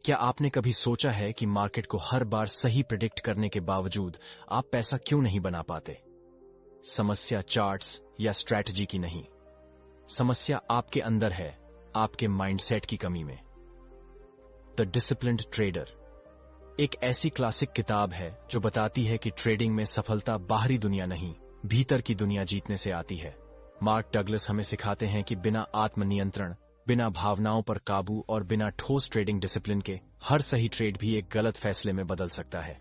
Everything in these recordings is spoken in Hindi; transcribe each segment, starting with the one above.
क्या आपने कभी सोचा है कि मार्केट को हर बार सही प्रिडिक्ट करने के बावजूद आप पैसा क्यों नहीं बना पाते? समस्या चार्ट्स या स्ट्रैटेजी की नहीं, समस्या आपके अंदर है, आपके माइंडसेट की कमी में। द डिसिप्लिन्ड ट्रेडर एक ऐसी क्लासिक किताब है जो बताती है कि ट्रेडिंग में सफलता बाहरी दुनिया नहीं, भीतर की दुनिया जीतने से आती है। मार्क डगलस हमें सिखाते हैं कि बिना आत्मनियंत्रण, बिना भावनाओं पर काबू और बिना ठोस ट्रेडिंग डिसिप्लिन के हर सही ट्रेड भी एक गलत फैसले में बदल सकता है।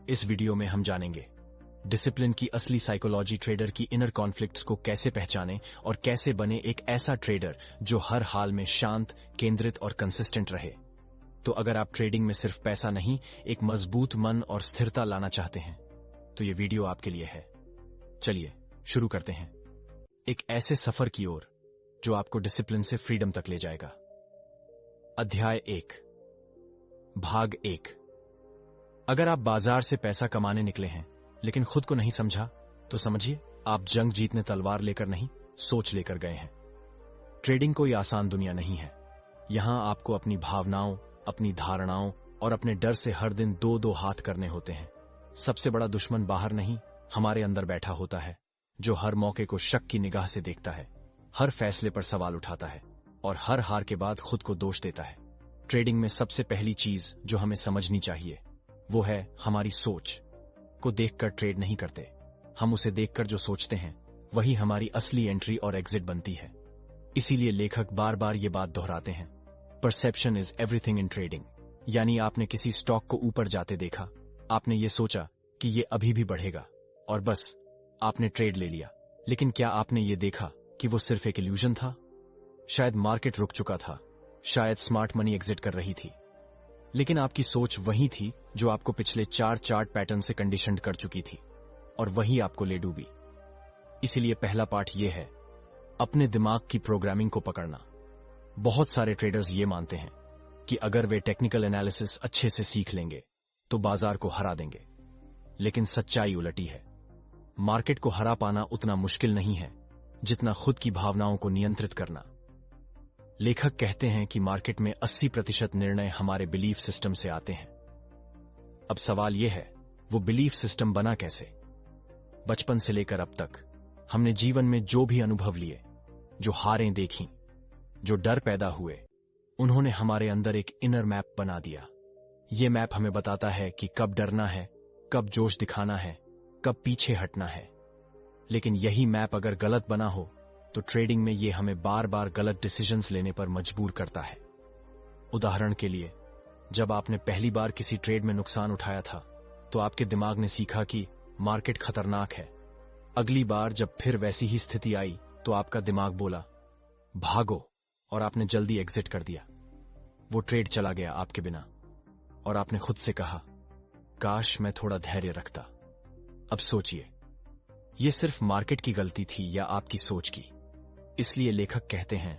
इस वीडियो में हम जानेंगे डिसिप्लिन की असली साइकोलॉजी, ट्रेडर की इनर कॉन्फ्लिक्ट्स को कैसे पहचाने और कैसे बने एक ऐसा ट्रेडर जो हर हाल में शांत, केंद्रित और कंसिस्टेंट रहे। तो अगर आप ट्रेडिंग में सिर्फ पैसा नहीं, एक मजबूत मन और स्थिरता लाना चाहते हैं, तो ये वीडियो आपके लिए है। चलिए शुरू करते हैं एक ऐसे सफर की ओर जो आपको डिसिप्लिन से फ्रीडम तक ले जाएगा। अध्याय 1, भाग 1। अगर आप बाजार से पैसा कमाने निकले हैं लेकिन खुद को नहीं समझा, तो समझिए आप जंग जीतने तलवार लेकर नहीं, सोच लेकर गए हैं। ट्रेडिंग कोई आसान दुनिया नहीं है। यहां आपको अपनी भावनाओं, अपनी धारणाओं और अपने डर से हर दिन दो दो हाथ करने होते हैं। सबसे बड़ा दुश्मन बाहर नहीं, हमारे अंदर बैठा होता है, जो हर मौके को शक की निगाह से देखता है, हर फैसले पर सवाल उठाता है और हर हार के बाद खुद को दोष देता है। ट्रेडिंग में सबसे पहली चीज जो हमें समझनी चाहिए वो है हमारी सोच। को देखकर ट्रेड नहीं करते, हम उसे देखकर जो सोचते हैं वही हमारी असली एंट्री और एग्जिट बनती है। इसीलिए लेखक बार बार ये बात दोहराते हैं, perception is everything in trading. यानी आपने किसी स्टॉक को ऊपर जाते देखा, आपने ये सोचा कि ये अभी भी बढ़ेगा और बस आपने ट्रेड ले लिया। लेकिन क्या आपने ये देखा कि वो सिर्फ एक इल्यूजन था? शायद मार्केट रुक चुका था, शायद स्मार्ट मनी एग्जिट कर रही थी, लेकिन आपकी सोच वही थी जो आपको पिछले 4 चार्ट पैटर्न से कंडीशनड कर चुकी थी और वही आपको ले डूबी। इसीलिए पहला पाठ यह है, अपने दिमाग की प्रोग्रामिंग को पकड़ना। बहुत सारे ट्रेडर्स ये मानते हैं कि अगर वे टेक्निकल एनालिसिस अच्छे से सीख लेंगे तो बाजार को हरा देंगे, लेकिन सच्चाई उलटी है। मार्केट को हरा पाना उतना मुश्किल नहीं है जितना खुद की भावनाओं को नियंत्रित करना। लेखक कहते हैं कि मार्केट में 80% निर्णय हमारे बिलीफ सिस्टम से आते हैं। अब सवाल यह है, वो बिलीफ सिस्टम बना कैसे? बचपन से लेकर अब तक हमने जीवन में जो भी अनुभव लिए, जो हारें देखीं, जो डर पैदा हुए, उन्होंने हमारे अंदर एक इनर मैप बना दिया। यह मैप हमें बताता है कि कब डरना है, कब जोश दिखाना है, कब पीछे हटना है। लेकिन यही मैप अगर गलत बना हो तो ट्रेडिंग में यह हमें बार बार गलत डिसीजंस लेने पर मजबूर करता है। उदाहरण के लिए, जब आपने पहली बार किसी ट्रेड में नुकसान उठाया था तो आपके दिमाग ने सीखा कि मार्केट खतरनाक है। अगली बार जब फिर वैसी ही स्थिति आई तो आपका दिमाग बोला भागो, और आपने जल्दी एग्जिट कर दिया। वो ट्रेड चला गया आपके बिना और आपने खुद से कहा, काश मैं थोड़ा धैर्य रखता। अब सोचिए, यह सिर्फ मार्केट की गलती थी या आपकी सोच की? इसलिए लेखक कहते हैं,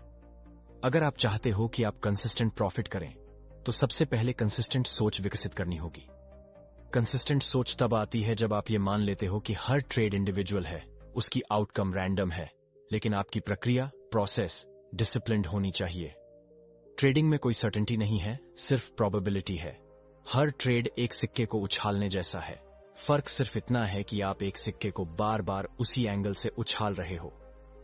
अगर आप चाहते हो कि आप कंसिस्टेंट प्रॉफिट करें तो सबसे पहले कंसिस्टेंट सोच विकसित करनी होगी। कंसिस्टेंट सोच तब आती है जब आप ये मान लेते हो कि हर ट्रेड इंडिविजुअल है, उसकी आउटकम रैंडम है, लेकिन आपकी प्रक्रिया, प्रोसेस डिसिप्लिन्ड होनी चाहिए। ट्रेडिंग में कोई सर्टेनिटी नहीं है, सिर्फ प्रोबेबिलिटी है। हर ट्रेड एक सिक्के को उछालने जैसा है। फर्क सिर्फ इतना है कि आप एक सिक्के को बार बार उसी एंगल से उछाल रहे हो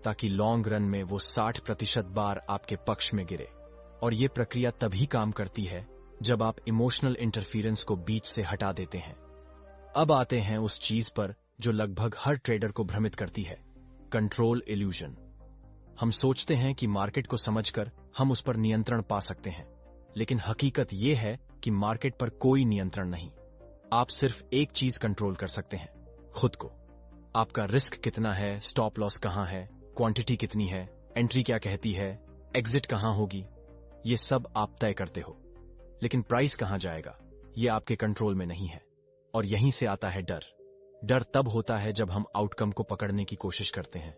ताकि लॉन्ग रन में वो 60% बार आपके पक्ष में गिरे। और ये प्रक्रिया तभी काम करती है जब आप इमोशनल इंटरफेरेंस को बीच से हटा देते हैं। अब आते हैं उस चीज पर जो लगभग हर ट्रेडर को भ्रमित करती है, कंट्रोल इल्यूजन। हम सोचते हैं कि मार्केट को समझकर हम उस पर नियंत्रण पा सकते हैं, लेकिन हकीकत यह है कि मार्केट पर कोई नियंत्रण नहीं। आप सिर्फ एक चीज कंट्रोल कर सकते हैं, खुद को। आपका रिस्क कितना है, स्टॉप लॉस कहां है, क्वांटिटी कितनी है, एंट्री क्या कहती है, एग्जिट कहां होगी, ये सब आप तय करते हो। लेकिन प्राइस कहां जाएगा, ये आपके कंट्रोल में नहीं है। और यहीं से आता है डर। डर तब होता है जब हम आउटकम को पकड़ने की कोशिश करते हैं,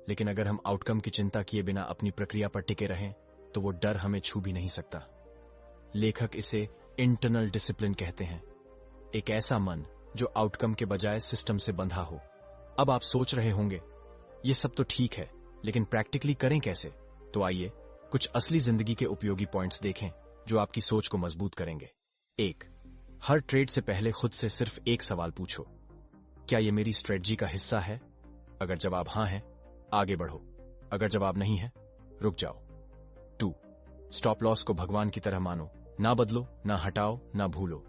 लेकिन अगर हम आउटकम की चिंता किए बिना अपनी प्रक्रिया पर टिके रहें तो वो डर हमें छू भी नहीं सकता। लेखक इसे इंटरनल डिसिप्लिन कहते हैं, एक ऐसा मन जो आउटकम के बजाय सिस्टम से बंधा हो। अब आप सोच रहे होंगे, ये सब तो ठीक है, लेकिन प्रैक्टिकली करें कैसे? तो आइए कुछ असली जिंदगी के उपयोगी पॉइंट्स देखें जो आपकी सोच को मजबूत करेंगे। 1. हर ट्रेड से पहले खुद से सिर्फ एक सवाल पूछो, क्या यह मेरी स्ट्रेटजी का हिस्सा है? अगर जवाब हां है, आगे बढ़ो। अगर जवाब नहीं है, रुक जाओ। 2. स्टॉप लॉस को भगवान की तरह मानो, ना बदलो, ना हटाओ, ना भूलो।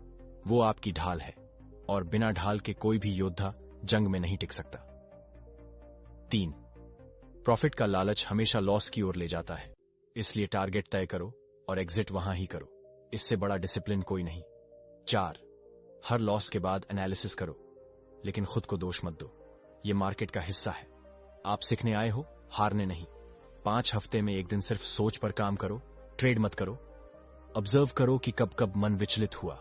वो आपकी ढाल है, और बिना ढाल के कोई भी योद्धा जंग में नहीं टिक सकता। 3. प्रॉफिट का लालच हमेशा लॉस की ओर ले जाता है, इसलिए टारगेट तय करो और एग्जिट वहां ही करो। इससे बड़ा डिसिप्लिन कोई नहीं। 4. हर लॉस के बाद एनालिसिस करो, लेकिन खुद को दोष मत दो। यह मार्केट का हिस्सा है, आप सीखने आए हो, हारने नहीं। 5 हफ्ते में एक दिन सिर्फ सोच पर काम करो, ट्रेड मत करो। ऑब्जर्व करो कि कब कब मन विचलित हुआ,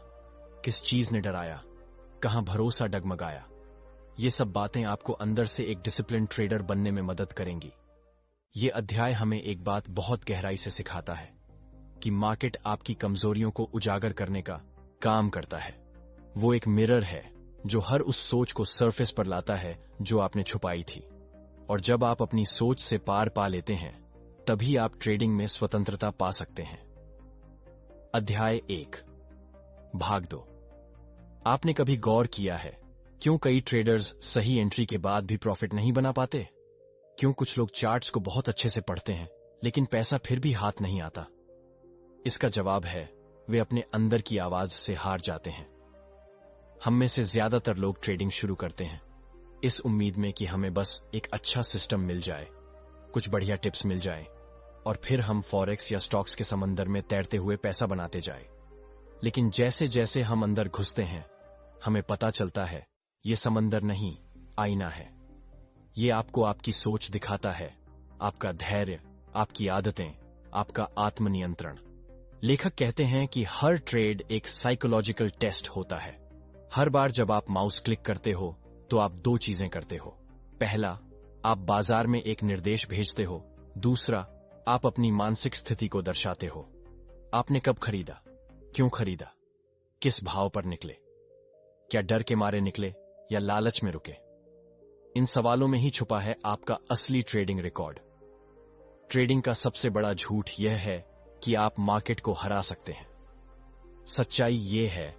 किस चीज ने डराया, कहां भरोसा डगमगाया। ये सब बातें आपको अंदर से एक डिसिप्लिन ट्रेडर बनने में मदद करेंगी। ये अध्याय हमें एक बात बहुत गहराई से सिखाता है कि मार्केट आपकी कमजोरियों को उजागर करने का काम करता है। वो एक मिरर है जो हर उस सोच को सरफेस पर लाता है जो आपने छुपाई थी। और जब आप अपनी सोच से पार पा लेते हैं, तभी आप ट्रेडिंग में स्वतंत्रता पा सकते हैं। अध्याय 1, भाग 2। आपने कभी गौर किया है क्यों कई ट्रेडर्स सही एंट्री के बाद भी प्रॉफिट नहीं बना पाते? क्यों कुछ लोग चार्ट्स को बहुत अच्छे से पढ़ते हैं, लेकिन पैसा फिर भी हाथ नहीं आता? इसका जवाब है, वे अपने अंदर की आवाज से हार जाते हैं। हम में से ज्यादातर लोग ट्रेडिंग शुरू करते हैं इस उम्मीद में कि हमें बस एक अच्छा सिस्टम मिल जाए, कुछ बढ़िया टिप्स मिल जाए, और फिर हम फॉरेक्स या स्टॉक्स के समंदर में तैरते हुए पैसा बनाते जाए। लेकिन जैसे जैसे हम अंदर घुसते हैं, हमें पता चलता है ये समंदर नहीं, आईना है। ये आपको आपकी सोच दिखाता है, आपका धैर्य, आपकी आदतें, आपका आत्मनियंत्रण। लेखक कहते हैं कि हर ट्रेड एक साइकोलॉजिकल टेस्ट होता है। हर बार जब आप माउस क्लिक करते हो तो आप 2 चीजें करते हो। पहला, आप बाजार में एक निर्देश भेजते हो। दूसरा, आप अपनी मानसिक स्थिति को दर्शाते हो। आपने कब खरीदा, क्यों खरीदा, किस भाव पर निकले, क्या डर के मारे निकले या लालच में रुके? इन सवालों में ही छुपा है आपका असली ट्रेडिंग रिकॉर्ड। ट्रेडिंग का सबसे बड़ा झूठ यह है कि आप मार्केट को हरा सकते हैं। सच्चाई यह है,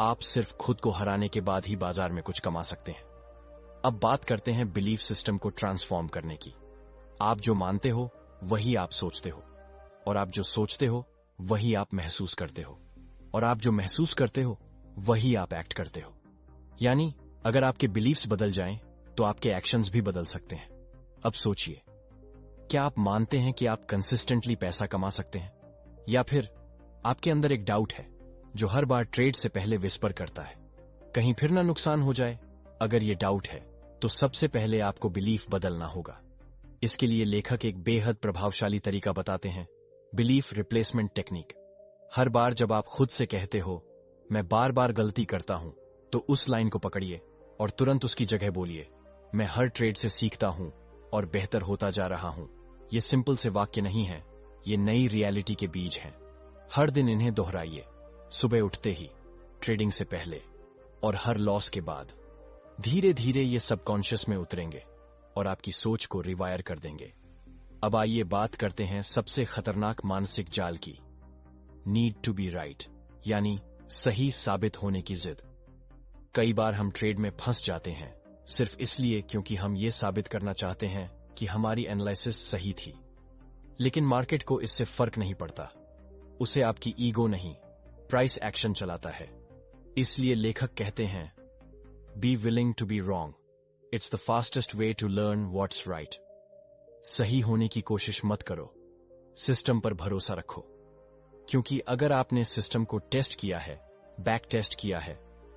आप सिर्फ खुद को हराने के बाद ही बाजार में कुछ कमा सकते हैं। अब बात करते हैं बिलीफ सिस्टम को ट्रांसफॉर्म करने की। आप जो मानते हो वही आप सोचते हो, और आप जो सोचते हो वही आप महसूस करते हो, और आप जो महसूस करते हो वही आप एक्ट करते हो। यानी अगर आपके बिलीफ्स बदल जाएं तो आपके एक्शंस भी बदल सकते हैं। अब सोचिए, क्या आप मानते हैं कि आप कंसिस्टेंटली पैसा कमा सकते हैं, या फिर आपके अंदर एक डाउट है जो हर बार ट्रेड से पहले विस्पर करता है, कहीं फिर ना नुकसान हो जाए? अगर ये डाउट है तो सबसे पहले आपको बिलीफ बदलना होगा। इसके लिए लेखक एक बेहद प्रभावशाली तरीका बताते हैं, बिलीफ रिप्लेसमेंट टेक्निक। हर बार जब आप खुद से कहते हो मैं बार बार गलती करता हूं, तो उस लाइन को पकड़िए और तुरंत उसकी जगह बोलिए, मैं हर ट्रेड से सीखता हूं और बेहतर होता जा रहा हूं। ये सिंपल से वाक्य नहीं है, ये नई रियलिटी के बीज हैं। हर दिन इन्हें दोहराइए, सुबह उठते ही, ट्रेडिंग से पहले, और हर लॉस के बाद। धीरे धीरे ये सबकॉन्शियस में उतरेंगे और आपकी सोच को रिवायर कर देंगे। अब आइए बात करते हैं सबसे खतरनाक मानसिक जाल की, नीड टू बी राइट, यानी सही साबित होने की जिद। कई बार हम ट्रेड में फंस जाते हैं सिर्फ इसलिए क्योंकि हम ये साबित करना चाहते हैं कि हमारी एनालिसिस सही थी। लेकिन मार्केट को इससे फर्क नहीं पड़ता, उसे आपकी ईगो नहीं, प्राइस एक्शन चलाता है। इसलिए लेखक कहते हैं, be willing to be wrong, it's the fastest way to learn what's right. सही होने की कोशिश मत करो, सिस्टम पर भरोसा रखो। क्योंकि अगर आपने सिस्टम को टेस्ट किया है, बैक टेस्ट किया है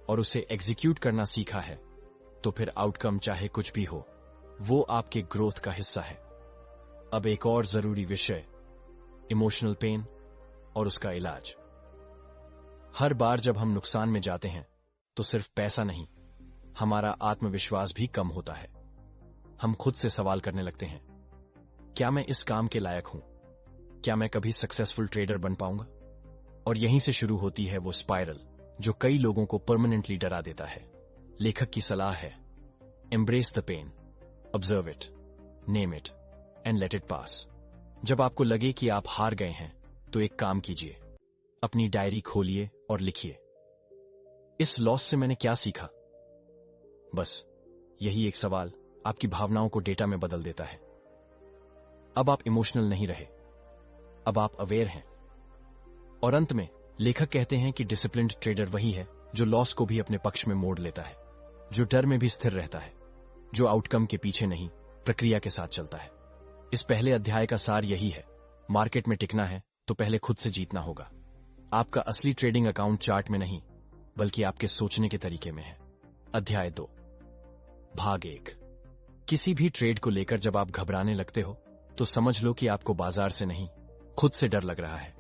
और उसे एग्जीक्यूट करना सीखा है, तो फिर आउटकम चाहे कुछ भी हो, वो आपके ग्रोथ का हिस्सा है। अब एक और जरूरी विषय, इमोशनल पेन और उसका इलाज। हर बार जब हम नुकसान में जाते हैं तो सिर्फ पैसा नहीं, हमारा आत्मविश्वास भी कम होता है। हम खुद से सवाल करने लगते हैं, क्या मैं इस काम के लायक हूं? क्या मैं कभी सक्सेसफुल ट्रेडर बन पाऊंगा? और यहीं से शुरू होती है वो स्पाइरल जो कई लोगों को परमानेंटली डरा देता है। लेखक की सलाह है, embrace the pain, observe it, name it and let it pass. जब आपको लगे कि आप हार गए हैं तो एक काम कीजिए, अपनी डायरी खोलिए और लिखिए, इस लॉस से मैंने क्या सीखा। बस यही एक सवाल आपकी भावनाओं को डेटा में बदल देता है। अब आप इमोशनल नहीं रहे, अब आप अवेयर हैं। और अंत में लेखक कहते हैं कि डिसिप्लिन्ड ट्रेडर वही है जो लॉस को भी अपने पक्ष में मोड़ लेता है, जो डर में भी स्थिर रहता है, जो आउटकम के पीछे नहीं प्रक्रिया के साथ चलता है। इस पहले अध्याय का सार यही है, मार्केट में टिकना है तो पहले खुद से जीतना होगा। आपका असली ट्रेडिंग अकाउंट चार्ट में नहीं बल्कि आपके सोचने के तरीके में है। अध्याय 2 भाग 1। किसी भी ट्रेड को लेकर जब आप घबराने लगते हो तो समझ लो कि आपको बाजार से नहीं खुद से डर लग रहा है।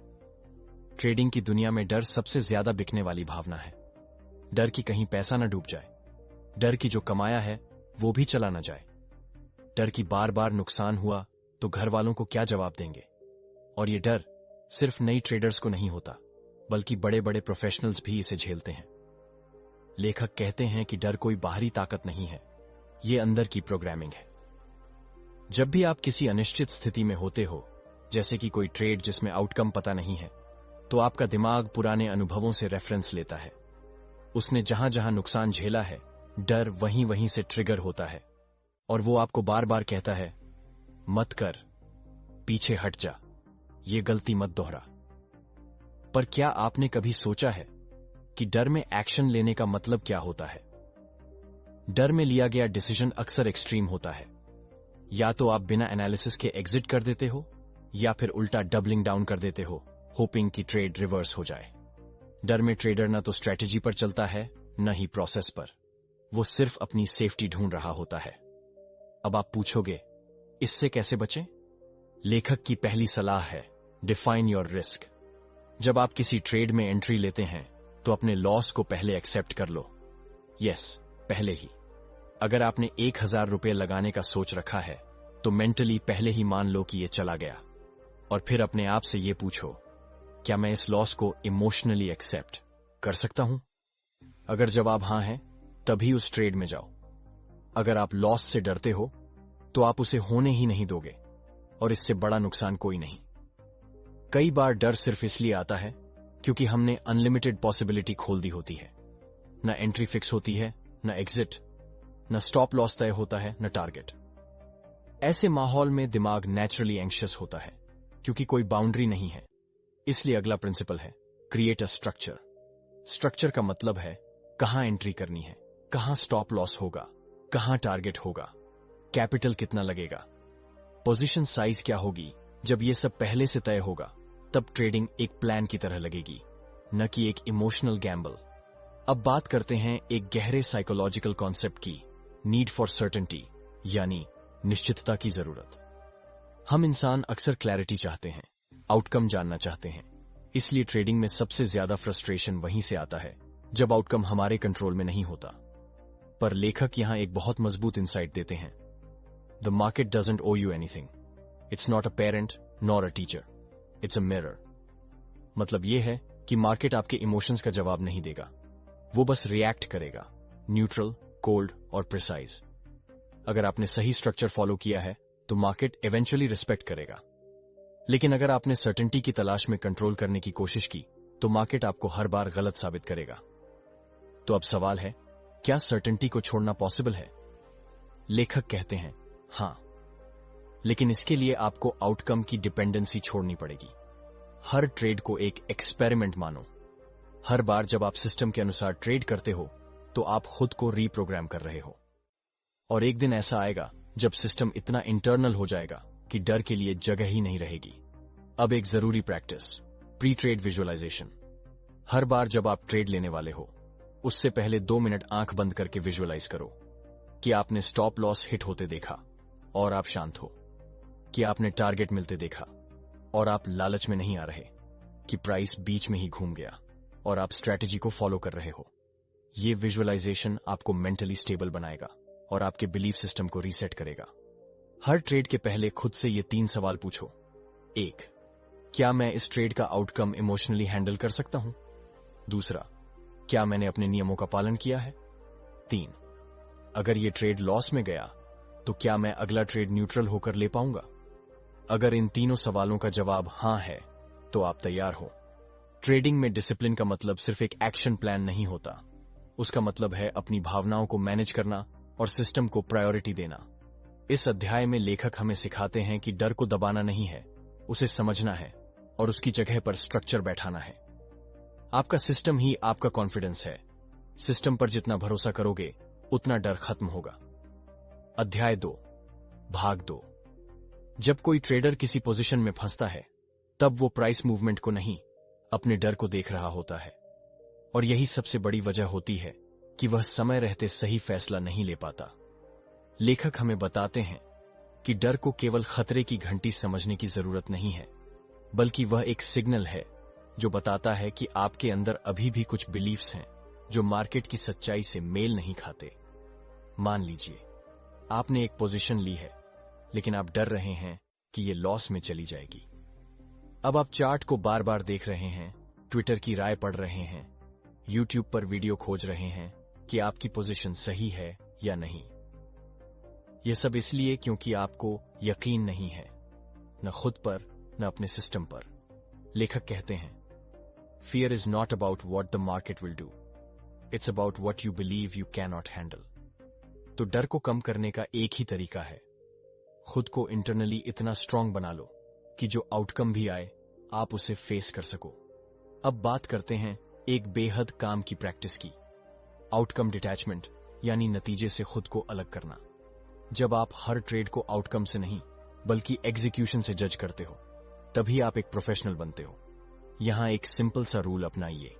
ट्रेडिंग की दुनिया में डर सबसे ज्यादा बिकने वाली भावना है। डर कि कहीं पैसा न डूब जाए, डर कि जो कमाया है वो भी चला न जाए, डर कि बार बार नुकसान हुआ तो घर वालों को क्या जवाब देंगे। और ये डर सिर्फ नई ट्रेडर्स को नहीं होता बल्कि बड़े बड़े प्रोफेशनल्स भी इसे झेलते हैं। लेखक कहते हैं कि डर कोई बाहरी ताकत नहीं है, ये अंदर की प्रोग्रामिंग है। जब भी आप किसी अनिश्चित स्थिति में होते हो, जैसे कि कोई ट्रेड जिसमें आउटकम पता नहीं है, तो आपका दिमाग पुराने अनुभवों से रेफरेंस लेता है। उसने जहां जहां नुकसान झेला है, डर वहीं वहीं से ट्रिगर होता है और वो आपको बार बार कहता है, मत कर, पीछे हट जा, ये गलती मत दोहरा। पर क्या आपने कभी सोचा है कि डर में एक्शन लेने का मतलब क्या होता है? डर में लिया गया डिसीजन अक्सर एक्सट्रीम होता है। या तो आप बिना एनालिसिस के एग्जिट कर देते हो या फिर उल्टा डबलिंग डाउन कर देते हो, होपिंग कि ट्रेड रिवर्स हो जाए। डर में ट्रेडर न तो स्ट्रेटेजी पर चलता है न ही प्रोसेस पर, वो सिर्फ अपनी सेफ्टी ढूंढ रहा होता है। अब आप पूछोगे, इससे कैसे बचें? लेखक की पहली सलाह है, डिफाइन योर रिस्क। जब आप किसी ट्रेड में एंट्री लेते हैं तो अपने लॉस को पहले एक्सेप्ट कर लो। यस, पहले ही। अगर आपने 1000 रुपए लगाने का सोच रखा है तो मेंटली पहले ही मान लो कि ये चला गया, और फिर अपने आप से ये पूछो, क्या मैं इस लॉस को इमोशनली एक्सेप्ट कर सकता हूं? अगर जवाब हां है, तभी उस ट्रेड में जाओ। अगर आप लॉस से डरते हो तो आप उसे होने ही नहीं दोगे, और इससे बड़ा नुकसान कोई नहीं। कई बार डर सिर्फ इसलिए आता है क्योंकि हमने अनलिमिटेड पॉसिबिलिटी खोल दी होती है। न एंट्री फिक्स होती है, न एग्जिट, न स्टॉप लॉस तय होता है, न टारगेट। ऐसे माहौल में दिमाग नेचुरली एंग्शियस होता है क्योंकि कोई बाउंड्री नहीं है। इसलिए अगला प्रिंसिपल है, क्रिएट अ स्ट्रक्चर। स्ट्रक्चर का मतलब है कहां एंट्री करनी है, कहां स्टॉप लॉस होगा, कहां टारगेट होगा, कैपिटल कितना लगेगा, पोजीशन साइज क्या होगी। जब ये सब पहले से तय होगा तब ट्रेडिंग एक प्लान की तरह लगेगी, न कि एक इमोशनल गैम्बल। अब बात करते हैं एक गहरे साइकोलॉजिकल कॉन्सेप्ट की, नीड फॉर सर्टेनिटी, यानी निश्चितता की जरूरत। हम इंसान अक्सर क्लैरिटी चाहते हैं, आउटकम जानना चाहते हैं। इसलिए ट्रेडिंग में सबसे ज्यादा फ्रस्ट्रेशन वहीं से आता है जब आउटकम हमारे कंट्रोल में नहीं होता। पर लेखक यहां एक बहुत मजबूत इंसाइट देते हैं, the market doesn't owe you anything, it's not a parent nor a teacher, it's a mirror. मतलब यह है कि मार्केट आपके इमोशंस का जवाब नहीं देगा, वो बस रिएक्ट करेगा, न्यूट्रल, कोल्ड और प्रिसाइज। अगर आपने सही स्ट्रक्चर फॉलो किया है तो मार्केट इवेंचुअली रिस्पेक्ट करेगा। लेकिन अगर आपने सर्टेनिटी की तलाश में कंट्रोल करने की कोशिश की तो मार्केट आपको हर बार गलत साबित करेगा। तो अब सवाल है, क्या सर्टेनिटी को छोड़ना पॉसिबल है? लेखक कहते हैं, हां, लेकिन इसके लिए आपको आउटकम की डिपेंडेंसी छोड़नी पड़ेगी। हर ट्रेड को एक एक्सपेरिमेंट मानो। हर बार जब आप सिस्टम के अनुसार ट्रेड करते हो तो आप खुद को रीप्रोग्राम कर रहे हो। और एक दिन ऐसा आएगा जब सिस्टम इतना इंटरनल हो जाएगा कि डर के लिए जगह ही नहीं रहेगी। अब एक जरूरी प्रैक्टिस, प्री ट्रेड विजुअलाइजेशन। हर बार जब आप ट्रेड लेने वाले हो उससे पहले 2 मिनट आंख बंद करके विजुअलाइज करो कि आपने स्टॉप लॉस हिट होते देखा और आप शांत हो, कि आपने टारगेट मिलते देखा और आप लालच में नहीं आ रहे, कि प्राइस बीच में ही घूम गया और आप स्ट्रैटेजी को फॉलो कर रहे हो। ये विजुअलाइजेशन आपको मेंटली स्टेबल बनाएगा और आपके बिलीफ सिस्टम को रीसेट करेगा। हर ट्रेड के पहले खुद से ये 3 सवाल पूछो। 1, क्या मैं इस ट्रेड का आउटकम इमोशनली हैंडल कर सकता हूं? दूसरा, क्या मैंने अपने नियमों का पालन किया है? 3, अगर ये ट्रेड लॉस में गया तो क्या मैं अगला ट्रेड न्यूट्रल होकर ले पाऊंगा? अगर इन तीनों सवालों का जवाब हां है तो आप तैयार हो। ट्रेडिंग में डिसिप्लिन का मतलब सिर्फ एक एक्शन प्लान नहीं होता। उसका मतलब है अपनी भावनाओं को मैनेज करना और सिस्टम को प्रायोरिटी देना। इस अध्याय में लेखक हमें सिखाते हैं कि डर को दबाना नहीं है, उसे समझना है और उसकी जगह पर स्ट्रक्चर बैठाना है। आपका सिस्टम ही आपका कॉन्फिडेंस है। सिस्टम पर जितना भरोसा करोगे उतना डर खत्म होगा। अध्याय 2, भाग 2। जब कोई ट्रेडर किसी पोजीशन में फंसता है तब वो प्राइस मूवमेंट को नहीं, अपने डर को देख रहा होता है। और यही सबसे बड़ी वजह होती है कि वह समय रहते सही फैसला नहीं ले पाता। लेखक हमें बताते हैं कि डर को केवल खतरे की घंटी समझने की जरूरत नहीं है, बल्कि वह एक सिग्नल है जो बताता है कि आपके अंदर अभी भी कुछ बिलीफ्स हैं जो मार्केट की सच्चाई से मेल नहीं खाते। मान लीजिए आपने एक पोजीशन ली है, लेकिन आप डर रहे हैं कि यह लॉस में चली जाएगी। अब आप चार्ट को बार बार देख रहे हैं, ट्विटर की राय पढ़ रहे हैं, यूट्यूब पर वीडियो खोज रहे हैं कि आपकी पोजीशन सही है या नहीं। यह सब इसलिए क्योंकि आपको यकीन नहीं है, न खुद पर न अपने सिस्टम पर। लेखक कहते हैं, Fear is not about what the market will do. It's about what you believe you cannot handle. तो डर को कम करने का एक ही तरीका है, खुद को इंटरनली इतना स्ट्रांग बना लो कि जो आउटकम भी आए आप उसे फेस कर सको। अब बात करते हैं एक बेहद काम की प्रैक्टिस की, आउटकम डिटैचमेंट, यानी नतीजे से खुद को अलग करना। जब आप हर ट्रेड को आउटकम से नहीं बल्कि एग्जीक्यूशन से जज करते हो, तभी आप एक प्रोफेशनल बनते हो। यहां एक सिंपल सा रूल अपनाइए,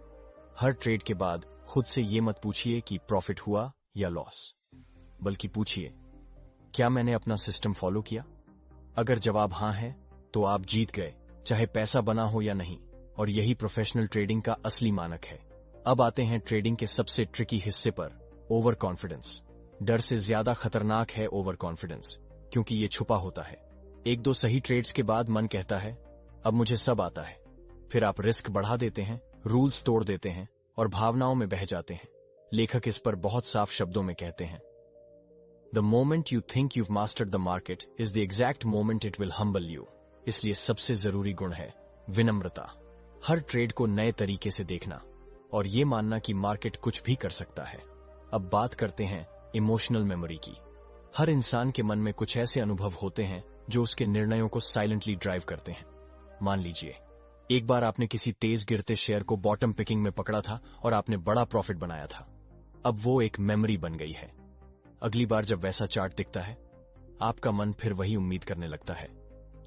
हर ट्रेड के बाद खुद से यह मत पूछिए कि प्रॉफिट हुआ या लॉस, बल्कि पूछिए, क्या मैंने अपना सिस्टम फॉलो किया? अगर जवाब हां है तो आप जीत गए, चाहे पैसा बना हो या नहीं। और यही प्रोफेशनल ट्रेडिंग का असली मानक है। अब आते हैं ट्रेडिंग के सबसे ट्रिकी हिस्से पर, ओवर कॉन्फिडेंस। डर से ज्यादा खतरनाक है ओवर कॉन्फिडेंस, क्योंकि यह छुपा होता है। एक दो सही ट्रेड्स के बाद मन कहता है, अब मुझे सब आता है। फिर आप रिस्क बढ़ा देते हैं, रूल्स तोड़ देते हैं और भावनाओं में बह जाते हैं। लेखक इस पर बहुत साफ शब्दों में कहते हैं, the moment you think you've mastered the market is the exact moment it will humble you. इसलिए सबसे जरूरी गुण है विनम्रता। हर ट्रेड को नए तरीके से देखना और ये मानना कि मार्केट कुछ भी कर सकता है। अब बात करते हैं इमोशनल मेमोरी की। हर इंसान के मन में कुछ ऐसे अनुभव होते हैं जो उसके निर्णयों को साइलेंटली ड्राइव करते हैं। मान लीजिए एक बार आपने किसी तेज गिरते शेयर को बॉटम पिकिंग में पकड़ा था और आपने बड़ा प्रॉफिट बनाया था। अब वो एक मेमोरी बन गई है। अगली बार जब वैसा चार्ट दिखता है, आपका मन फिर वही उम्मीद करने लगता है,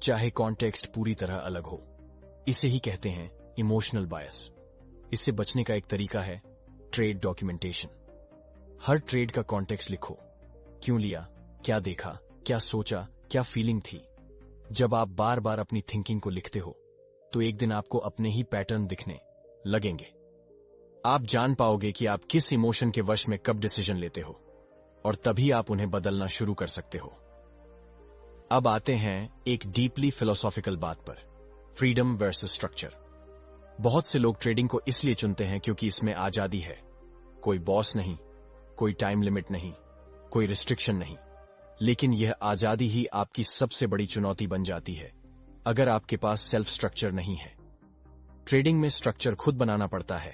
चाहे कॉन्टेक्स्ट पूरी तरह अलग हो। इसे ही कहते हैं इमोशनल बायस। इससे बचने का एक तरीका है ट्रेड डॉक्यूमेंटेशन। हर ट्रेड का कॉन्टेक्स्ट लिखो, क्यों लिया, क्या देखा, क्या सोचा, क्या फीलिंग थी। जब आप बार बार अपनी थिंकिंग को लिखते हो तो एक दिन आपको अपने ही पैटर्न दिखने लगेंगे। आप जान पाओगे कि आप किस इमोशन के वश में कब डिसीजन लेते हो और तभी आप उन्हें बदलना शुरू कर सकते हो। अब आते हैं एक डीपली फिलोसॉफिकल बात पर, फ्रीडम वर्सेस स्ट्रक्चर। बहुत से लोग ट्रेडिंग को इसलिए चुनते हैं क्योंकि इसमें आजादी है, कोई बॉस नहीं, कोई टाइम लिमिट नहीं, कोई रिस्ट्रिक्शन नहीं। लेकिन यह आजादी ही आपकी सबसे बड़ी चुनौती बन जाती है अगर आपके पास सेल्फ स्ट्रक्चर नहीं है। ट्रेडिंग में स्ट्रक्चर खुद बनाना पड़ता है,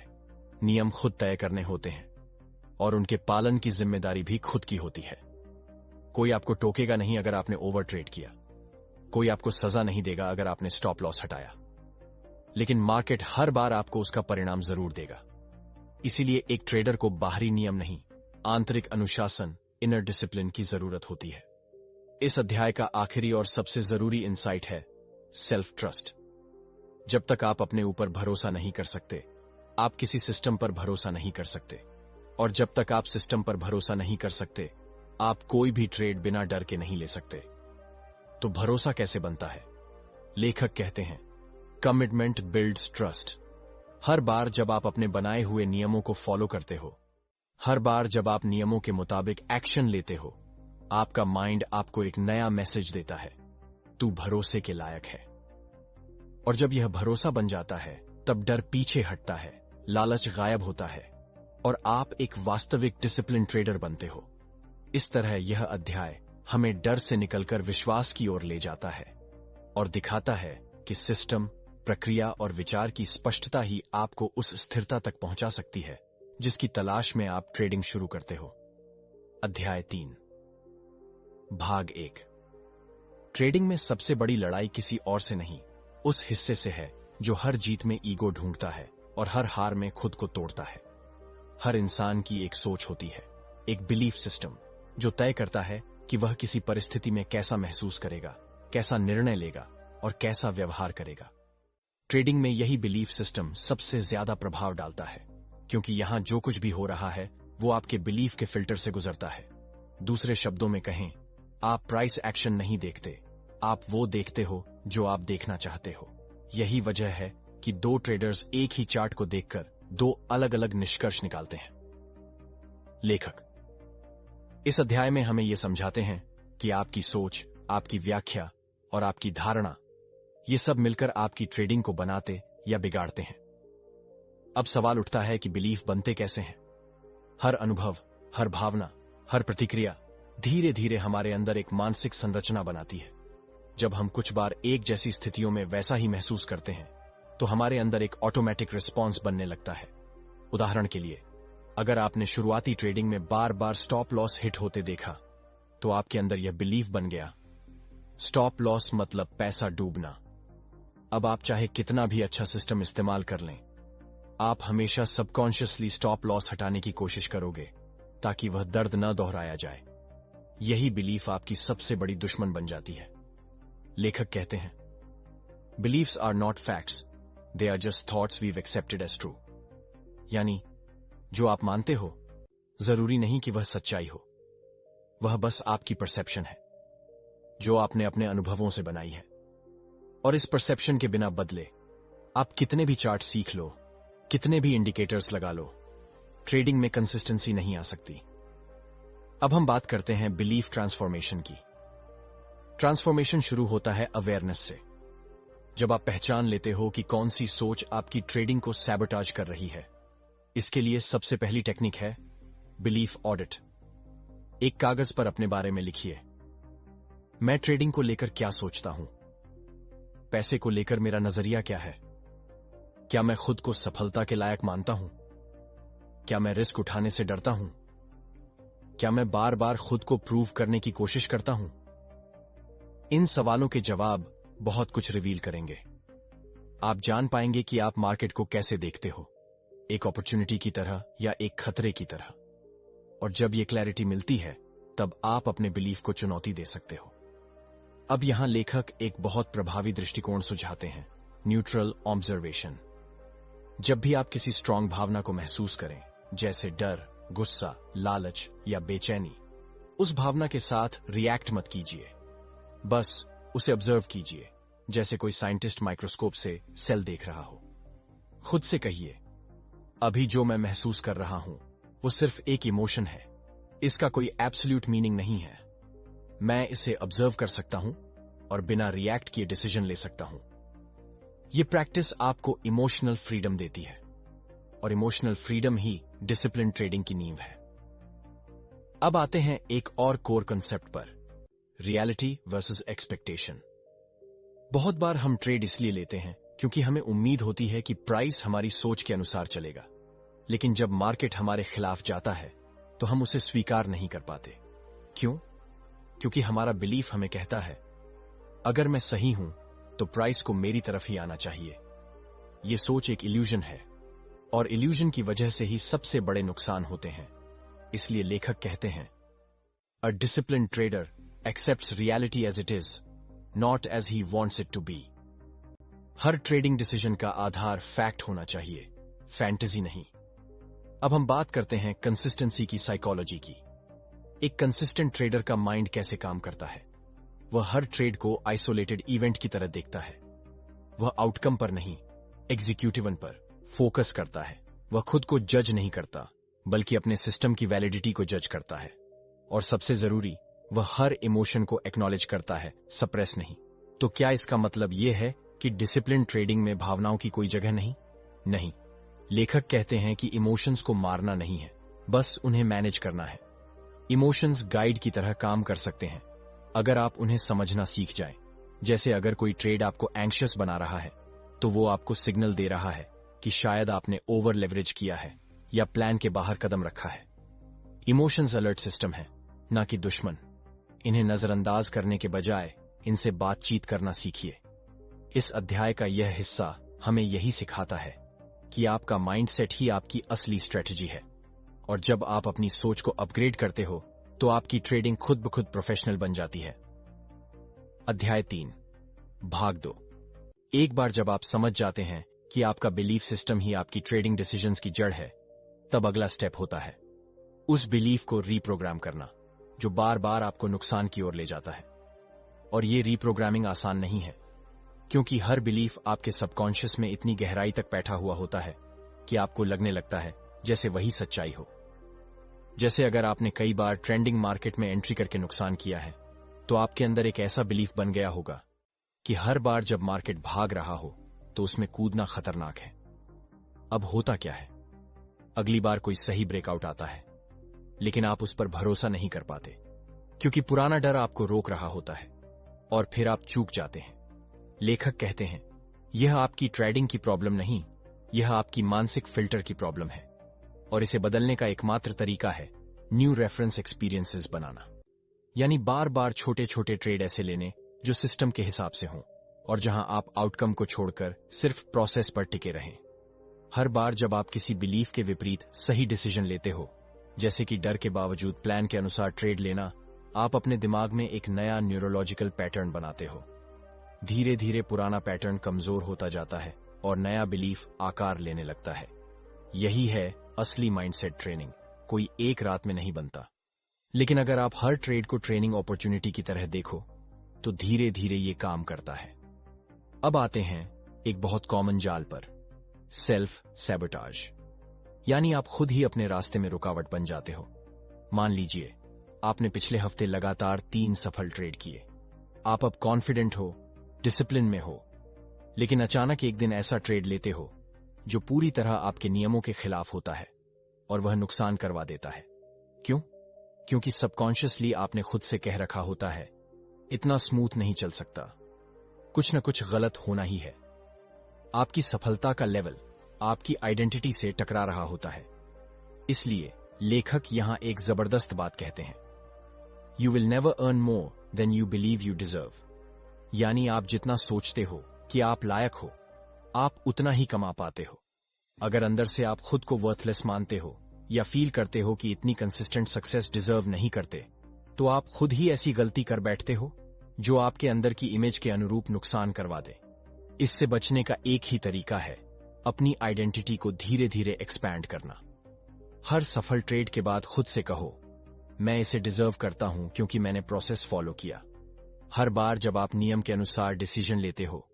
नियम खुद तय करने होते हैं और उनके पालन की जिम्मेदारी भी खुद की होती है। कोई आपको टोकेगा नहीं अगर आपने ओवर ट्रेड किया, कोई आपको सजा नहीं देगा अगर आपने स्टॉप लॉस हटाया, लेकिन मार्केट हर बार आपको उसका परिणाम जरूर देगा। इसीलिए एक ट्रेडर को बाहरी नियम नहीं, आंतरिक अनुशासन, इनर डिसिप्लिन की जरूरत होती है। इस अध्याय का आखिरी और सबसे जरूरी इंसाइट है सेल्फ ट्रस्ट। जब तक आप अपने ऊपर भरोसा नहीं कर सकते, आप किसी सिस्टम पर भरोसा नहीं कर सकते, और जब तक आप सिस्टम पर भरोसा नहीं कर सकते, आप कोई भी ट्रेड बिना डर के नहीं ले सकते। तो भरोसा कैसे बनता है? लेखक कहते हैं, कमिटमेंट बिल्ड्स ट्रस्ट। हर बार जब आप अपने बनाए हुए नियमों को फॉलो करते हो, हर बार जब आप नियमों के मुताबिक एक्शन लेते हो, आपका माइंड आपको एक नया मैसेज देता है, तू भरोसे के लायक है। और जब यह भरोसा बन जाता है, तब डर पीछे हटता है, लालच गायब होता है और आप एक वास्तविक डिसिप्लिन ट्रेडर बनते हो। इस तरह यह अध्याय हमें डर से निकलकर विश्वास की ओर ले जाता है और दिखाता है कि सिस्टम, प्रक्रिया और विचार की स्पष्टता ही आपको उस स्थिरता तक पहुंचा सकती है जिसकी तलाश में आप ट्रेडिंग शुरू करते हो। अध्याय 3, भाग 1। ट्रेडिंग में सबसे बड़ी लड़ाई किसी और से नहीं, उस हिस्से से है जो हर जीत में ईगो ढूंढता है और हर हार में खुद को तोड़ता है। हर इंसान की एक सोच होती है, एक बिलीफ सिस्टम, जो तय करता है कि वह किसी परिस्थिति में कैसा महसूस करेगा, कैसा निर्णय लेगा और कैसा व्यवहार करेगा। ट्रेडिंग में यही बिलीफ सिस्टम सबसे ज्यादा प्रभाव डालता है, क्योंकि यहां जो कुछ भी हो रहा है वो आपके बिलीफ के फिल्टर से गुजरता है। दूसरे शब्दों में कहें, आप प्राइस एक्शन नहीं देखते, आप वो देखते हो जो आप देखना चाहते हो। यही वजह है कि दो ट्रेडर्स एक ही चार्ट को देखकर दो अलग अलग निष्कर्ष निकालते हैं। लेखक इस अध्याय में हमें यह समझाते हैं कि आपकी सोच, आपकी व्याख्या और आपकी धारणा, ये सब मिलकर आपकी ट्रेडिंग को बनाते या बिगाड़ते हैं। अब सवाल उठता है कि बिलीफ बनते कैसे हैं। हर अनुभव, हर भावना, हर प्रतिक्रिया धीरे धीरे हमारे अंदर एक मानसिक संरचना बनाती है। जब हम कुछ बार एक जैसी स्थितियों में वैसा ही महसूस करते हैं तो हमारे अंदर एक ऑटोमेटिक रिस्पॉन्स बनने लगता है। उदाहरण के लिए, अगर आपने शुरुआती ट्रेडिंग में बार बार स्टॉप लॉस हिट होते देखा तो आपके अंदर यह बिलीफ बन गया, स्टॉप लॉस मतलब पैसा डूबना। अब आप चाहे कितना भी अच्छा सिस्टम इस्तेमाल कर लें, आप हमेशा सबकॉन्शियसली स्टॉप लॉस हटाने की कोशिश करोगे ताकि वह दर्द न दोहराया जाए। यही बिलीफ आपकी सबसे बड़ी दुश्मन बन जाती है। लेखक कहते हैं, beliefs are not facts, they are just thoughts we've accepted as true. यानी जो आप मानते हो जरूरी नहीं कि वह सच्चाई हो, वह बस आपकी परसेप्शन है जो आपने अपने अनुभवों से बनाई है। और इस परसेप्शन के बिना बदले आप कितने भी चार्ट सीख लो, कितने भी इंडिकेटर्स लगा लो, ट्रेडिंग में कंसिस्टेंसी नहीं आ सकती। अब हम बात करते हैं बिलीफ ट्रांसफॉर्मेशन की। ट्रांसफॉर्मेशन शुरू होता है अवेयरनेस से। जब आप पहचान लेते हो कि कौन सी सोच आपकी ट्रेडिंग को सैबोटाज कर रही है। इसके लिए सबसे पहली टेक्निक है बिलीफ ऑडिट। एक कागज पर अपने बारे में लिखिए, मैं ट्रेडिंग को लेकर क्या सोचता हूं, पैसे को लेकर मेरा नजरिया क्या है, क्या मैं खुद को सफलता के लायक मानता हूं, क्या मैं रिस्क उठाने से डरता हूं, क्या मैं बार बार खुद को प्रूव करने की कोशिश करता हूं। इन सवालों के जवाब बहुत कुछ रिवील करेंगे। आप जान पाएंगे कि आप मार्केट को कैसे देखते हो, एक अपॉर्चुनिटी की तरह या एक खतरे की तरह। और जब यह क्लैरिटी मिलती है तब आप अपने बिलीफ को चुनौती दे सकते हो। अब यहां लेखक एक बहुत प्रभावी दृष्टिकोण सुझाते हैं, न्यूट्रल ऑब्जर्वेशन। जब भी आप किसी स्ट्रांग भावना को महसूस करें, जैसे डर, गुस्सा, लालच या बेचैनी, उस भावना के साथ रिएक्ट मत कीजिए, बस उसे ऑब्जर्व कीजिए, जैसे कोई साइंटिस्ट माइक्रोस्कोप से सेल देख रहा हो। खुद से कहिए, अभी जो मैं महसूस कर रहा हूं वो सिर्फ एक इमोशन है, इसका कोई एब्सोल्यूट मीनिंग नहीं है। मैं इसे ऑब्जर्व कर सकता हूं और बिना रिएक्ट किए डिसीजन ले सकता हूं। यह प्रैक्टिस आपको इमोशनल फ्रीडम देती है और इमोशनल फ्रीडम ही डिसिप्लिन ट्रेडिंग की नींव है। अब आते हैं एक और कोर कंसेप्ट पर, रियलिटी वर्सेस एक्सपेक्टेशन। बहुत बार हम ट्रेड इसलिए लेते हैं क्योंकि हमें उम्मीद होती है कि प्राइस हमारी सोच के अनुसार चलेगा, लेकिन जब मार्केट हमारे खिलाफ जाता है तो हम उसे स्वीकार नहीं कर पाते। क्यों? क्योंकि हमारा बिलीफ हमें कहता है, अगर मैं सही हूं तो प्राइस को मेरी तरफ ही आना चाहिए। यह सोच एक इल्यूजन है और इल्यूजन की वजह से ही सबसे बड़े नुकसान होते हैं। इसलिए लेखक कहते हैं, a disciplined trader accepts reality as it is, not as he wants it to be. हर ट्रेडिंग डिसीजन का आधार फैक्ट होना चाहिए, फैंटेसी नहीं। अब हम बात करते हैं कंसिस्टेंसी की साइकोलॉजी की। एक कंसिस्टेंट ट्रेडर का माइंड कैसे काम करता है? वह हर ट्रेड को आइसोलेटेड इवेंट की तरह देखता है। वह आउटकम पर नहीं, एग्जीक्यूटिवन पर फोकस करता है। वह खुद को जज नहीं करता, बल्कि अपने सिस्टम की वैलिडिटी को जज करता है। और सबसे जरूरी, वह हर इमोशन को एक्नॉलेज करता है, सप्रेस नहीं। तो क्या इसका मतलब यह है कि डिसिप्लिन ट्रेडिंग में भावनाओं की कोई जगह नहीं? नहीं। लेखक कहते हैं कि इमोशंस को मारना नहीं है, बस उन्हें मैनेज करना है। इमोशंस गाइड की तरह काम कर सकते हैं अगर आप उन्हें समझना सीख जाएं। जैसे अगर कोई ट्रेड आपको एंग्शियस बना रहा है तो वो आपको सिग्नल दे रहा है कि शायद आपने ओवर लेवरेज किया है या प्लान के बाहर कदम रखा है। इमोशंस अलर्ट सिस्टम है, ना कि दुश्मन। इन्हें नजरअंदाज करने के बजाय इनसे बातचीत करना सीखिए। इस अध्याय का यह हिस्सा हमें यही सिखाता है कि आपका माइंडसेट ही आपकी असली स्ट्रेटजी है, और जब आप अपनी सोच को अपग्रेड करते हो तो आपकी ट्रेडिंग खुद ब खुद प्रोफेशनल बन जाती है। अध्याय 3, भाग 2। एक बार जब आप समझ जाते हैं कि आपका बिलीफ सिस्टम ही आपकी ट्रेडिंग डिसीजंस की जड़ है, तब अगला स्टेप होता है उस बिलीफ को रीप्रोग्राम करना जो बार बार आपको नुकसान की ओर ले जाता है। और ये रीप्रोग्रामिंग आसान नहीं है, क्योंकि हर बिलीफ आपके सबकॉन्शियस में इतनी गहराई तक बैठा हुआ होता है कि आपको लगने लगता है जैसे वही सच्चाई हो। जैसे अगर आपने कई बार ट्रेंडिंग मार्केट में एंट्री करके नुकसान किया है, तो आपके अंदर एक ऐसा बिलीफ बन गया होगा कि हर बार जब मार्केट भाग रहा हो तो उसमें कूदना खतरनाक है। अब होता क्या है, अगली बार कोई सही ब्रेकआउट आता है, लेकिन आप उस पर भरोसा नहीं कर पाते, क्योंकि पुराना डर आपको रोक रहा होता है, और फिर आप चूक जाते हैं। लेखक कहते हैं, यह आपकी ट्रेडिंग की प्रॉब्लम नहीं, यह आपकी मानसिक फिल्टर की प्रॉब्लम है, और इसे बदलने का एकमात्र तरीका है न्यू रेफरेंस एक्सपीरियंसेस बनाना। यानी बार बार छोटे छोटे ट्रेड ऐसे लेने जो सिस्टम के हिसाब से हों, और जहां आप आउटकम को छोड़कर सिर्फ प्रोसेस पर टिके रहें। हर बार जब आप किसी बिलीफ के विपरीत सही डिसीजन लेते हो, जैसे कि डर के बावजूद प्लान के अनुसार ट्रेड लेना, आप अपने दिमाग में एक नया न्यूरोलॉजिकल पैटर्न बनाते हो। धीरे धीरे पुराना पैटर्न कमजोर होता जाता है और नया बिलीफ आकार लेने लगता है। यही है असली माइंडसेट ट्रेनिंग, कोई एक रात में नहीं बनता। लेकिन अगर आप हर ट्रेड को ट्रेनिंग अपॉर्चुनिटी की तरह देखो, तो धीरे धीरे ये काम करता है। अब आते हैं एक बहुत कॉमन जाल पर, सेल्फ सैबोटाज। यानी आप खुद ही अपने रास्ते में रुकावट बन जाते हो। मान लीजिए आपने पिछले हफ्ते लगातार 3 सफल ट्रेड किए। आप अब कॉन्फिडेंट हो, डिसिप्लिन में हो, लेकिन अचानक एक दिन ऐसा ट्रेड लेते हो जो पूरी तरह आपके नियमों के खिलाफ होता है, और वह नुकसान करवा देता है। क्यों? क्योंकि सबकॉन्शियसली आपने खुद से कह रखा होता है, इतना स्मूथ नहीं चल सकता, कुछ न कुछ गलत होना ही है। आपकी सफलता का लेवल आपकी आइडेंटिटी से टकरा रहा होता है। इसलिए लेखक यहां एक जबरदस्त बात कहते हैं, you will never earn more than you believe you deserve. यानी आप जितना सोचते हो कि आप लायक हो, आप उतना ही कमा पाते हो। अगर अंदर से आप खुद को वर्थलेस मानते हो या फील करते हो कि इतनी कंसिस्टेंट सक्सेस डिजर्व नहीं करते, तो आप खुद ही ऐसी गलती कर बैठते हो जो आपके अंदर की इमेज के अनुरूप नुकसान करवा दे। इससे बचने का एक ही तरीका है अपनी आइडेंटिटी को धीरे धीरे एक्सपैंड करना। हर सफल ट्रेड के बाद खुद से कहो, मैं इसे डिजर्व करता हूं क्योंकि मैंने प्रोसेस फॉलो किया। हर बार जब आप नियम के अनुसार डिसीजन लेते हो,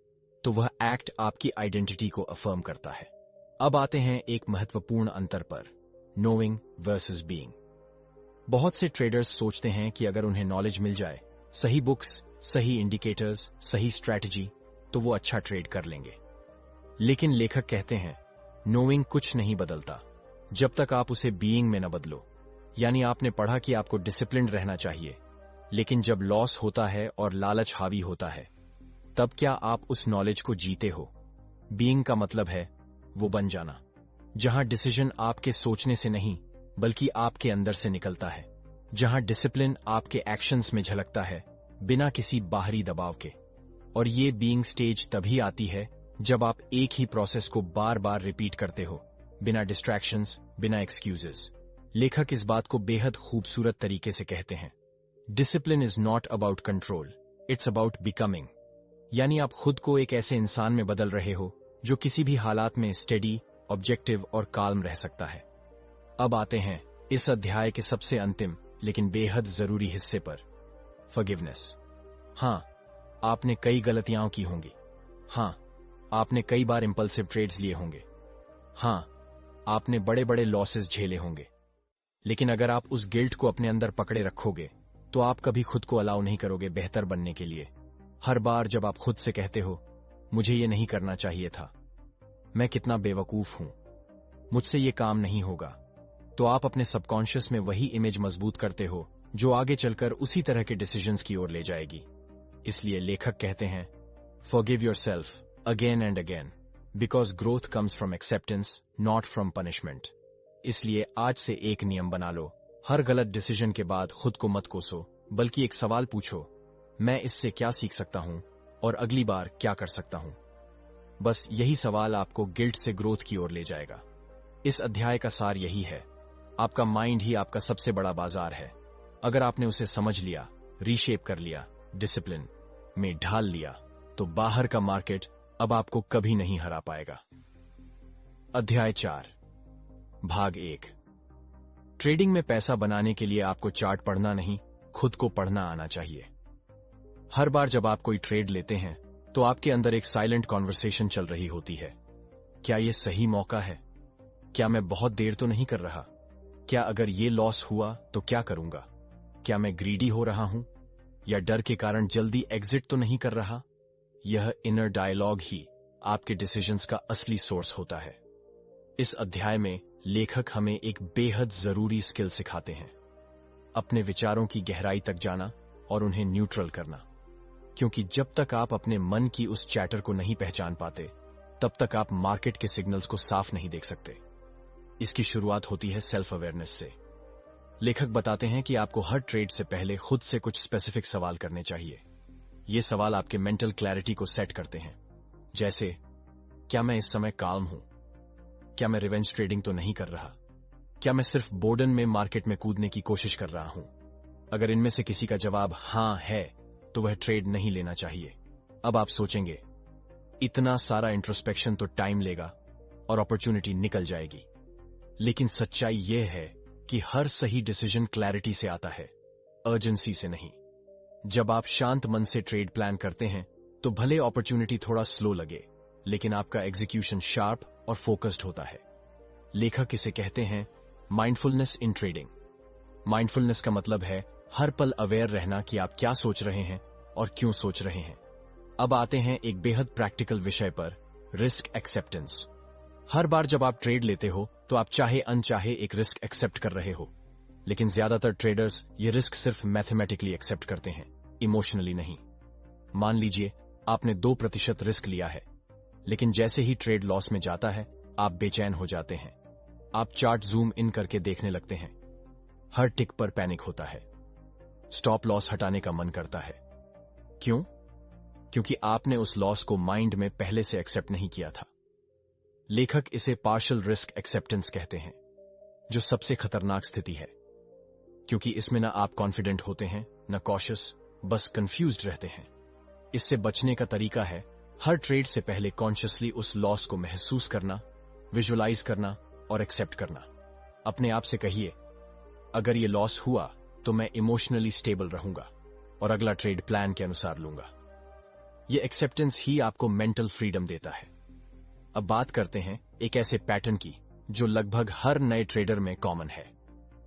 तो वह एक्ट आपकी आइडेंटिटी को अफर्म करता है। अब आते हैं एक महत्वपूर्ण अंतर पर, नोइंग वर्सेस बीइंग। बहुत से ट्रेडर्स सोचते हैं कि अगर उन्हें नॉलेज मिल जाए, सही बुक्स, सही इंडिकेटर्स, सही स्ट्रैटेजी, तो वो अच्छा ट्रेड कर लेंगे। लेकिन लेखक कहते हैं, नोइंग कुछ नहीं बदलता जब तक आप उसे बीइंग में न बदलो। यानी आपने पढ़ा कि आपको डिसिप्लिन रहना चाहिए, लेकिन जब लॉस होता है और लालच हावी होता है, तब क्या आप उस नॉलेज को जीते हो? बीइंग का मतलब है वो बन जाना, जहां डिसीजन आपके सोचने से नहीं बल्कि आपके अंदर से निकलता है, जहां डिसिप्लिन आपके एक्शंस में झलकता है बिना किसी बाहरी दबाव के। और ये बीइंग स्टेज तभी आती है जब आप एक ही प्रोसेस को बार बार रिपीट करते हो, बिना डिस्ट्रैक्शंस, बिना एक्सक्यूजेस। लेखक इस बात को बेहद खूबसूरत तरीके से कहते हैं, discipline is not about control, it's about becoming. यानी आप खुद को एक ऐसे इंसान में बदल रहे हो जो किसी भी हालात में स्टेडी, ऑब्जेक्टिव और काल्म रह सकता है। अब आते हैं इस अध्याय के सबसे अंतिम लेकिन बेहद जरूरी हिस्से पर, फॉरगिवनेस। हां, आपने कई गलतियां की होंगी। हां, आपने कई बार इंपल्सिव ट्रेड्स लिए होंगे। हां, आपने बड़े बड़े लॉसेस झेले होंगे। लेकिन अगर आप उस गिल्ट को अपने अंदर पकड़े रखोगे, तो आप कभी खुद को अलाउ नहीं करोगे बेहतर बनने के लिए। हर बार जब आप खुद से कहते हो, मुझे ये नहीं करना चाहिए था, मैं कितना बेवकूफ हूं, मुझसे ये काम नहीं होगा, तो आप अपने सबकॉन्शियस में वही इमेज मजबूत करते हो जो आगे चलकर उसी तरह के डिसीजंस की ओर ले जाएगी। इसलिए लेखक कहते हैं, forgive yourself again and again, because growth comes from acceptance, not from punishment. इसलिए आज से एक नियम बना लो, हर गलत डिसीजन के बाद खुद को मत कोसो, बल्कि एक सवाल पूछो, मैं इससे क्या सीख सकता हूं और अगली बार क्या कर सकता हूं। बस यही सवाल आपको गिल्ट से ग्रोथ की ओर ले जाएगा। इस अध्याय का सार यही है, आपका माइंड ही आपका सबसे बड़ा बाजार है। अगर आपने उसे समझ लिया, रीशेप कर लिया, डिसिप्लिन में ढाल लिया, तो बाहर का मार्केट अब आपको कभी नहीं हरा पाएगा। अध्याय 4, भाग 1। ट्रेडिंग में पैसा बनाने के लिए आपको चार्ट पढ़ना नहीं, खुद को पढ़ना आना चाहिए। हर बार जब आप कोई ट्रेड लेते हैं तो आपके अंदर एक साइलेंट कॉन्वर्सेशन चल रही होती है। क्या यह सही मौका है? क्या मैं बहुत देर तो नहीं कर रहा? क्या अगर ये लॉस हुआ तो क्या करूंगा? क्या मैं ग्रीडी हो रहा हूं? या डर के कारण जल्दी एग्जिट तो नहीं कर रहा? यह इनर डायलॉग ही आपके डिसीजंस का असली सोर्स होता है। इस अध्याय में लेखक हमें एक बेहद जरूरी स्किल सिखाते हैं, अपने विचारों की गहराई तक जाना और उन्हें न्यूट्रल करना। क्योंकि जब तक आप अपने मन की उस चैटर को नहीं पहचान पाते, तब तक आप मार्केट के सिग्नल्स को साफ नहीं देख सकते। इसकी शुरुआत होती है सेल्फ अवेयरनेस से। लेखक बताते हैं कि आपको हर ट्रेड से पहले खुद से कुछ स्पेसिफिक सवाल करने चाहिए। ये सवाल आपके मेंटल क्लैरिटी को सेट करते हैं। जैसे, क्या मैं इस समय काल्म हूं? क्या मैं रिवेंज ट्रेडिंग तो नहीं कर रहा? क्या मैं सिर्फ बोर्डन में मार्केट में कूदने की कोशिश कर रहा हूं? अगर इनमें से किसी का जवाब हां है, तो वह ट्रेड नहीं लेना चाहिए। अब आप सोचेंगे, इतना सारा इंट्रोस्पेक्शन तो टाइम लेगा और अपॉर्चुनिटी निकल जाएगी। लेकिन सच्चाई यह है कि हर सही डिसीजन क्लैरिटी से आता है, अर्जेंसी से नहीं। जब आप शांत मन से ट्रेड प्लान करते हैं तो भले अपॉर्चुनिटी थोड़ा स्लो लगे, लेकिन आपका एग्जीक्यूशन शार्प और फोकस्ड होता है। लेखक इसे कहते हैं माइंडफुलनेस इन ट्रेडिंग। माइंडफुलनेस का मतलब है हर पल अवेयर रहना कि आप क्या सोच रहे हैं और क्यों सोच रहे हैं। अब आते हैं एक बेहद प्रैक्टिकल विषय पर, रिस्क एक्सेप्टेंस। हर बार जब आप ट्रेड लेते हो तो आप चाहे अनचाहे एक रिस्क एक्सेप्ट कर रहे हो, लेकिन ज्यादातर ट्रेडर्स ये रिस्क सिर्फ मैथमेटिकली एक्सेप्ट करते हैं, इमोशनली नहीं। मान लीजिए आपने 2% रिस्क लिया है, लेकिन जैसे ही ट्रेड लॉस में जाता है आप बेचैन हो जाते हैं। आप चार्ट जूम इन करके देखने लगते हैं, हर टिक पर पैनिक होता है, स्टॉप लॉस हटाने का मन करता है। क्यों? क्योंकि आपने उस लॉस को माइंड में पहले से एक्सेप्ट नहीं किया था। लेखक इसे पार्शियल रिस्क एक्सेप्टेंस कहते हैं, जो सबसे खतरनाक स्थिति है, क्योंकि इसमें ना आप कॉन्फिडेंट होते हैं न कॉशियस, बस कंफ्यूज्ड रहते हैं। इससे बचने का तरीका है हर ट्रेड से पहले कॉन्शियसली उस लॉस को महसूस करना, विजुअलाइज करना और एक्सेप्ट करना। अपने आप से कहिए, अगर ये लॉस हुआ तो मैं इमोशनली स्टेबल रहूंगा और अगला ट्रेड प्लान के अनुसार लूंगा। ये एक्सेप्टेंस ही आपको मेंटल फ्रीडम देता है। अब बात करते हैं एक ऐसे पैटर्न की जो लगभग हर नए ट्रेडर में कॉमन है,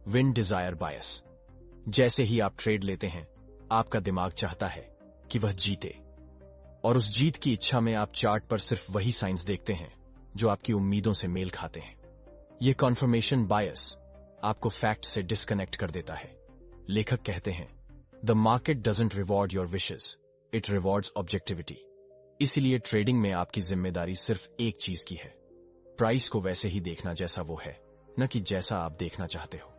विन डिजायर बायस। जैसे ही आप ट्रेड लेते हैं, आपका दिमाग चाहता है कि वह जीते, और उस जीत की इच्छा में आप चार्ट पर सिर्फ वही साइंस देखते हैं जो आपकी उम्मीदों से मेल खाते हैं। यह कॉन्फर्मेशन बायस आपको फैक्ट से डिस्कनेक्ट कर देता है। लेखक कहते हैं, the market doesn't reward your wishes, it rewards objectivity. इसलिए ट्रेडिंग में आपकी जिम्मेदारी सिर्फ एक चीज की है, प्राइस को वैसे ही देखना जैसा वो है, न कि जैसा आप देखना चाहते हो।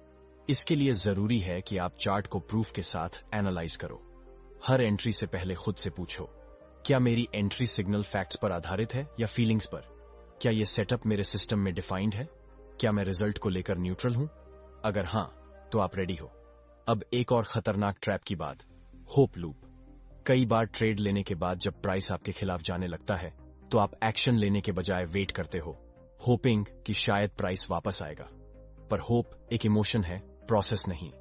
इसके लिए जरूरी है कि आप चार्ट को प्रूफ के साथ एनालाइज करो। हर एंट्री से पहले खुद से पूछो, क्या मेरी एंट्री सिग्नल फैक्ट्स पर आधारित है या फीलिंग्स पर? क्या यह सेटअप मेरे सिस्टम में डिफाइंड है? क्या मैं रिजल्ट को लेकर न्यूट्रल हूं? अगर हां, तो आप रेडी हो। अब एक और खतरनाक ट्रैप की बात, होप लूप। कई बार ट्रेड लेने के बाद जब प्राइस आपके खिलाफ जाने लगता है तो आप एक्शन लेने के बजाय वेट करते हो, होपिंग कि शायद प्राइस वापस आएगा। पर होप एक इमोशन है, प्रोसेस नहीं।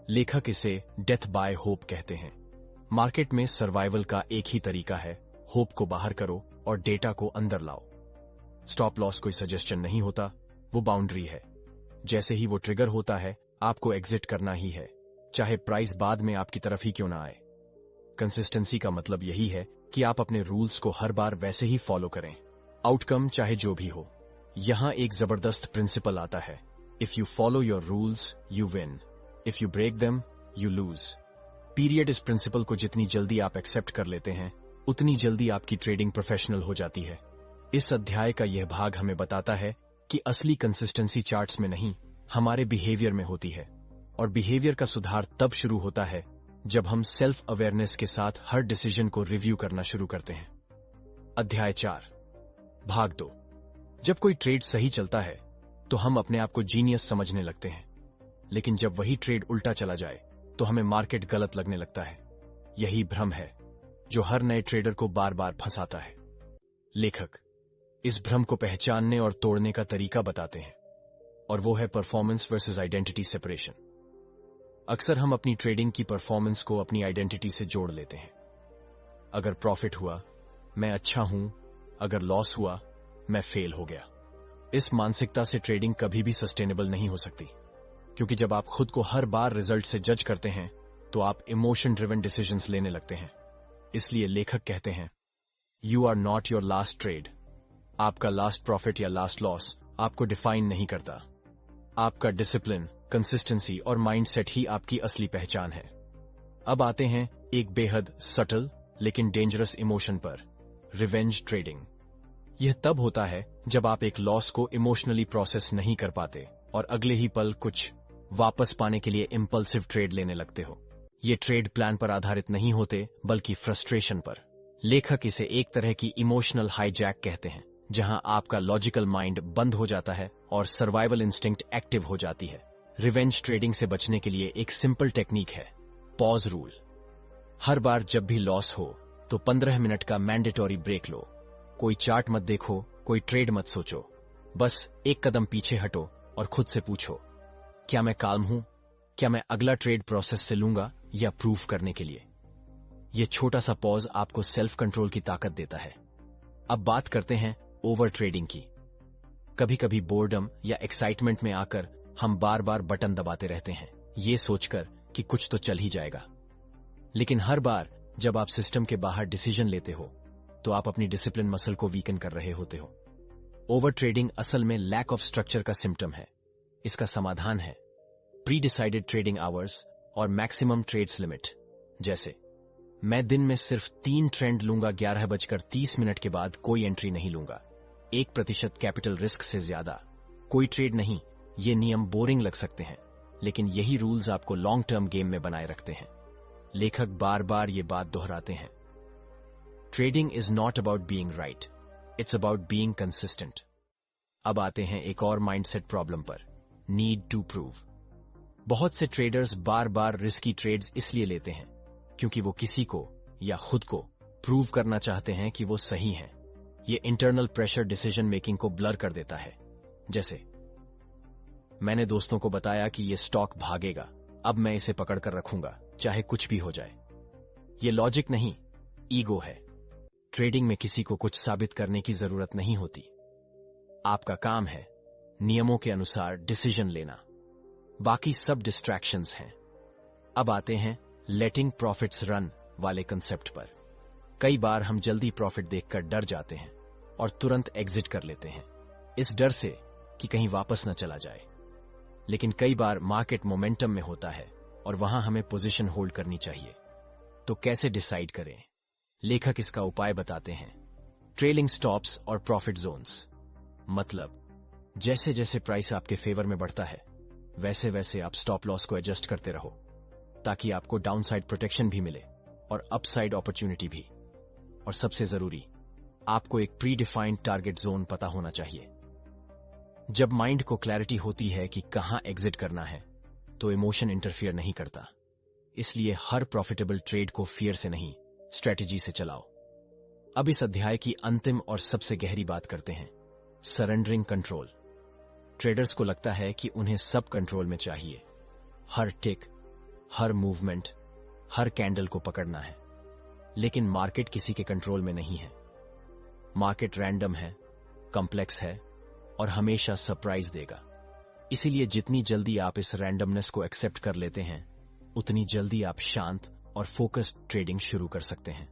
लेखक इसे डेथ बाय होप कहते हैं। मार्केट में सर्वाइवल का एक ही तरीका है, होप को बाहर करो और डेटा को अंदर लाओ। स्टॉप लॉस कोई सजेशन नहीं होता, वो बाउंड्री है। जैसे ही वो ट्रिगर होता है, आपको एग्जिट करना ही है, चाहे प्राइस बाद में आपकी तरफ ही क्यों ना आए। कंसिस्टेंसी का मतलब यही है कि आप अपने रूल्स को हर बार वैसे ही फॉलो करें, आउटकम चाहे जो भी हो। यहां एक जबरदस्त प्रिंसिपल आता है, if you follow your rules you win, if you break them you lose. Period. इस प्रिंसिपल को जितनी जल्दी आप एक्सेप्ट कर लेते हैं, उतनी जल्दी आपकी ट्रेडिंग प्रोफेशनल हो जाती है। इस अध्याय का यह भाग हमें बताता है कि असली कंसिस्टेंसी चार्ट्स में नहीं, हमारे बिहेवियर में होती है, और बिहेवियर का सुधार तब शुरू होता है जब हम सेल्फ अवेयरनेस के साथ हर डिसीजन को रिव्यू करना शुरू करते हैं। अध्याय 4, भाग 2। जब कोई ट्रेड सही चलता है तो हम अपने आप को जीनियस समझने लगते हैं, लेकिन जब वही ट्रेड उल्टा चला जाए तो हमें मार्केट गलत लगने लगता है। यही भ्रम है जो हर नए ट्रेडर को बार बार फंसाता है। लेखक इस भ्रम को पहचानने और तोड़ने का तरीका बताते हैं, और वो है परफॉर्मेंस वर्सेस आइडेंटिटी सेपरेशन। अक्सर हम अपनी ट्रेडिंग की परफॉर्मेंस को अपनी आइडेंटिटी से जोड़ लेते हैं। अगर प्रॉफिट हुआ, मैं अच्छा हूं, अगर लॉस हुआ, मैं फेल हो गया। इस मानसिकता से ट्रेडिंग कभी भी सस्टेनेबल नहीं हो सकती, क्योंकि जब आप खुद को हर बार रिजल्ट से जज करते हैं तो आप इमोशन ड्रिवन डिसीजंस लेने लगते हैं। इसलिए लेखक कहते हैं, you are not your last trade. आपका लास्ट प्रॉफिट या लास्ट लॉस आपको डिफाइन नहीं करता। आपका डिसिप्लिन, कंसिस्टेंसी और माइंडसेट ही आपकी असली पहचान है। अब आते हैं एक बेहद सटल लेकिन डेंजरस इमोशन पर, रिवेंज ट्रेडिंग। यह तब होता है जब आप एक लॉस को इमोशनली प्रोसेस नहीं कर पाते और अगले ही पल कुछ वापस पाने के लिए इंपल्सिव ट्रेड लेने लगते हो। ये ट्रेड प्लान पर आधारित नहीं होते, बल्कि फ्रस्ट्रेशन पर। लेखक इसे एक तरह की इमोशनल हाईजैक कहते हैं, जहां आपका लॉजिकल माइंड बंद हो जाता है और सर्वाइवल इंस्टिंक्ट एक्टिव हो जाती है। रिवेंज ट्रेडिंग से बचने के लिए एक सिंपल टेक्निक है, पॉज रूल। हर बार जब भी लॉस हो तो 15 मिनट का मैंडेटरी ब्रेक लो। कोई चार्ट मत देखो, कोई ट्रेड मत सोचो, बस एक कदम पीछे हटो और खुद से पूछो, क्या मैं काल्म हूं? क्या मैं अगला ट्रेड प्रोसेस से लूंगा या प्रूफ करने के लिए? यह छोटा सा पॉज आपको सेल्फ कंट्रोल की ताकत देता है। अब बात करते हैं ओवर ट्रेडिंग की। कभी कभी बोर्डम या एक्साइटमेंट में आकर हम बार बार बटन दबाते रहते हैं, ये सोचकर कि कुछ तो चल ही जाएगा। लेकिन हर बार जब आप सिस्टम के बाहर डिसीजन लेते हो तो आप अपनी डिसिप्लिन मसल को वीकन कर रहे होते हो। ओवर ट्रेडिंग असल में लैक ऑफ स्ट्रक्चर का सिम्टम है। इसका समाधान है प्री डिसाइडेड ट्रेडिंग आवर्स और मैक्सिमम ट्रेड्स लिमिट। जैसे, मैं दिन में सिर्फ 3 ट्रेंड लूंगा, 11:30 के बाद कोई एंट्री नहीं लूंगा। 1% कैपिटल रिस्क से ज्यादा कोई ट्रेड नहीं। ये नियम बोरिंग लग सकते हैं, लेकिन यही रूल्स आपको लॉन्ग टर्म गेम में बनाए रखते हैं। लेखक बार बार ये बात दोहराते हैं, trading is not about being right, it's about being consistent. अब आते हैं एक और माइंडसेट प्रॉब्लम पर, नीड टू प्रूव। बहुत से ट्रेडर्स बार बार रिस्की ट्रेड्स इसलिए लेते हैं क्योंकि वो किसी को या खुद को प्रूव करना चाहते हैं कि वो सही हैं। ये इंटरनल प्रेशर डिसीजन मेकिंग को ब्लर कर देता है। जैसे, मैंने दोस्तों को बताया कि ये स्टॉक भागेगा, अब मैं इसे पकड़कर रखूंगा चाहे कुछ भी हो जाए। ये लॉजिक नहीं, ईगो है। ट्रेडिंग में किसी को कुछ साबित करने की जरूरत नहीं होती। आपका काम है नियमों के अनुसार डिसीजन लेना, बाकी सब डिस्ट्रैक्शंस हैं। अब आते हैं लेटिंग प्रॉफिट्स रन वाले कंसेप्ट पर। कई बार हम जल्दी प्रॉफिट देखकर डर जाते हैं और तुरंत एग्जिट कर लेते हैं, इस डर से कि कहीं वापस न चला जाए। लेकिन कई बार मार्केट मोमेंटम में होता है और वहां हमें पोजीशन होल्ड करनी चाहिए। तो कैसे डिसाइड करें? लेखक इसका उपाय बताते हैं, ट्रेलिंग स्टॉप्स और प्रॉफिट जोन्स। मतलब, जैसे जैसे प्राइस आपके फेवर में बढ़ता है वैसे वैसे आप स्टॉप लॉस को एडजस्ट करते रहो, ताकि आपको डाउनसाइड प्रोटेक्शन भी मिले और अपसाइड अपॉर्चुनिटी भी। और सबसे जरूरी, आपको एक प्री डिफाइंड टारगेट जोन पता होना चाहिए। जब माइंड को क्लैरिटी होती है कि कहां एग्जिट करना है, तो इमोशन इंटरफियर नहीं करता। इसलिए हर प्रॉफिटेबल ट्रेड को फियर से नहीं, स्ट्रेटेजी से चलाओ। अब इस अध्याय की अंतिम और सबसे गहरी बात करते हैं, सरेंडरिंग कंट्रोल। ट्रेडर्स को लगता है कि उन्हें सब कंट्रोल में चाहिए, हर टिक, हर मूवमेंट, हर कैंडल को पकड़ना है। लेकिन मार्केट किसी के कंट्रोल में नहीं है। मार्केट रैंडम है, कॉम्प्लेक्स है और हमेशा सरप्राइज देगा। इसीलिए जितनी जल्दी आप इस रैंडमनेस को एक्सेप्ट कर लेते हैं, उतनी जल्दी आप शांत और फोकस्ड ट्रेडिंग शुरू कर सकते हैं।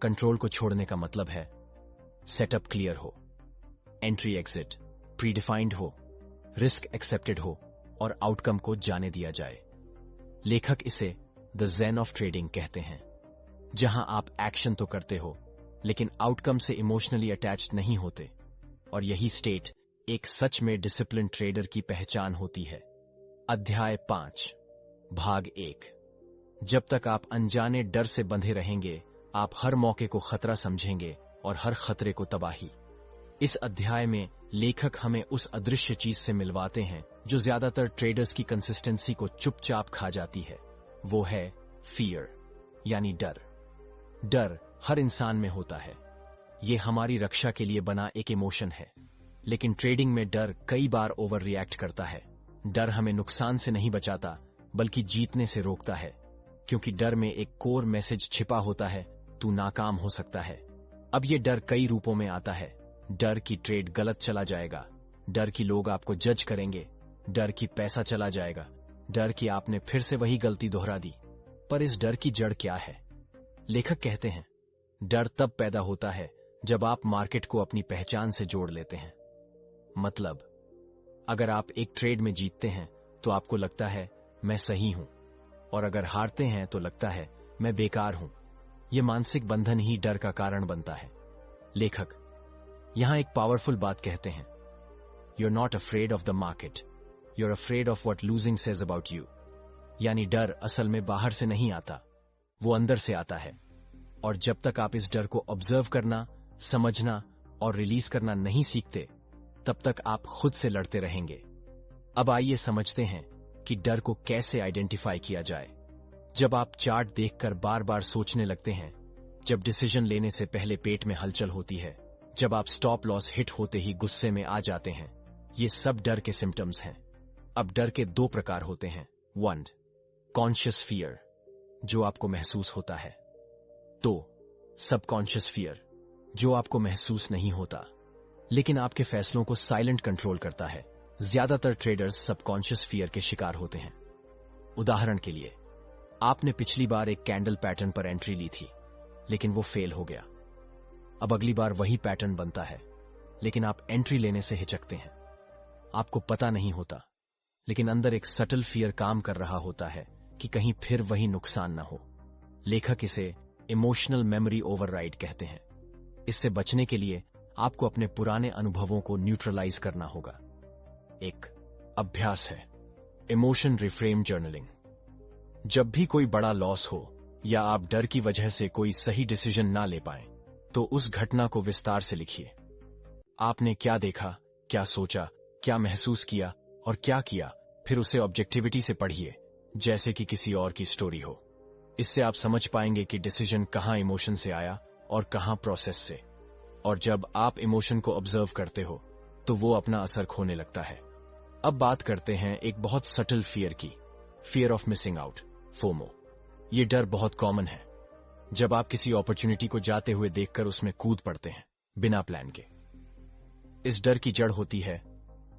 कंट्रोल को छोड़ने का मतलब है सेटअप क्लियर हो, एंट्री एग्जिट प्रीडिफाइंड हो, रिस्क एक्सेप्टेड हो और आउटकम को जाने दिया जाए। लेखक इसे द ज़ेन ऑफ ट्रेडिंग कहते हैं, जहां आप एक्शन तो करते हो लेकिन आउटकम से इमोशनली अटैच्ड नहीं होते। और यही स्टेट एक सच में डिसिप्लिन ट्रेडर की पहचान होती है। अध्याय 5 भाग 1। जब तक आप अनजाने डर से बंधे रहेंगे, आप हर मौके को खतरा समझेंगे और हर खतरे को तबाही। इस अध्याय में लेखक हमें उस अदृश्य चीज से मिलवाते हैं जो ज्यादातर ट्रेडर्स की कंसिस्टेंसी को चुपचाप खा जाती है। वो है फियर, यानी डर। डर हर इंसान में होता है। ये हमारी रक्षा के लिए बना एक इमोशन है। लेकिन ट्रेडिंग में डर कई बार ओवर रिएक्ट करता है। डर हमें नुकसान से नहीं बचाता, बल्कि जीतने से रोकता है। क्योंकि डर में एक कोर मैसेज छिपा होता है, तू नाकाम हो सकता है। अब ये डर कई रूपों में आता है। डर की ट्रेड गलत चला जाएगा, डर की लोग आपको जज करेंगे, डर की पैसा चला जाएगा, डर की आपने फिर से वही गलती दोहरा दी। पर इस डर की जड़ क्या है? लेखक कहते हैं, डर तब पैदा होता है जब आप मार्केट को अपनी पहचान से जोड़ लेते हैं। मतलब, अगर आप एक ट्रेड में जीतते हैं तो आपको लगता है मैं सही हूं, और अगर हारते हैं तो लगता है मैं बेकार हूं। यह मानसिक बंधन ही डर का कारण बनता है। लेखक यहां एक पावरफुल बात कहते हैं, you are not afraid of the market, you are afraid of what losing says about you. यानी डर असल में बाहर से नहीं आता, वो अंदर से आता है। और जब तक आप इस डर को ऑब्जर्व करना, समझना और रिलीज करना नहीं सीखते, तब तक आप खुद से लड़ते रहेंगे। अब आइए समझते हैं कि डर को कैसे आइडेंटिफाई किया जाए। जब आप चार्ट देखकर बार बार सोचने लगते हैं, जब डिसीजन लेने से पहले पेट में हलचल होती है, जब आप स्टॉप लॉस हिट होते ही गुस्से में आ जाते हैं, ये सब डर के सिम्टम्स हैं। अब डर के दो प्रकार होते हैं। 1. कॉन्शियस फियर, जो आपको महसूस होता है। 2. सबकॉन्शियस फियर, जो आपको महसूस नहीं होता, लेकिन आपके फैसलों को साइलेंट कंट्रोल करता है। ज्यादातर ट्रेडर्स सबकॉन्शियस फियर के शिकार होते हैं। उदाहरण के लिए, आपने पिछली बार एक कैंडल पैटर्न पर एंट्री ली थी, लेकिन वो फेल हो गया। अब अगली बार वही पैटर्न बनता है, लेकिन आप एंट्री लेने से हिचकते हैं। आपको पता नहीं होता, लेकिन अंदर एक सटल फियर काम कर रहा होता है कि कहीं फिर वही नुकसान ना हो। लेखक इसे इमोशनल मेमोरी ओवरराइड कहते हैं। इससे बचने के लिए आपको अपने पुराने अनुभवों को न्यूट्रलाइज करना होगा। एक अभ्यास है, इमोशन रिफ्रेम जर्नलिंग। जब भी कोई बड़ा लॉस हो या आप डर की वजह से कोई सही डिसीजन ना ले पाएं, तो उस घटना को विस्तार से लिखिए। आपने क्या देखा, क्या सोचा, क्या महसूस किया और क्या किया, फिर उसे ऑब्जेक्टिविटी से पढ़िए, जैसे कि किसी और की स्टोरी हो। इससे आप समझ पाएंगे कि डिसीजन कहां इमोशन से आया और कहां प्रोसेस से। और जब आप इमोशन को ऑब्जर्व करते हो, तो वो अपना असर खोने लगता है। अब बात करते हैं एक बहुत सटल फियर की, fear of missing out, FOMO. ये डर बहुत कॉमन है। जब आप किसी अपॉर्चुनिटी को जाते हुए देखकर उसमें कूद पड़ते हैं, बिना प्लान के। इस डर की जड़ होती है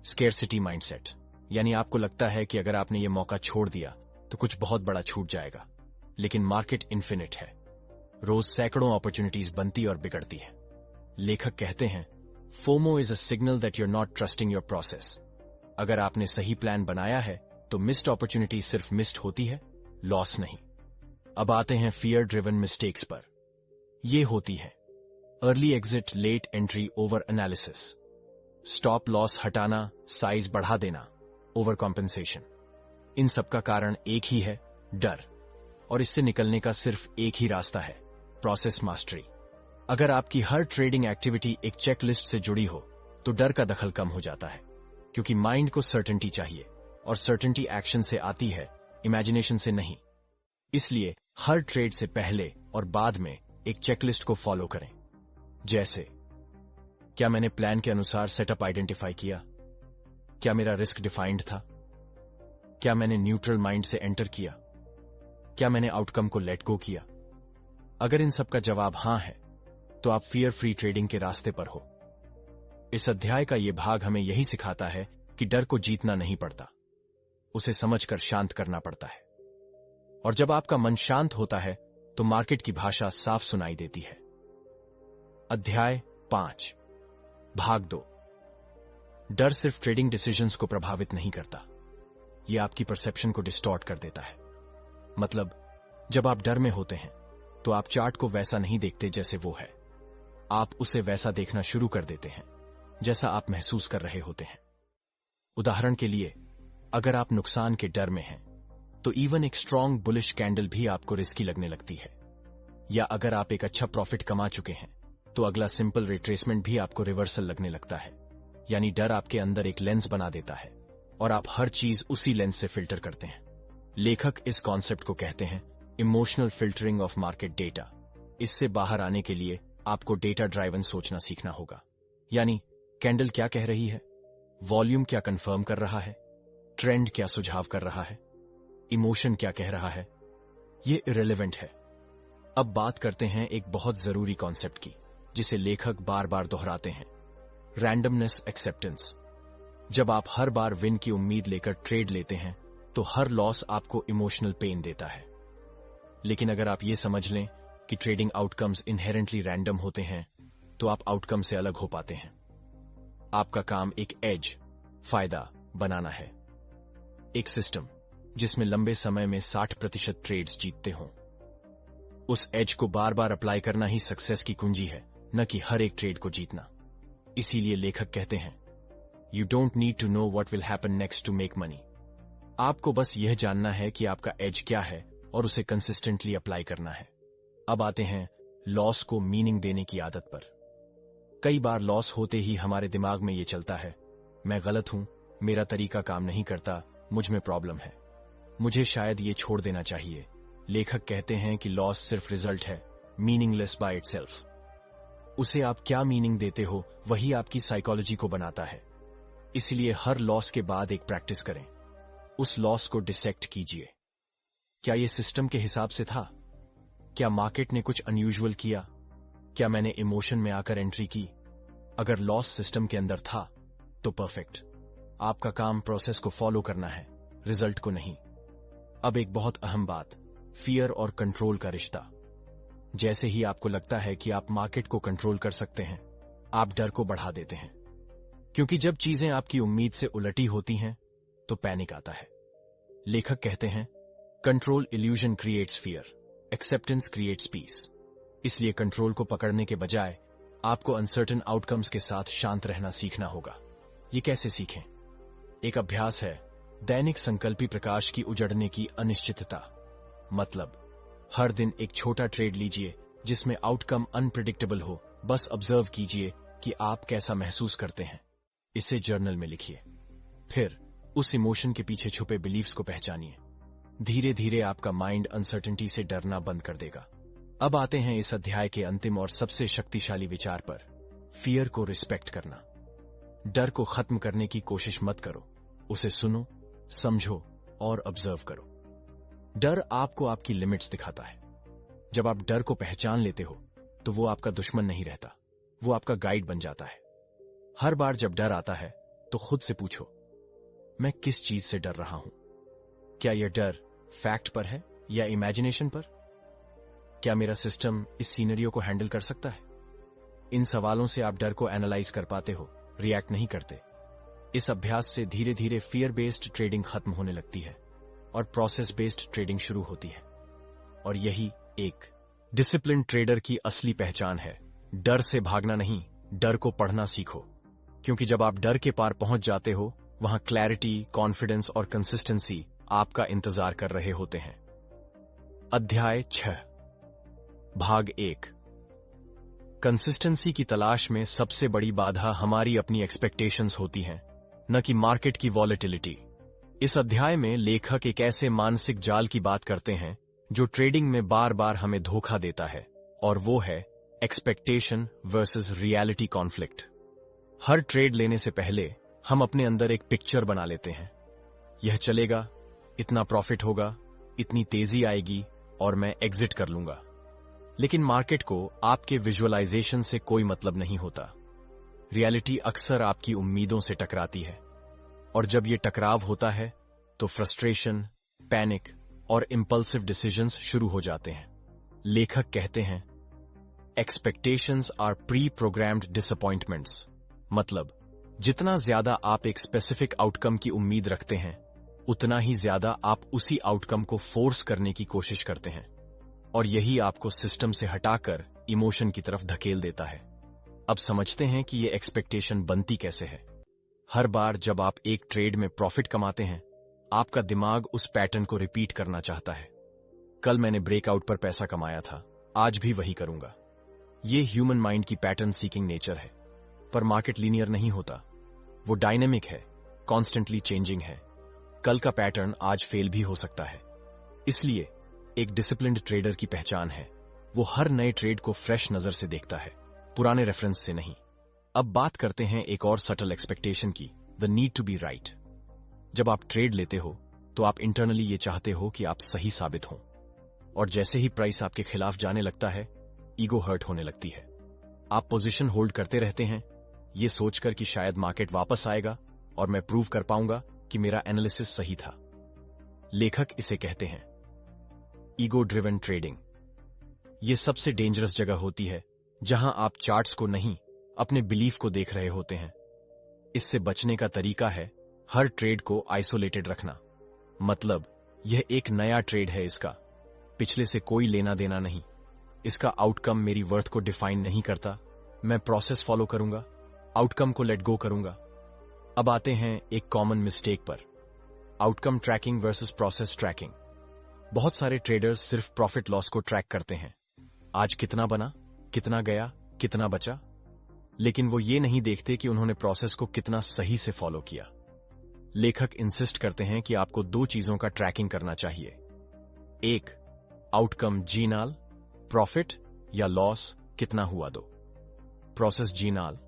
स्केर्सिटी माइंडसेट, यानी आपको लगता है कि अगर आपने ये मौका छोड़ दिया तो कुछ बहुत बड़ा छूट जाएगा। लेकिन मार्केट इन्फिनिट है, रोज सैकड़ों अपॉर्चुनिटीज बनती और बिगड़ती है। लेखक कहते हैं, FOMO is a signal that you're not trusting your process. अगर आपने सही प्लान बनाया है तो मिस्ड अपॉर्चुनिटी सिर्फ मिस्ड होती है, लॉस नहीं। अब आते हैं फियर ड्रिवन मिस्टेक्स पर। ये होती है early exit, late entry, over analysis, stop loss हटाना, साइज बढ़ा देना, ओवर कॉम्पेंसेशन। इन सब का कारण एक ही है, डर। और इससे निकलने का सिर्फ एक ही रास्ता है, प्रोसेस मास्टरी। अगर आपकी हर ट्रेडिंग एक्टिविटी एक चेकलिस्ट से जुड़ी हो, तो डर का दखल कम हो जाता है, क्योंकि माइंड को सर्टेनिटी चाहिए, और सर्टेनिटी एक्शन से आती है, इमेजिनेशन से नहीं। इसलिए हर ट्रेड से पहले और बाद में एक चेकलिस्ट को फॉलो करें। जैसे, क्या मैंने प्लान के अनुसार सेटअप आइडेंटिफाई किया? क्या मेरा रिस्क डिफाइंड था? क्या मैंने न्यूट्रल माइंड से एंटर किया? क्या मैंने आउटकम को लेट गो किया? अगर इन सब का जवाब हां है, तो आप फियर फ्री ट्रेडिंग के रास्ते पर हो। इस अध्याय का यह भाग हमें यही सिखाता है कि डर को जीतना नहीं पड़ता, उसे समझकर शांत करना पड़ता है। और जब आपका मन शांत होता है, तो मार्केट की भाषा साफ सुनाई देती है। अध्याय 5 भाग 2। डर सिर्फ ट्रेडिंग डिसीजंस को प्रभावित नहीं करता, यह आपकी परसेप्शन को डिस्टॉर्ट कर देता है। मतलब, जब आप डर में होते हैं, तो आप चार्ट को वैसा नहीं देखते जैसे वो है। आप उसे वैसा देखना शुरू कर देते हैं जैसा आप महसूस कर रहे होते हैं। उदाहरण के लिए, अगर आप नुकसान के डर में हैं, तो इवन एक स्ट्रॉन्ग बुलिश कैंडल भी आपको रिस्की लगने लगती है। या अगर आप एक अच्छा प्रॉफिट कमा चुके हैं, तो अगला सिंपल रिट्रेसमेंट भी आपको रिवर्सल लगने लगता है। यानी डर आपके अंदर एक लेंस बना देता है और आप हर चीज उसी लेंस से फिल्टर करते हैं। लेखक इस कॉन्सेप्ट को कहते हैं emotional filtering of market data. इससे बाहर आने के लिए आपको डेटा ड्राइवन सोचना सीखना होगा। यानी कैंडल क्या कह रही है, वॉल्यूम क्या कंफर्म कर रहा है, ट्रेंड क्या सुझाव कर रहा है, इमोशन क्या कह रहा है, ये इरेलेवेंट है। अब बात करते हैं एक बहुत जरूरी कॉन्सेप्ट की, जिसे लेखक बार बार दोहराते हैं, रैंडमनेस एक्सेप्टेंस। जब आप हर बार विन की उम्मीद लेकर ट्रेड लेते हैं, तो हर लॉस आपको इमोशनल पेन देता है। लेकिन अगर आप ये समझ लें कि ट्रेडिंग आउटकम्स इनहेरेंटली रैंडम होते हैं, तो आप आउटकम से अलग हो पाते हैं। आपका काम एक एज, फायदा बनाना है, एक सिस्टम जिसमें लंबे समय में 60% ट्रेड्स जीतते हों। उस एज को बार बार अप्लाई करना ही सक्सेस की कुंजी है, न कि हर एक ट्रेड को जीतना। इसीलिए लेखक कहते हैं, you don't need to know what will happen next to make money. आपको बस यह जानना है कि आपका एज क्या है और उसे कंसिस्टेंटली अप्लाई करना है। अब आते हैं लॉस को मीनिंग देने की आदत पर। कई बार लॉस होते ही हमारे दिमाग में यह चलता है, मैं गलत हूं, मेरा तरीका काम नहीं करता, मुझ में प्रॉब्लम है, मुझे शायद ये छोड़ देना चाहिए। लेखक कहते हैं कि लॉस सिर्फ रिजल्ट है, मीनिंगलेस बाय इटसेल्फ। उसे आप क्या मीनिंग देते हो, वही आपकी साइकोलॉजी को बनाता है। इसलिए हर लॉस के बाद एक प्रैक्टिस करें, उस लॉस को डिसेक्ट कीजिए। क्या यह सिस्टम के हिसाब से था? क्या मार्केट ने कुछ अनयूजुअल किया? क्या मैंने इमोशन में आकर एंट्री की? अगर लॉस सिस्टम के अंदर था, तो परफेक्ट। आपका काम प्रोसेस को फॉलो करना है, रिजल्ट को नहीं। अब एक बहुत अहम बात, फियर और कंट्रोल का रिश्ता। जैसे ही आपको लगता है कि आप मार्केट को कंट्रोल कर सकते हैं, आप डर को बढ़ा देते हैं। क्योंकि जब चीजें आपकी उम्मीद से उलटी होती हैं, तो पैनिक आता है। लेखक कहते हैं, control illusion creates fear, acceptance creates peace. इसलिए कंट्रोल को पकड़ने के बजाय आपको अनसर्टेन आउटकम्स के साथ शांत रहना सीखना होगा। ये कैसे सीखें? एक अभ्यास है, दैनिक संकल्पी प्रकाश की उजड़ने की अनिश्चितता। मतलब, हर दिन एक छोटा ट्रेड लीजिए जिसमें आउटकम अनप्रिडिक्टेबल हो। बस ऑब्जर्व कीजिए कि आप कैसा महसूस करते हैं। इसे जर्नल में लिखिए। फिर उस इमोशन के पीछे छुपे बिलीफ्स को पहचानिए। धीरे धीरे आपका माइंड अनसर्टेनिटी से डरना बंद कर देगा। अब आते हैं इस अध्याय के अंतिम और सबसे शक्तिशाली विचार पर, फियर को रिस्पेक्ट करना। डर को खत्म करने की कोशिश मत करो, उसे सुनो, समझो और ऑब्जर्व करो। डर आपको आपकी लिमिट्स दिखाता है। जब आप डर को पहचान लेते हो, तो वो आपका दुश्मन नहीं रहता, वो आपका गाइड बन जाता है। हर बार जब डर आता है, तो खुद से पूछो, मैं किस चीज से डर रहा हूं? क्या यह डर फैक्ट पर है या इमेजिनेशन पर? क्या मेरा सिस्टम इस सीनरियो को हैंडल कर सकता है? इन सवालों से आप डर को एनालाइज कर पाते हो, रिएक्ट नहीं करते। इस अभ्यास से धीरे धीरे फियर बेस्ड ट्रेडिंग खत्म होने लगती है और प्रोसेस बेस्ड ट्रेडिंग शुरू होती है। और यही एक डिसिप्लिन ट्रेडर की असली पहचान है। डर से भागना नहीं, डर को पढ़ना सीखो। क्योंकि जब आप डर के पार पहुंच जाते हो, वहां क्लैरिटी, कॉन्फिडेंस और कंसिस्टेंसी आपका इंतजार कर रहे होते हैं। अध्याय 6, भाग 1। कंसिस्टेंसी की तलाश में सबसे बड़ी बाधा हमारी अपनी एक्सपेक्टेशंस होती हैं, न कि मार्केट की वॉलेटिलिटी। इस अध्याय में लेखक एक ऐसे मानसिक जाल की बात करते हैं जो ट्रेडिंग में बार बार हमें धोखा देता है, और वो है एक्सपेक्टेशन वर्सेस रियलिटी कॉन्फ्लिक्ट। हर ट्रेड लेने से पहले हम अपने अंदर एक पिक्चर बना लेते हैं। यह चलेगा, इतना प्रॉफिट होगा, इतनी तेजी आएगी और मैं एग्जिट कर लूंगा। लेकिन मार्केट को आपके विजुअलाइजेशन से कोई मतलब नहीं होता। रियलिटी अक्सर आपकी उम्मीदों से टकराती है, और जब यह टकराव होता है तो फ्रस्ट्रेशन, पैनिक और इंपल्सिव डिसीजंस शुरू हो जाते हैं। लेखक कहते हैं, expectations are pre programmed disappointments. मतलब, जितना ज्यादा आप एक स्पेसिफिक आउटकम की उम्मीद रखते हैं, उतना ही ज्यादा आप उसी आउटकम को फोर्स करने की कोशिश करते हैं, और यही आपको सिस्टम से हटाकर इमोशन की तरफ धकेल देता है। अब समझते हैं कि ये एक्सपेक्टेशन बनती कैसे है। हर बार जब आप एक ट्रेड में प्रॉफिट कमाते हैं, आपका दिमाग उस पैटर्न को रिपीट करना चाहता है। कल मैंने ब्रेकआउट पर पैसा कमाया था, आज भी वही करूंगा। ये ह्यूमन माइंड की पैटर्न सीकिंग नेचर है। पर मार्केट लीनियर नहीं होता, वो डायनेमिक है, कॉन्स्टेंटली चेंजिंग है। कल का पैटर्न आज फेल भी हो सकता है। इसलिए एक डिसिप्लिन्ड ट्रेडर की पहचान है, वो हर नए ट्रेड को फ्रेश नजर से देखता है, पुराने रेफरेंस से नहीं। अब बात करते हैं एक और सटल एक्सपेक्टेशन की, the need to be right. जब आप ट्रेड लेते हो तो आप इंटरनली ये चाहते हो कि आप सही साबित हों, और जैसे ही प्राइस आपके खिलाफ जाने लगता है, ईगो हर्ट होने लगती है। आप पोजीशन होल्ड करते रहते हैं, ये सोचकर कि शायद मार्केट वापस आएगा और मैं प्रूव कर पाऊंगा कि मेरा एनालिसिस सही था। लेखक इसे कहते हैं ईगो ड्रिवन ट्रेडिंग। ये सबसे डेंजरस जगह होती है जहां आप चार्ट्स को नहीं, अपने बिलीफ को देख रहे होते हैं। इससे बचने का तरीका है हर ट्रेड को आइसोलेटेड रखना। मतलब यह एक नया ट्रेड है, इसका पिछले से कोई लेना देना नहीं, इसका आउटकम मेरी वर्थ को डिफाइन नहीं करता। मैं प्रोसेस फॉलो करूंगा, आउटकम को लेट गो करूंगा। अब आते हैं एक कॉमन मिस्टेक पर, outcome tracking versus process tracking. बहुत सारे ट्रेडर्स सिर्फ प्रॉफिट लॉस को ट्रैक करते हैं, आज कितना बना, कितना गया, कितना बचा, लेकिन वो ये नहीं देखते कि उन्होंने प्रोसेस को कितना सही से फॉलो किया। लेखक इंसिस्ट करते हैं कि आपको दो चीजों का ट्रैकिंग करना चाहिए। एक, आउटकम जीनाल, प्रॉफिट या लॉस कितना हुआ। दो, प्रोसेस जीनाल,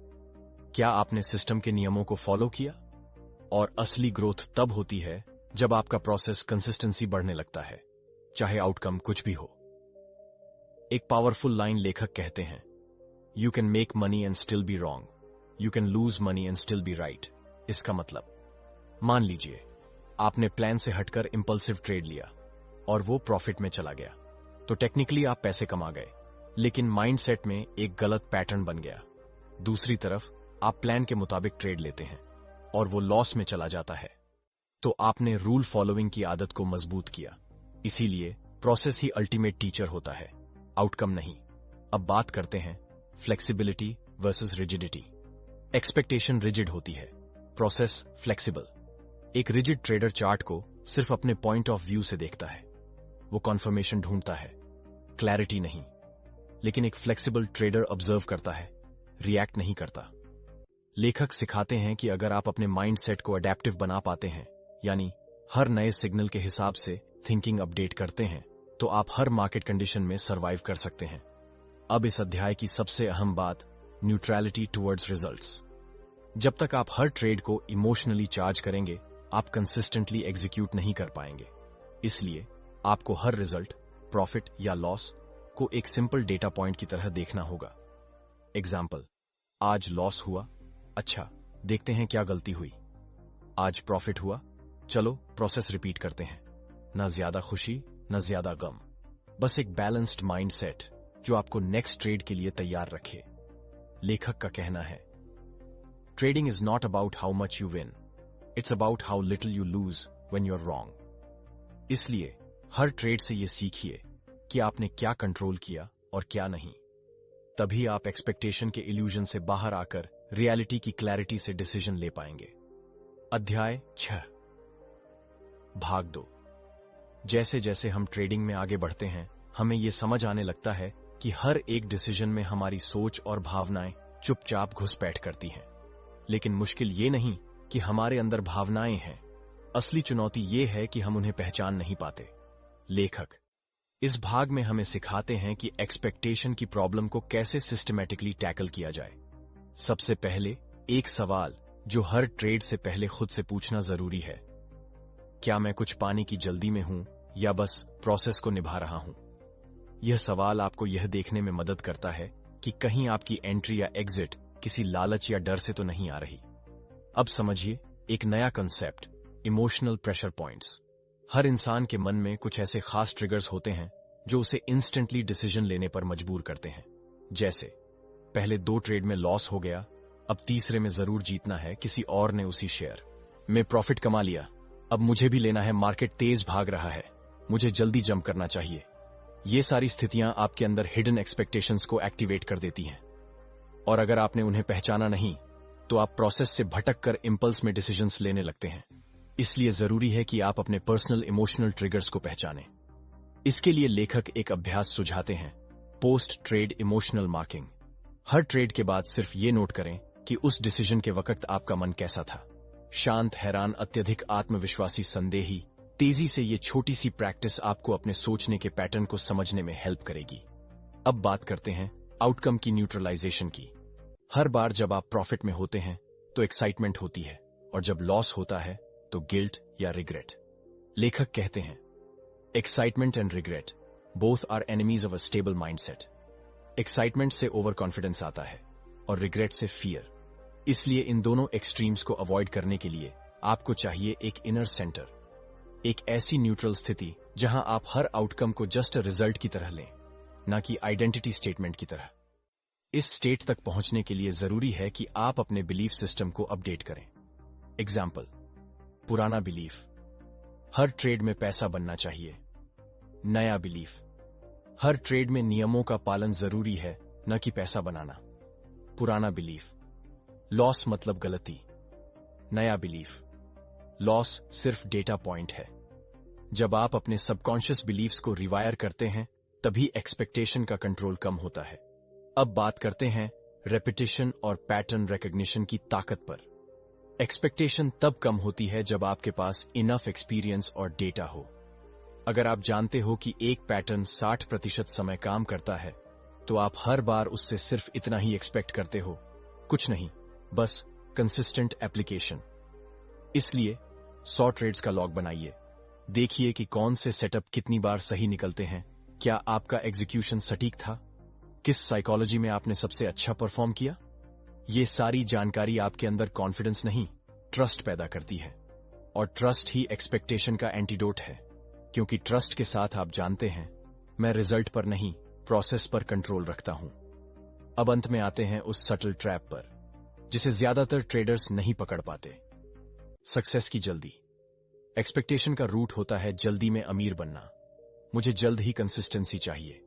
क्या आपने सिस्टम के नियमों को फॉलो किया। और असली ग्रोथ तब होती है जब आपका प्रोसेस कंसिस्टेंसी बढ़ने लगता है, चाहे आउटकम कुछ भी हो। एक पावरफुल लाइन लेखक कहते हैं, you can make money and still be wrong, you can lose money and still be right. इसका मतलब, मान लीजिए आपने प्लान से हटकर इंपल्सिव ट्रेड लिया और वो प्रॉफिट में चला गया, तो टेक्निकली आप पैसे कमा गए, लेकिन माइंडसेट में एक गलत पैटर्न बन गया। दूसरी तरफ आप प्लान के मुताबिक ट्रेड लेते हैं और वो लॉस में चला जाता है, तो आपने रूल फॉलोइंग की आदत को मजबूत किया। इसीलिए प्रोसेस ही अल्टीमेट टीचर होता है, आउटकम नहीं। अब बात करते हैं flexibility versus rigidity. Expectation rigid होती है, प्रोसेस फ्लेक्सिबल। एक रिजिड ट्रेडर चार्ट को सिर्फ अपने पॉइंट ऑफ व्यू से देखता है, वो कॉन्फर्मेशन ढूंढता है, क्लैरिटी नहीं। लेकिन एक फ्लेक्सिबल ट्रेडर ऑब्जर्व करता है, रिएक्ट नहीं करता। लेखक सिखाते हैं कि अगर आप अपने माइंडसेट को अडेप्टिव बना पाते हैं, यानी हर नए सिग्नल के हिसाब से थिंकिंग अपडेट करते हैं, तो आप हर मार्केट कंडीशन में सर्वाइव कर सकते हैं। अब इस अध्याय की सबसे अहम बात, न्यूट्रलिटी टुवर्ड्स रिजल्ट्स। जब तक आप हर ट्रेड को इमोशनली चार्ज करेंगे, आप कंसिस्टेंटली एग्जीक्यूट नहीं कर पाएंगे। इसलिए आपको हर रिजल्ट, प्रॉफिट या लॉस, को एक सिंपल डेटा पॉइंट की तरह देखना होगा। एग्जाम्पल, आज लॉस हुआ, अच्छा देखते हैं क्या गलती हुई। आज प्रॉफिट हुआ, चलो प्रोसेस रिपीट करते हैं। ना ज्यादा खुशी, ना ज्यादा गम, बस एक बैलेंस्ड माइंडसेट जो आपको नेक्स्ट ट्रेड के लिए तैयार रखे। लेखक का कहना है, trading is not about how much you win, it's about how little you lose when you are wrong. इसलिए हर ट्रेड से यह सीखिए कि आपने क्या कंट्रोल किया और क्या नहीं। तभी आप एक्सपेक्टेशन के इल्यूजन से बाहर आकर रियलिटी की क्लैरिटी से डिसीजन ले पाएंगे। अध्याय 6, भाग 2। जैसे जैसे हम ट्रेडिंग में आगे बढ़ते हैं, हमें यह समझ आने लगता है कि हर एक डिसीजन में हमारी सोच और भावनाएं चुपचाप घुसपैठ करती हैं। लेकिन मुश्किल ये नहीं कि हमारे अंदर भावनाएं हैं, असली चुनौती ये है कि हम उन्हें पहचान नहीं पाते। लेखक इस भाग में हमें सिखाते हैं कि एक्सपेक्टेशन की प्रॉब्लम को कैसे सिस्टमैटिकली टैकल किया जाए। सबसे पहले एक सवाल जो हर ट्रेड से पहले खुद से पूछना जरूरी है, क्या मैं कुछ पाने की जल्दी में हूं या बस प्रोसेस को निभा रहा हूं। यह सवाल आपको यह देखने में मदद करता है कि कहीं आपकी एंट्री या एग्जिट किसी लालच या डर से तो नहीं आ रही। अब समझिए एक नया कंसेप्ट, इमोशनल प्रेशर पॉइंट्स। हर इंसान के मन में कुछ ऐसे खास ट्रिगर्स होते हैं जो उसे इंस्टेंटली डिसीजन लेने पर मजबूर करते हैं। जैसे पहले 2 ट्रेड में लॉस हो गया, अब तीसरे में जरूर जीतना है, किसी और ने उसी शेयर में प्रॉफिट कमा लिया, अब मुझे भी लेना है, मार्केट तेज भाग रहा है, मुझे जल्दी जंप करना चाहिए। ये सारी स्थितियां आपके अंदर हिडन एक्सपेक्टेशंस को एक्टिवेट कर देती हैं। और अगर आपने उन्हें पहचाना नहीं तो आप प्रोसेस से भटक कर इंपल्स में डिसीजंस लेने लगते हैं। इसलिए जरूरी है कि आप अपने पर्सनल इमोशनल ट्रिगर्स को पहचानें। इसके लिए लेखक एक अभ्यास सुझाते हैं, पोस्ट ट्रेड इमोशनल मार्किंग। हर ट्रेड के बाद सिर्फ ये नोट करें कि उस डिसीजन के वक्त आपका मन कैसा था। शांत, हैरान, अत्यधिक आत्मविश्वासी, संदेही। तेजी से ये छोटी सी प्रैक्टिस आपको अपने सोचने के पैटर्न को समझने में हेल्प करेगी। अब बात करते हैं आउटकम की न्यूट्रलाइजेशन की। हर बार जब आप प्रॉफिट में होते हैं तो एक्साइटमेंट होती है, और जब लॉस होता है तो गिल्ट या रिग्रेट। लेखक कहते हैं, excitement and regret both are enemies of a stable mindset. Excitement से ओवर कॉन्फिडेंस आता है और रिग्रेट से फियर। इसलिए इन दोनों एक्सट्रीम्स को अवॉइड करने के लिए आपको चाहिए एक इनर सेंटर, एक ऐसी न्यूट्रल स्थिति जहां आप हर आउटकम को जस्ट अ रिजल्ट की तरह लें, ना कि आइडेंटिटी स्टेटमेंट की तरह। इस स्टेट तक पहुंचने के लिए जरूरी है कि आप अपने बिलीफ सिस्टम को अपडेट करें। एग्जाम्पल, पुराना बिलीफ, हर ट्रेड में पैसा बनना चाहिए। नया बिलीफ, हर ट्रेड में नियमों का पालन जरूरी है, न कि पैसा बनाना। पुराना बिलीफ, लॉस मतलब गलती। नया बिलीफ, लॉस सिर्फ डेटा पॉइंट है। जब आप अपने सबकॉन्शियस बिलीफ्स को रिवायर करते हैं तभी एक्सपेक्टेशन का कंट्रोल कम होता है। अब बात करते हैं रेपिटेशन और पैटर्न रिकॉग्निशन की ताकत पर। एक्सपेक्टेशन तब कम होती है जब आपके पास इनफ एक्सपीरियंस और डेटा हो। अगर आप जानते हो कि एक पैटर्न 60% समय काम करता है तो आप हर बार उससे सिर्फ इतना ही एक्सपेक्ट करते हो, कुछ नहीं, बस कंसिस्टेंट एप्लीकेशन। इसलिए 100 ट्रेड्स का लॉग बनाइए। देखिए कि कौन से सेटअप कितनी बार सही निकलते हैं। क्या आपका एग्जीक्यूशन सटीक था? किस साइकोलॉजी में आपने सबसे अच्छा परफॉर्म किया? ये सारी जानकारी आपके अंदर कॉन्फिडेंस नहीं, ट्रस्ट पैदा करती है। और ट्रस्ट ही एक्सपेक्टेशन का एंटीडोट है, क्योंकि ट्रस्ट के साथ आप जानते हैं, मैं रिजल्ट पर नहीं, प्रोसेस पर कंट्रोल रखता हूं। अब अंत में आते हैं उस सटल ट्रैप पर जिसे ज्यादातर ट्रेडर्स नहीं पकड़ पाते, सक्सेस की जल्दी। एक्सपेक्टेशन का रूट होता है जल्दी में अमीर बनना। मुझे जल्द ही कंसिस्टेंसी चाहिए।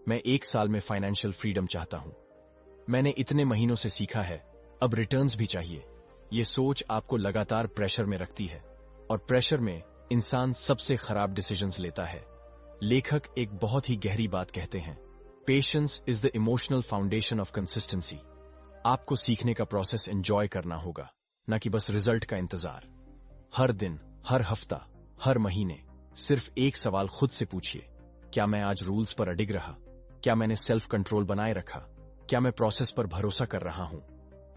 मैं 1 साल में फाइनेंशियल फ्रीडम चाहता हूं। मैंने इतने महीनों से सीखा है, अब रिटर्न्स भी चाहिए। ये सोच आपको लगातार प्रेशर में रखती है, और प्रेशर में इंसान सबसे खराब डिसीजंस लेता है। लेखक एक बहुत ही गहरी बात कहते हैं, patience is the emotional foundation of consistency. आपको सीखने का प्रोसेस एंजॉय करना होगा, न कि बस रिजल्ट का इंतजार। हर दिन, हर हफ्ता, हर महीने सिर्फ एक सवाल खुद से पूछिए, क्या मैं आज रूल्स पर अडिग रहा? क्या मैंने सेल्फ कंट्रोल बनाए रखा? क्या मैं प्रोसेस पर भरोसा कर रहा हूं?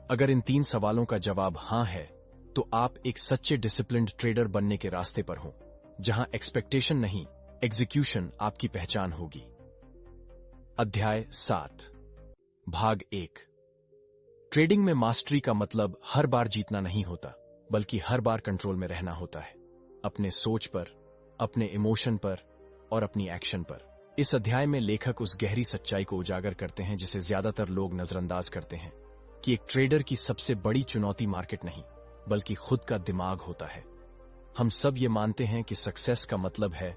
अगर इन 3 सवालों का जवाब हां है तो आप एक सच्चे डिसिप्लिन्ड ट्रेडर बनने के रास्ते पर हो, जहां एक्सपेक्टेशन नहीं, एग्जीक्यूशन आपकी पहचान होगी। अध्याय 7, भाग 1। ट्रेडिंग में मास्टरी का मतलब हर बार जीतना नहीं होता, बल्कि हर बार कंट्रोल में रहना होता है, अपने सोच पर, अपने इमोशन पर और अपनी एक्शन पर। इस अध्याय में लेखक उस गहरी सच्चाई को उजागर करते हैं जिसे ज्यादातर लोग नजरअंदाज करते हैं, कि एक ट्रेडर की सबसे बड़ी चुनौती मार्केट नहीं, बल्कि खुद का दिमाग होता है। हम सब ये मानते हैं कि सक्सेस का मतलब है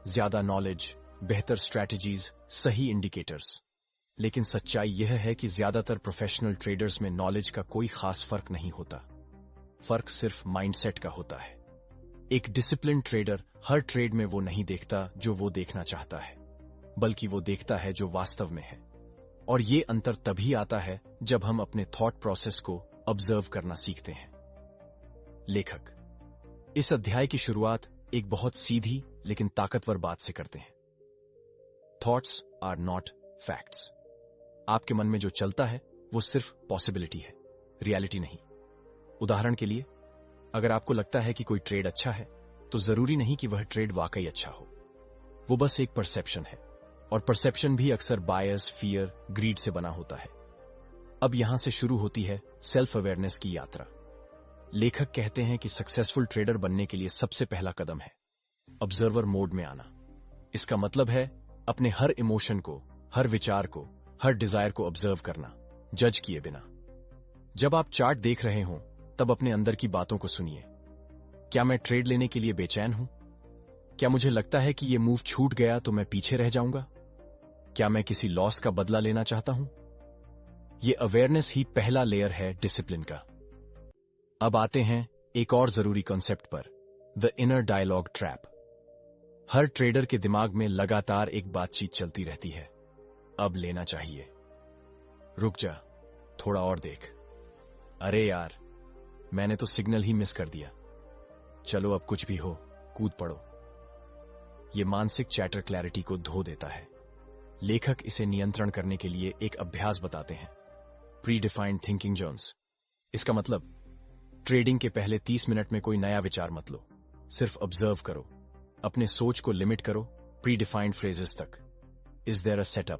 ज्यादा नॉलेज, बेहतर स्ट्रैटेजीज, सही इंडिकेटर्स। लेकिन सच्चाई यह है कि ज्यादातर प्रोफेशनल ट्रेडर्स में नॉलेज का कोई खास फर्क नहीं होता। फर्क सिर्फ माइंडसेट का होता है। एक डिसिप्लिन ट्रेडर हर ट्रेड में वो नहीं देखता जो वो देखना चाहता है, बल्कि वो देखता है जो वास्तव में है। और ये अंतर तभी आता है जब हम अपने थॉट प्रोसेस को ऑब्जर्व करना सीखते हैं। लेखक इस अध्याय की शुरुआत एक बहुत सीधी लेकिन ताकतवर बात से करते हैं। Thoughts are not facts. आपके मन में जो चलता है वो सिर्फ पॉसिबिलिटी है, रियलिटी नहीं। उदाहरण के लिए, अगर आपको लगता है कि कोई ट्रेड अच्छा है तो जरूरी नहीं कि वह ट्रेड वाकई अच्छा हो। वो बस एक परसेप्शन है, और परसेप्शन भी अक्सर बायस, फियर, ग्रीड से बना होता है। अब यहां से शुरू होती है सेल्फ अवेयरनेस की यात्रा। लेखक कहते हैं कि सक्सेसफुल ट्रेडर बनने के लिए सबसे पहला कदम है ऑब्जर्वर मोड में आना। इसका मतलब है अपने हर इमोशन को, हर विचार को, हर डिजायर को ऑब्जर्व करना, जज किए बिना। जब आप चार्ट देख रहे हों तब अपने अंदर की बातों को सुनिए। क्या मैं ट्रेड लेने के लिए बेचैन हूं? क्या मुझे लगता है कि यह मूव छूट गया तो मैं पीछे रह जाऊंगा? क्या मैं किसी लॉस का बदला लेना चाहता हूं? ये अवेयरनेस ही पहला लेयर है डिसिप्लिन का। अब आते हैं एक और जरूरी कॉन्सेप्ट पर, द इनर डायलॉग ट्रैप। हर ट्रेडर के दिमाग में लगातार एक बातचीत चलती रहती है, अब लेना चाहिए, रुक जा, थोड़ा और देख, अरे यार मैंने तो सिग्नल ही मिस कर दिया, चलो अब कुछ भी हो कूद पड़ो। ये मानसिक चैटर क्लैरिटी को धो देता है। लेखक इसे नियंत्रण करने के लिए एक अभ्यास बताते हैं, प्री डिफाइंड थिंकिंग जोन्स। इसका मतलब ट्रेडिंग के पहले 30 मिनट में कोई नया विचार मत लो, सिर्फ ऑब्जर्व करो, अपने सोच को लिमिट करो प्री डिफाइंड फ्रेजेस तक। Is there a setup?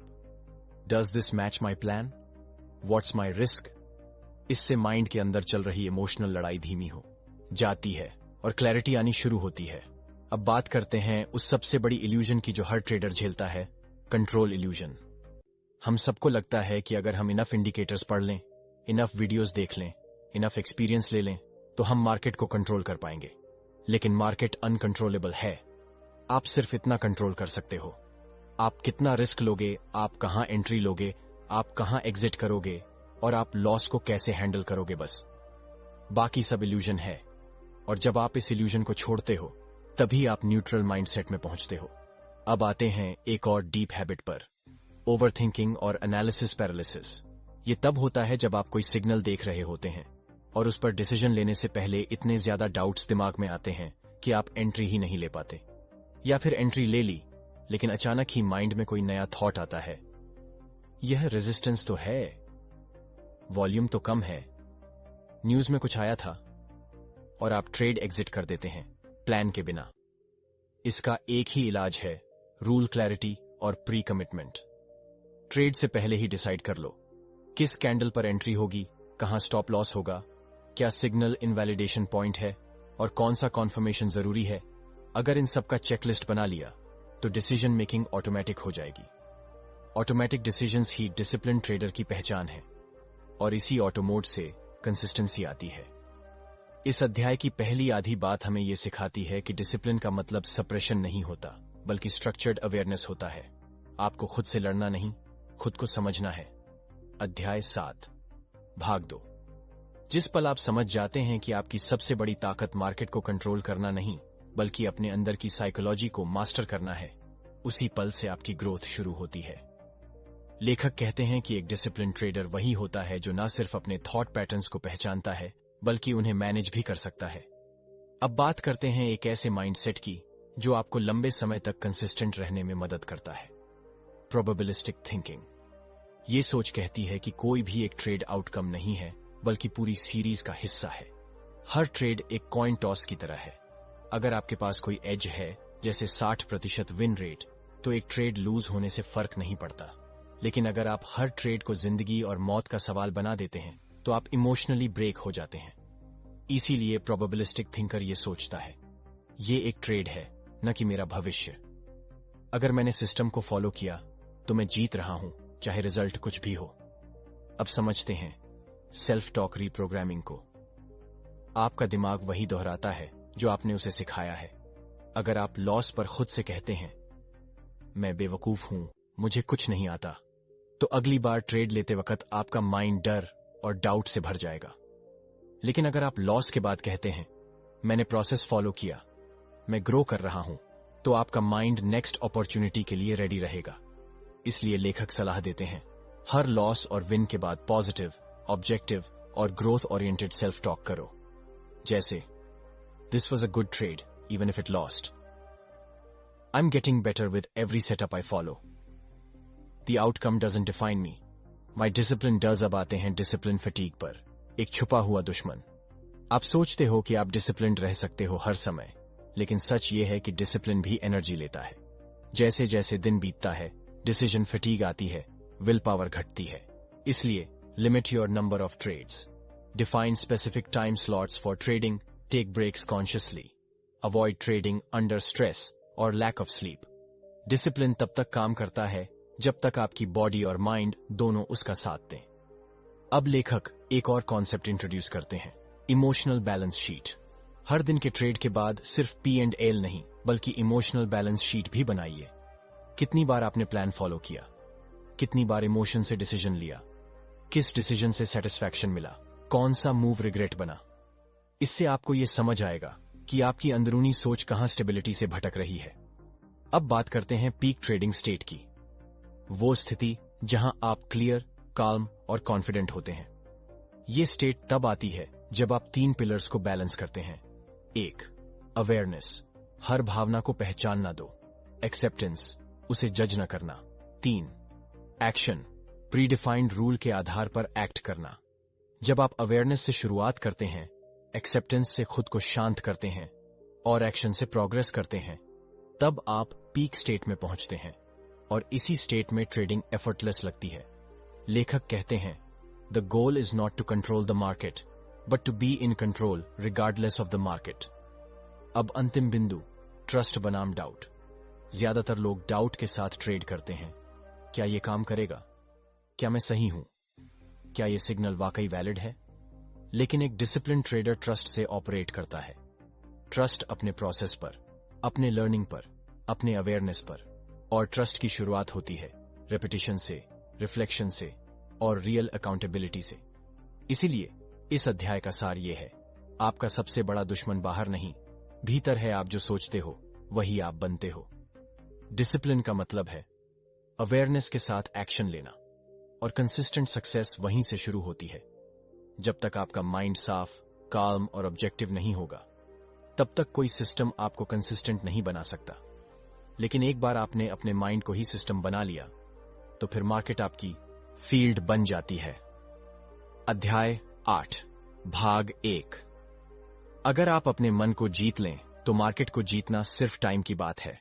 Does this match my plan? What's my risk? इससे माइंड के अंदर चल रही इमोशनल लड़ाई धीमी हो जाती है और क्लैरिटी आनी शुरू होती है। अब बात करते हैं उस सबसे बड़ी इल्यूजन की जो हर ट्रेडर झेलता है, कंट्रोल इल्यूजन। हम सबको लगता है कि अगर हम इनफ इंडिकेटर्स पढ़ लें, इनफ वीडियोस देख लें, इनफ एक्सपीरियंस ले लें, तो हम मार्केट को कंट्रोल कर पाएंगे। लेकिन मार्केट अनकंट्रोलेबल है। आप सिर्फ इतना कंट्रोल कर सकते हो, आप कितना रिस्क लोगे, आप कहां एंट्री लोगे, आप कहां एग्जिट करोगे और आप लॉस को कैसे हैंडल करोगे, बस। बाकी सब इल्यूजन है। और जब आप इस इल्यूजन को छोड़ते हो तभी आप न्यूट्रल माइंडसेट में पहुंचते हो। अब आते हैं एक और डीप हैबिट पर, ओवरथिंकिंग और एनालिसिस पैरालिसिस। ये तब होता है जब आप कोई सिग्नल देख रहे होते हैं और उस पर डिसीजन लेने से पहले इतने ज्यादा डाउट्स दिमाग में आते हैं कि आप एंट्री ही नहीं ले पाते, या फिर एंट्री ले ली लेकिन अचानक ही माइंड में कोई नया थॉट आता है, यह रेजिस्टेंस तो है, वॉल्यूम तो कम है, न्यूज में कुछ आया था, और आप ट्रेड एग्जिट कर देते हैं प्लान के बिना। इसका एक ही इलाज है, रूल क्लैरिटी और प्री कमिटमेंट। ट्रेड से पहले ही डिसाइड कर लो किस कैंडल पर एंट्री होगी, कहां स्टॉप लॉस होगा, क्या सिग्नल इनवैलिडेशन पॉइंट है और कौन सा कॉन्फर्मेशन जरूरी है। अगर इन सब का चेकलिस्ट बना लिया तो डिसीजन मेकिंग ऑटोमेटिक हो जाएगी। ऑटोमेटिक डिसीजंस ही डिसिप्लिन ट्रेडर की पहचान है और इसी ऑटो मोड से कंसिस्टेंसी आती है। इस अध्याय की पहली आधी बात हमें यह सिखाती है कि डिसिप्लिन का मतलब सप्रेशन नहीं होता, बल्कि स्ट्रक्चर्ड अवेयरनेस होता है। आपको खुद से लड़ना नहीं, खुद को समझना है। अध्याय 7, भाग 2। जिस पल आप समझ जाते हैं कि आपकी सबसे बड़ी ताकत मार्केट को कंट्रोल करना नहीं, बल्कि अपने अंदर की साइकोलॉजी को मास्टर करना है, उसी पल से आपकी ग्रोथ शुरू होती है। लेखक कहते हैं कि एक डिसिप्लिन ट्रेडर वही होता है जो न सिर्फ अपने थॉट पैटर्न्स को पहचानता है, बल्कि उन्हें मैनेज भी कर सकता है। अब बात करते हैं एक ऐसे माइंडसेट की जो आपको लंबे समय तक कंसिस्टेंट रहने में मदद करता है, प्रोबेबिलिस्टिक थिंकिंग। ये सोच कहती है कि कोई भी एक ट्रेड आउटकम नहीं है, बल्कि पूरी सीरीज का हिस्सा है। हर ट्रेड एक कॉइन टॉस की तरह है। अगर आपके पास कोई एज है, जैसे 60% विन रेट, तो एक ट्रेड लूज होने से फर्क नहीं पड़ता। लेकिन अगर आप हर ट्रेड को जिंदगी और मौत का सवाल बना देते हैं, तो आप इमोशनली ब्रेक हो जाते हैं। इसीलिए प्रोबेबिलिस्टिक थिंकर ये सोचता है, ये एक ट्रेड है, न कि मेरा भविष्य। अगर मैंने सिस्टम को फॉलो किया तो मैं जीत रहा हूं, चाहे रिजल्ट कुछ भी हो। अब समझते हैं सेल्फ टॉक रीप्रोग्रामिंग को। आपका दिमाग वही दोहराता है जो आपने उसे सिखाया है। अगर आप लॉस पर खुद से कहते हैं, मैं बेवकूफ हूं, मुझे कुछ नहीं आता, तो अगली बार ट्रेड लेते वक्त आपका माइंड डर और डाउट से भर जाएगा। लेकिन अगर आप लॉस के बाद कहते हैं, मैंने प्रोसेस फॉलो किया, मैं ग्रो कर रहा हूं, तो आपका माइंड नेक्स्ट अपॉर्चुनिटी के लिए रेडी रहेगा। इसलिए लेखक सलाह देते हैं, हर लॉस और विन के बाद पॉजिटिव, ऑब्जेक्टिव और ग्रोथ ओरिएंटेड सेल्फ टॉक करो। जैसे, this was a good trade even if it lost. I am getting better with every setup I follow. The outcome doesn't define me, my discipline does. अब आते हैं डिसिप्लिन फटीग पर, एक छुपा हुआ दुश्मन। आप सोचते हो कि आप डिसिप्लिन्ड रह सकते हो हर समय, लेकिन सच ये है कि डिसिप्लिन भी एनर्जी लेता है। जैसे जैसे दिन बीतता है, डिसीजन फटीग आती है, विल पावर घटती है। इसलिए limit your number of trades, define specific time slots for trading, take breaks consciously, avoid trading under stress और लैक ऑफ स्लीप। डिसिप्लिन तब तक काम करता है जब तक आपकी बॉडी और माइंड दोनों उसका साथ दें। अब लेखक एक और कॉन्सेप्ट इंट्रोड्यूस करते हैं, इमोशनल बैलेंस शीट। हर दिन के ट्रेड के बाद सिर्फ P&L नहीं, बल्कि इमोशनल बैलेंस शीट भी बनाइए। कितनी बार आपने प्लान फॉलो किया, कितनी बार इमोशन से डिसीजन लिया, किस डिसीजन से सेटिस्फैक्शन मिला, कौन सा मूव रिग्रेट बना। इससे आपको यह समझ आएगा कि आपकी अंदरूनी सोच कहां स्टेबिलिटी से भटक रही है। अब बात करते हैं पीक ट्रेडिंग स्टेट की, वो स्थिति जहां आप क्लियर, काल्म और कॉन्फिडेंट होते हैं। ये स्टेट तब आती है जब आप 3 पिलर्स को बैलेंस करते हैं। 1. अवेयरनेस, हर भावना को पहचानना दो। एक्सेप्टेंस, उसे जज न करना। 3. एक्शन, प्रीडिफाइंड रूल के आधार पर एक्ट करना। जब आप अवेयरनेस से शुरुआत करते हैं, एक्सेप्टेंस से खुद को शांत करते हैं और एक्शन से प्रोग्रेस करते हैं, तब आप पीक स्टेट में पहुंचते हैं और इसी स्टेट में ट्रेडिंग एफर्टलेस लगती है। लेखक कहते हैं, the goal is not to control the market but to be in control regardless of the market. अब अंतिम बिंदु, ट्रस्ट बनाम डाउट। ज्यादातर लोग डाउट के साथ ट्रेड करते हैं। क्या यह काम करेगा? क्या मैं सही हूं? क्या यह सिग्नल वाकई वैलिड है? लेकिन एक डिसिप्लिन ट्रेडर ट्रस्ट से ऑपरेट करता है। ट्रस्ट अपने प्रोसेस पर, अपने लर्निंग पर, अपने अवेयरनेस पर। और ट्रस्ट की शुरुआत होती है रेपिटेशन से, रिफ्लेक्शन से और रियल अकाउंटेबिलिटी से। इसीलिए इस अध्याय का सार यह है, आपका सबसे बड़ा दुश्मन बाहर नहीं, भीतर है। आप जो सोचते हो वही आप बनते हो। डिसिप्लिन का मतलब है अवेयरनेस के साथ एक्शन लेना, और कंसिस्टेंट सक्सेस वहीं से शुरू होती है। जब तक आपका माइंड साफ, काल्म और ऑब्जेक्टिव नहीं होगा, तब तक कोई सिस्टम आपको कंसिस्टेंट नहीं बना सकता। लेकिन एक बार आपने अपने माइंड को ही सिस्टम बना लिया, तो फिर मार्केट आपकी फील्ड बन जाती है। अध्याय 8, भाग 1। अगर आप अपने मन को जीत लें तो मार्केट को जीतना सिर्फ टाइम की बात है।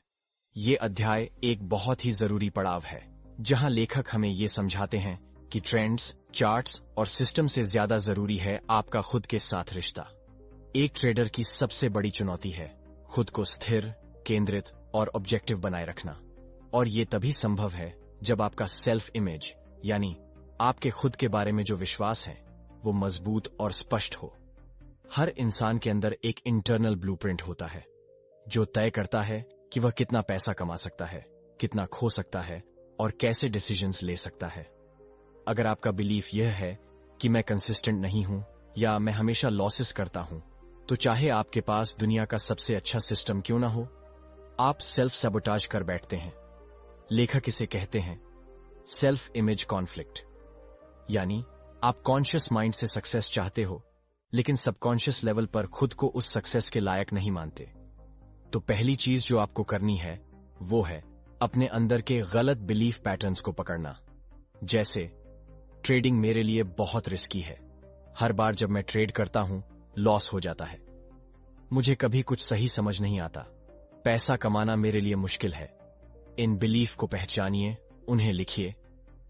ये अध्याय एक बहुत ही जरूरी पड़ाव है, जहां लेखक हमें ये समझाते हैं कि ट्रेंड्स, चार्ट्स और सिस्टम से ज्यादा जरूरी है आपका खुद के साथ रिश्ता। एक ट्रेडर की सबसे बड़ी चुनौती है खुद को स्थिर, केंद्रित और ऑब्जेक्टिव बनाए रखना। और ये तभी संभव है जब आपका सेल्फ इमेज, यानी आपके खुद के बारे में जो विश्वास है, वो मजबूत और स्पष्ट हो। हर इंसान के अंदर एक इंटरनल ब्लूप्रिंट होता है जो तय करता है कि वह कितना पैसा कमा सकता है, कितना खो सकता है और कैसे डिसीजंस ले सकता है। अगर आपका बिलीफ यह है कि मैं कंसिस्टेंट नहीं हूं या मैं हमेशा लॉसेस करता हूं, तो चाहे आपके पास दुनिया का सबसे अच्छा सिस्टम क्यों ना हो, आप सेल्फ सबोटाज कर बैठते हैं। लेखक इसे कहते हैं सेल्फ इमेज कॉन्फ्लिक्ट, यानी आप कॉन्शियस माइंड से सक्सेस चाहते हो, लेकिन सबकॉन्शियस लेवल पर खुद को उस सक्सेस के लायक नहीं मानते। तो पहली चीज जो आपको करनी है वो है अपने अंदर के गलत बिलीफ पैटर्न्स को पकड़ना। जैसे, ट्रेडिंग मेरे लिए बहुत रिस्की है, हर बार जब मैं ट्रेड करता हूं लॉस हो जाता है, मुझे कभी कुछ सही समझ नहीं आता, पैसा कमाना मेरे लिए मुश्किल है। इन बिलीफ को पहचानिए, उन्हें लिखिए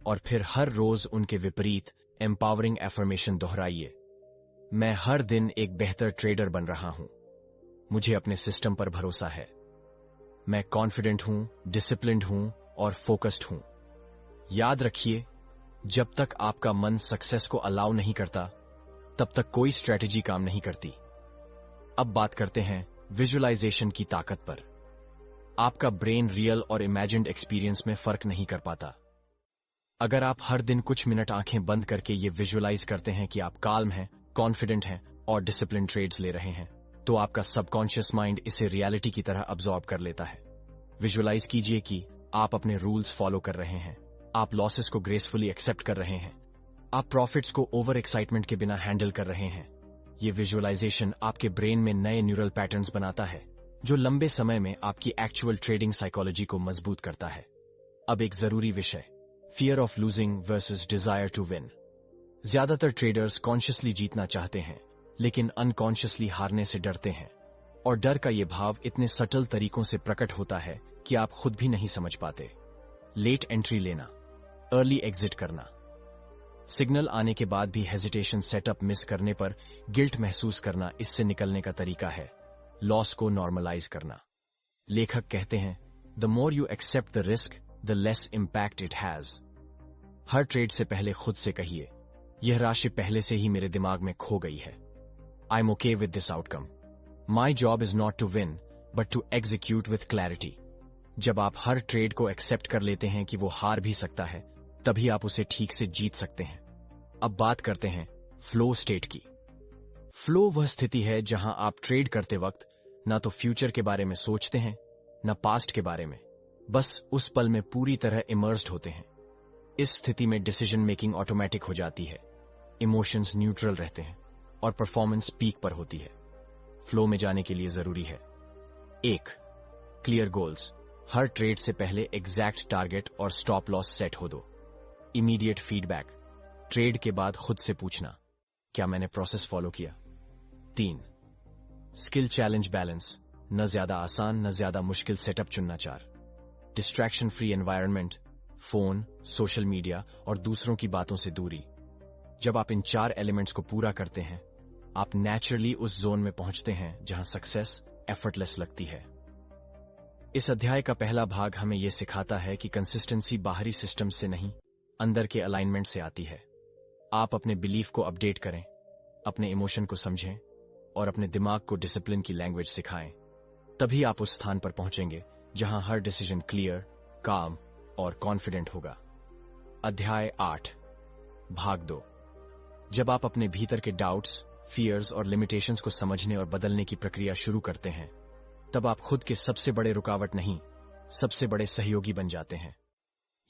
और फिर हर रोज उनके विपरीत एम्पावरिंग एफर्मेशन दोहराइए। मैं हर दिन एक बेहतर ट्रेडर बन रहा हूं, मुझे अपने सिस्टम पर भरोसा है, मैं कॉन्फिडेंट हूं, डिसिप्लिन्ड हूं और फोकस्ड हूं। याद रखिए, जब तक आपका मन सक्सेस को अलाउ नहीं करता, तब तक कोई स्ट्रेटेजी काम नहीं करती। अब बात करते हैं विजुअलाइजेशन की ताकत पर। आपका ब्रेन रियल और इमेजिन्ड एक्सपीरियंस में फर्क नहीं कर पाता। अगर आप हर दिन कुछ मिनट आंखें बंद करके ये विजुअलाइज करते हैं कि आप काल्म हैं, कॉन्फिडेंट हैं और डिसिप्लिन ट्रेड्स ले रहे हैं, तो आपका सबकॉन्शियस माइंड इसे रियलिटी की तरह अब्सॉर्ब कर लेता है। विजुअलाइज कीजिए कि आप अपने रूल्स फॉलो कर रहे हैं, आप लॉसेस को ग्रेसफुली एक्सेप्ट कर रहे हैं, आप प्रॉफिट्स को ओवर एक्साइटमेंट के बिना हैंडल कर रहे हैं। ये विजुअलाइजेशन आपके ब्रेन में नए न्यूरल पैटर्न्स बनाता है, जो लंबे समय में आपकी एक्चुअल ट्रेडिंग साइकोलॉजी को मजबूत करता है। अब एक जरूरी विषय, fear of losing versus desire to win. ज्यादातर ट्रेडर्स कॉन्शियसली जीतना चाहते हैं, लेकिन अनकॉन्शियसली हारने से डरते हैं। और डर का यह भाव इतने सटल तरीकों से प्रकट होता है कि आप खुद भी नहीं समझ पाते। लेट एंट्री लेना, अर्ली एग्जिट करना, सिग्नल आने के बाद भी हेजिटेशन, सेटअप मिस करने पर गिल्ट महसूस करना, इससे निकलने का तरीका है लॉस को नॉर्मलाइज करना। लेखक कहते हैं, the more you accept the risk the less impact it has. हर ट्रेड से पहले खुद से कहिए, यह राशि पहले से ही मेरे दिमाग में खो गई है। I am okay with this outcome. My job is not to win but to execute with clarity. जब आप हर ट्रेड को एक्सेप्ट कर लेते हैं कि वो हार भी सकता है, तभी आप उसे ठीक से जीत सकते हैं। अब बात करते हैं फ्लो स्टेट की। फ्लो वह स्थिति है जहां आप ट्रेड करते वक्त ना तो फ्यूचर के बारे में सोचते हैं ना पास्ट के बारे में, बस उस पल में पूरी तरह इमर्स्ड होते हैं। इस स्थिति में डिसीजन मेकिंग ऑटोमेटिक हो जाती है, इमोशंस न्यूट्रल रहते हैं और परफॉर्मेंस पीक पर होती है। फ्लो में जाने के लिए जरूरी है 1. Clear goals. हर ट्रेड से पहले एग्जैक्ट टारगेट और स्टॉप लॉस सेट हो दो। Immediate feedback. ट्रेड के बाद खुद से पूछना, क्या मैंने प्रोसेस फॉलो किया? 3. Skill challenge balance. न ज्यादा आसान न ज्यादा मुश्किल सेटअप चुनना। 4. Distraction free environment, phone, social media और दूसरों की बातों से दूरी। जब आप इन 4 एलिमेंट्स को पूरा करते हैं, आप नेचुरली उस जोन में पहुंचते हैं जहां सक्सेस एफर्टलेस लगती है। इस अध्याय का पहला भाग हमें यह सिखाता है कि कंसिस्टेंसी बाहरी सिस्टम से नहीं, अंदर के अलाइनमेंट से आती है। आप अपने बिलीफ को अपडेट करें, अपने इमोशन को समझें और अपने दिमाग को डिसिप्लिन की लैंग्वेज सिखाएं। तभी आप उस स्थान पर पहुंचेंगे जहां हर डिसीजन क्लियर, काम और कॉन्फिडेंट होगा। अध्याय 8, भाग 2। जब आप अपने भीतर के डाउट्स, फियर्स और लिमिटेशंस को समझने और बदलने की प्रक्रिया शुरू करते हैं, तब आप खुद के सबसे बड़े रुकावट नहीं, सबसे बड़े सहयोगी बन जाते हैं।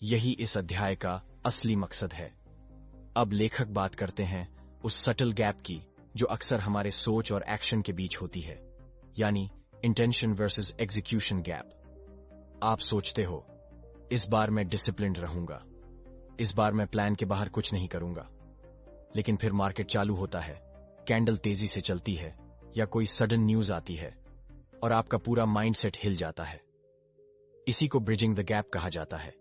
यही इस अध्याय का असली मकसद है। अब लेखक बात करते हैं उस सटल गैप की जो अक्सर हमारे सोच और एक्शन के बीच होती है, यानी इंटेंशन वर्सेस एग्जीक्यूशन गैप। आप सोचते हो, इस बार मैं डिसिप्लिन्ड रहूंगा, इस बार मैं प्लान के बाहर कुछ नहीं करूंगा, लेकिन फिर मार्केट चालू होता है, कैंडल तेजी से चलती है या कोई सडन न्यूज आती है और आपका पूरा माइंडसेट हिल जाता है। इसी को ब्रिजिंग द गैप कहा जाता है।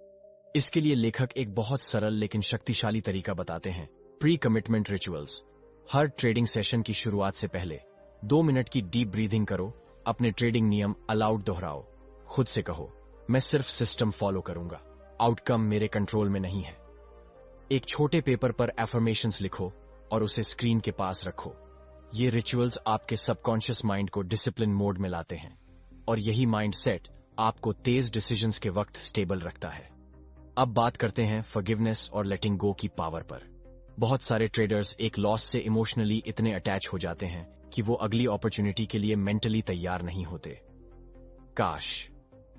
इसके लिए लेखक एक बहुत सरल लेकिन शक्तिशाली तरीका बताते हैं, प्री कमिटमेंट रिचुअल्स। हर ट्रेडिंग सेशन की शुरुआत से पहले 2 मिनट की डीप ब्रीथिंग करो, अपने ट्रेडिंग नियम अलाउड दोहराओ, खुद से कहो, मैं सिर्फ सिस्टम फॉलो करूंगा, आउटकम मेरे कंट्रोल में नहीं है। एक छोटे पेपर पर एफर्मेशंस लिखो और उसे स्क्रीन के पास रखो। ये रिचुअल्स आपके सबकॉन्शियस माइंड को डिसिप्लिन मोड में लाते हैं और यही माइंडसेट आपको तेज डिसीजंस के वक्त स्टेबल रखता है। अब बात करते हैं फॉरगिवनेस और लेटिंग गो की पावर पर। बहुत सारे ट्रेडर्स एक लॉस से इमोशनली इतने अटैच हो जाते हैं कि वो अगली अपॉर्चुनिटी के लिए मेंटली तैयार नहीं होते। काश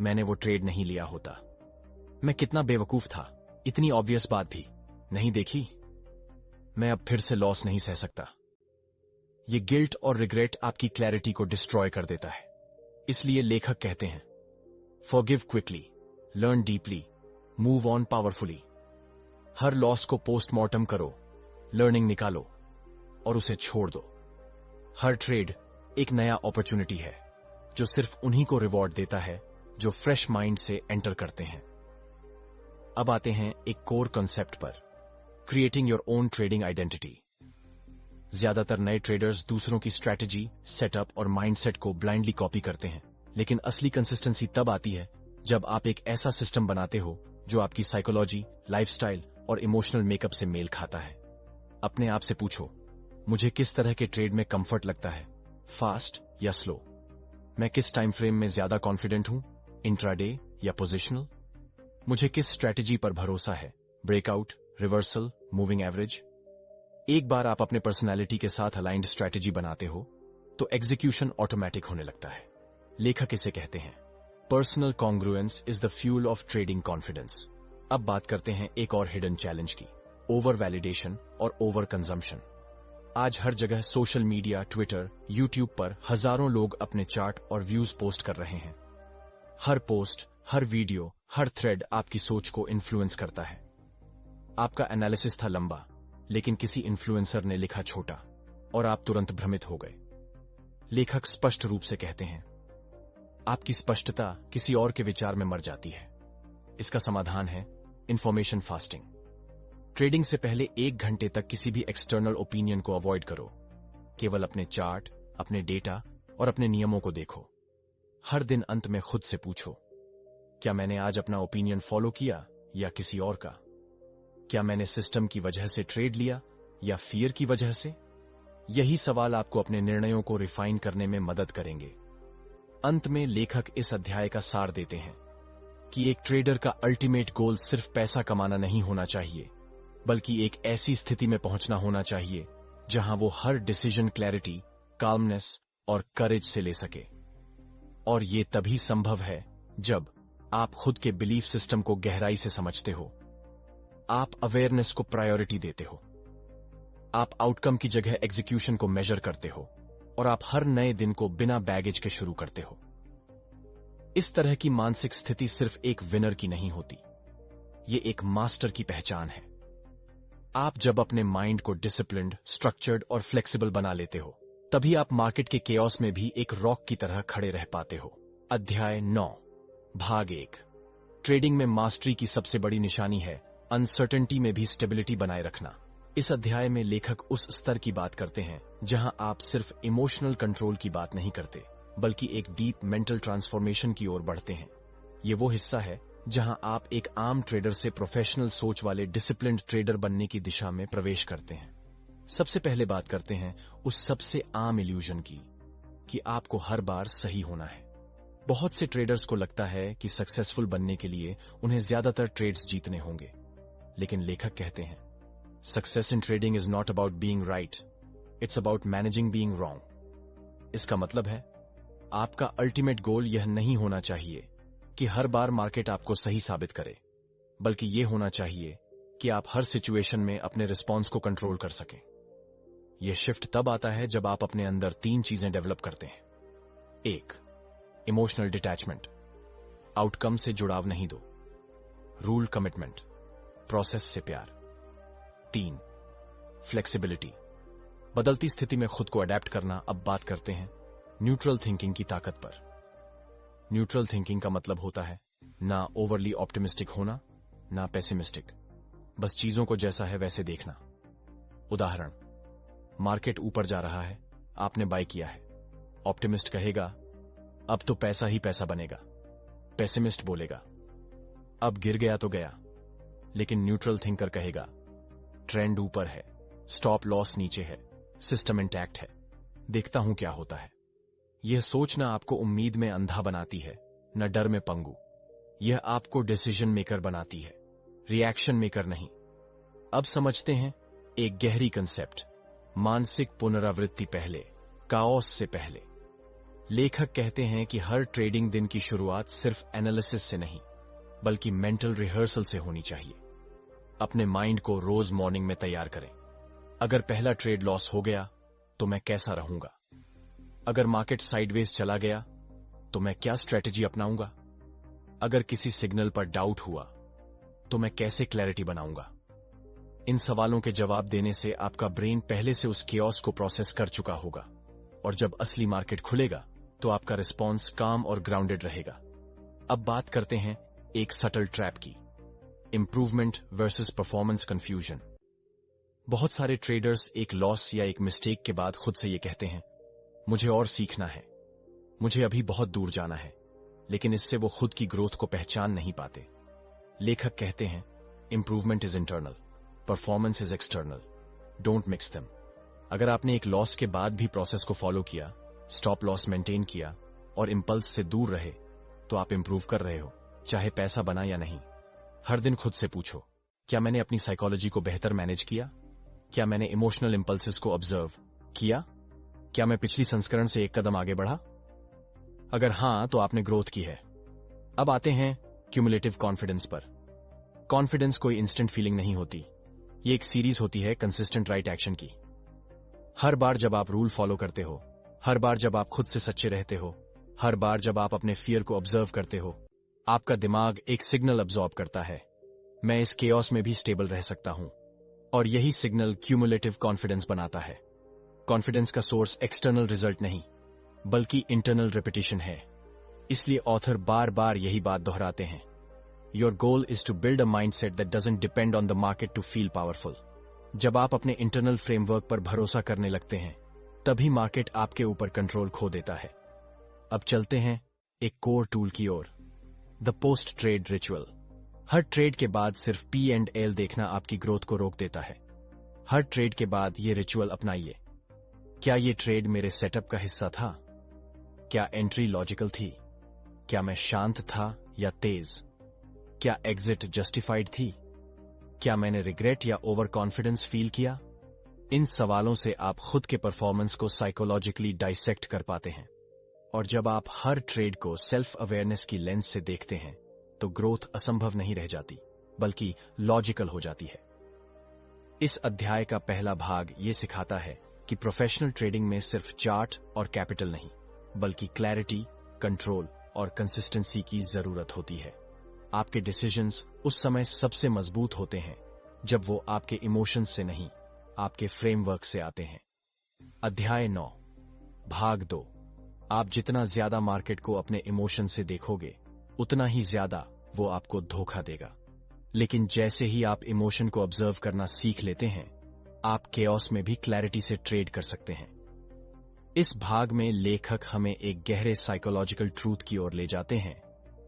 मैंने वो ट्रेड नहीं लिया होता, मैं कितना बेवकूफ था, इतनी ऑब्वियस बात भी नहीं देखी, मैं अब फिर से लॉस नहीं सह सकता। ये गिल्ट और रिग्रेट आपकी क्लैरिटी को डिस्ट्रॉय कर देता है। इसलिए लेखक कहते हैं, forgive quickly, learn deeply, move on powerfully. Her loss को पोस्टमार्टम करो, लर्निंग निकालो और उसे छोड़ दो। हर ट्रेड एक नया अपॉर्चुनिटी है जो सिर्फ उन्हीं को रिवॉर्ड देता है जो फ्रेश माइंड से एंटर करते हैं। अब आते हैं एक कोर कॉन्सेप्ट पर, creating your own trading identity. ज्यादातर नए ट्रेडर्स दूसरों की स्ट्रैटेजी, सेटअप और माइंडसेट को ब्लाइंडली कॉपी करते हैं, लेकिन असली कंसिस्टेंसी तब आती है जब आप एक ऐसा सिस्टम बनाते हो जो आपकी साइकोलॉजी, लाइफस्टाइल और इमोशनल मेकअप से मेल खाता है। अपने आप से पूछो, मुझे किस तरह के ट्रेड में कंफर्ट लगता है, फास्ट या स्लो? मैं किस टाइम फ्रेम में ज्यादा कॉन्फिडेंट हूं, इंट्राडे या पोजिशनल? मुझे किस स्ट्रैटेजी पर भरोसा है, ब्रेकआउट, रिवर्सल, मूविंग एवरेज? एक बार आप अपने पर्सनैलिटी के साथ अलाइंड स्ट्रैटेजी बनाते हो तो एग्जीक्यूशन ऑटोमेटिक होने लगता है। लेखक इसे कहते हैं, personal congruence is the fuel of trading confidence. अब बात करते हैं एक और हिडन चैलेंज की, ओवर वैलिडेशन और ओवर कंजम्पशन। आज हर जगह सोशल मीडिया, ट्विटर, यूट्यूब पर हजारों लोग अपने चार्ट और व्यूज पोस्ट कर रहे हैं। हर पोस्ट, हर वीडियो, हर थ्रेड आपकी सोच को इन्फ्लुएंस करता है। आपका एनालिसिस था लंबा, लेकिन किसी इन्फ्लुएंसर ने लिखा छोटा और आप तुरंत भ्रमित हो गए। लेखक स्पष्ट रूप से कहते हैं, आपकी स्पष्टता किसी और के विचार में मर जाती है। इसका समाधान है इंफॉर्मेशन फास्टिंग। ट्रेडिंग से पहले 1 घंटे तक किसी भी एक्सटर्नल ओपिनियन को अवॉइड करो। केवल अपने चार्ट, अपने डेटा और अपने नियमों को देखो। हर दिन अंत में खुद से पूछो, क्या मैंने आज अपना ओपिनियन फॉलो किया या किसी और का? क्या मैंने सिस्टम की वजह से ट्रेड लिया या फियर की वजह से? यही सवाल आपको अपने निर्णयों को रिफाइन करने में मदद करेंगे। अंत में लेखक इस अध्याय का सार देते हैं कि एक ट्रेडर का अल्टीमेट गोल सिर्फ पैसा कमाना नहीं होना चाहिए, बल्कि एक ऐसी स्थिति में पहुंचना होना चाहिए जहां वो हर डिसीजन क्लैरिटी, काल्मनेस और करेज से ले सके। और ये तभी संभव है जब आप खुद के बिलीफ सिस्टम को गहराई से समझते हो, आप अवेयरनेस को प्रायोरिटी देते हो, आप आउटकम की जगह एग्जीक्यूशन को मेजर करते हो, और आप हर नए दिन को बिना बैगेज के शुरू करते हो। इस तरह की मानसिक स्थिति सिर्फ एक विनर की नहीं होती, ये एक मास्टर की पहचान है। आप जब अपने माइंड को डिसिप्लिन्ड, स्ट्रक्चर्ड और फ्लेक्सिबल बना लेते हो, तभी आप मार्केट के केओस में भी एक रॉक की तरह खड़े रह पाते हो। अध्याय 9, भाग 1। ट्रेडिंग में मास्टरी की सबसे बड़ी निशानी है अनसर्टेनिटी में भी स्टेबिलिटी बनाए रखना। इस अध्याय में लेखक उस स्तर की बात करते हैं जहां आप सिर्फ इमोशनल कंट्रोल की बात नहीं करते, बल्कि एक डीप मेंटल ट्रांसफॉर्मेशन की ओर बढ़ते हैं। ये वो हिस्सा है जहां आप एक आम ट्रेडर से प्रोफेशनल सोच वाले डिसिप्लिन्ड ट्रेडर बनने की दिशा में प्रवेश करते हैं। सबसे पहले बात करते हैं उस सबसे आम इल्यूजन की कि आपको हर बार सही होना है। बहुत से ट्रेडर्स को लगता है कि सक्सेसफुल बनने के लिए उन्हें ज्यादातर ट्रेड्स जीतने होंगे, लेकिन लेखक कहते हैं success in trading is not about being right, it's about managing being wrong. इसका मतलब है आपका अल्टीमेट गोल यह नहीं होना चाहिए कि हर बार मार्केट आपको सही साबित करे, बल्कि यह होना चाहिए कि आप हर सिचुएशन में अपने रिस्पॉन्स को कंट्रोल कर सकें। यह शिफ्ट तब आता है जब आप अपने अंदर 3 चीजें डेवलप करते हैं। 1, इमोशनल डिटैचमेंट, आउटकम से जुड़ाव नहीं दो। रूल कमिटमेंट, प्रोसेस से प्यार। 3, फ्लेक्सिबिलिटी, बदलती स्थिति में खुद को अडेप्ट करना। अब बात करते हैं न्यूट्रल थिंकिंग की ताकत पर। न्यूट्रल थिंकिंग का मतलब होता है ना ओवरली ऑप्टिमिस्टिक होना, ना पेसिमिस्टिक, बस चीजों को जैसा है वैसे देखना। उदाहरण, मार्केट ऊपर जा रहा है, आपने बाय किया है। ऑप्टिमिस्ट कहेगा अब तो पैसा ही पैसा बनेगा। पेसिमिस्ट बोलेगा अब गिर गया तो गया। लेकिन न्यूट्रल थिंकर कहेगा ट्रेंड ऊपर है, स्टॉप लॉस नीचे है, सिस्टम इंटैक्ट है, देखता हूं क्या होता है। यह सोचना आपको उम्मीद में अंधा बनाती है, न डर में पंगु। यह आपको डिसीजन मेकर बनाती है, रिएक्शन मेकर नहीं। अब समझते हैं एक गहरी कंसेप्ट, मानसिक पुनरावृत्ति पहले, काओस से पहले। लेखक कहते हैं कि हर ट्रेडिंग दिन की शुरुआत सिर्फ एनालिसिस से नहीं, बल्कि मेंटल रिहर्सल से होनी चाहिए। अपने माइंड को रोज मॉर्निंग में तैयार करें। अगर पहला ट्रेड लॉस हो गया तो मैं कैसा रहूंगा? अगर मार्केट साइडवेज चला गया तो मैं क्या स्ट्रेटजी अपनाऊंगा? अगर किसी सिग्नल पर डाउट हुआ तो मैं कैसे क्लैरिटी बनाऊंगा? इन सवालों के जवाब देने से आपका ब्रेन पहले से उस केओस को प्रोसेस कर चुका होगा, और जब असली मार्केट खुलेगा तो आपका रिस्पॉन्स काम और ग्राउंडेड रहेगा। अब बात करते हैं एक सटल ट्रैप की, इंप्रूवमेंट वर्सेस परफॉर्मेंस कंफ्यूजन। बहुत सारे ट्रेडर्स एक लॉस या एक मिस्टेक के बाद खुद से ये कहते हैं मुझे और सीखना है, मुझे अभी बहुत दूर जाना है, लेकिन इससे वो खुद की ग्रोथ को पहचान नहीं पाते। लेखक कहते हैं improvement is internal, performance is external, don't mix them. अगर आपने एक लॉस के बाद भी प्रोसेस को फॉलो किया, स्टॉप लॉस मेंटेन किया और इंपल्स से दूर रहे, तो आप इंप्रूव कर रहे हो, चाहे पैसा बना या नहीं। हर दिन खुद से पूछो, क्या मैंने अपनी साइकोलॉजी को बेहतर मैनेज किया? क्या मैंने इमोशनल इंपल्सेस को ऑब्जर्व किया? क्या मैं पिछली संस्करण से एक कदम आगे बढ़ा? अगर हां, तो आपने ग्रोथ की है। अब आते हैं क्यूमुलेटिव कॉन्फिडेंस पर। कॉन्फिडेंस कोई इंस्टेंट फीलिंग नहीं होती, ये एक सीरीज होती है कंसिस्टेंट राइट एक्शन की। हर बार जब आप रूल फॉलो करते हो, हर बार जब आप खुद से सच्चे रहते हो, हर बार जब आप अपने फियर को ऑब्जर्व करते हो, आपका दिमाग एक सिग्नल अब्सॉर्ब करता है, मैं इस केओस में भी स्टेबल रह सकता हूं। और यही सिग्नल क्यूमुलेटिव कॉन्फिडेंस बनाता है। कॉन्फिडेंस का सोर्स एक्सटर्नल रिजल्ट नहीं, बल्कि इंटरनल रिपीटिशन है। इसलिए ऑथर बार बार यही बात दोहराते हैं, your goal is to build a mindset that doesn't depend on the market to feel powerful. जब आप अपने इंटरनल फ्रेमवर्क पर भरोसा करने लगते हैं, तभी मार्केट आपके ऊपर कंट्रोल खो देता है। अब चलते हैं एक कोर टूल की ओर, द पोस्ट ट्रेड रिचुअल। हर ट्रेड के बाद सिर्फ P&L देखना आपकी ग्रोथ को रोक देता है। हर ट्रेड के बाद ये रिचुअल अपनाइए। क्या ये ट्रेड मेरे सेटअप का हिस्सा था? क्या एंट्री लॉजिकल थी? क्या मैं शांत था या तेज? क्या एग्जिट जस्टिफाइड थी? क्या मैंने रिग्रेट या ओवर कॉन्फिडेंस फील किया? इन सवालों से आप खुद के परफॉर्मेंस को साइकोलॉजिकली डाइसेक्ट कर पाते हैं। और जब आप हर ट्रेड को सेल्फ अवेयरनेस की लेंस से देखते हैं तो ग्रोथ असंभव नहीं रह जाती, बल्कि लॉजिकल हो जाती है। इस अध्याय का पहला भाग ये सिखाता है कि प्रोफेशनल ट्रेडिंग में सिर्फ चार्ट और कैपिटल नहीं, बल्कि क्लैरिटी, कंट्रोल और कंसिस्टेंसी की जरूरत होती है। आपके डिसीजंस उस समय सबसे मजबूत होते हैं जब वो आपके इमोशंस से नहीं, आपके फ्रेमवर्क से आते हैं। अध्याय 9, भाग 2। आप जितना ज्यादा मार्केट को अपने इमोशन से देखोगे, उतना ही ज्यादा वो आपको धोखा देगा। लेकिन जैसे ही आप इमोशन को ऑब्जर्व करना सीख लेते हैं, आप केओस में भी क्लैरिटी से ट्रेड कर सकते हैं। इस भाग में लेखक हमें एक गहरे साइकोलॉजिकल ट्रूथ की ओर ले जाते हैं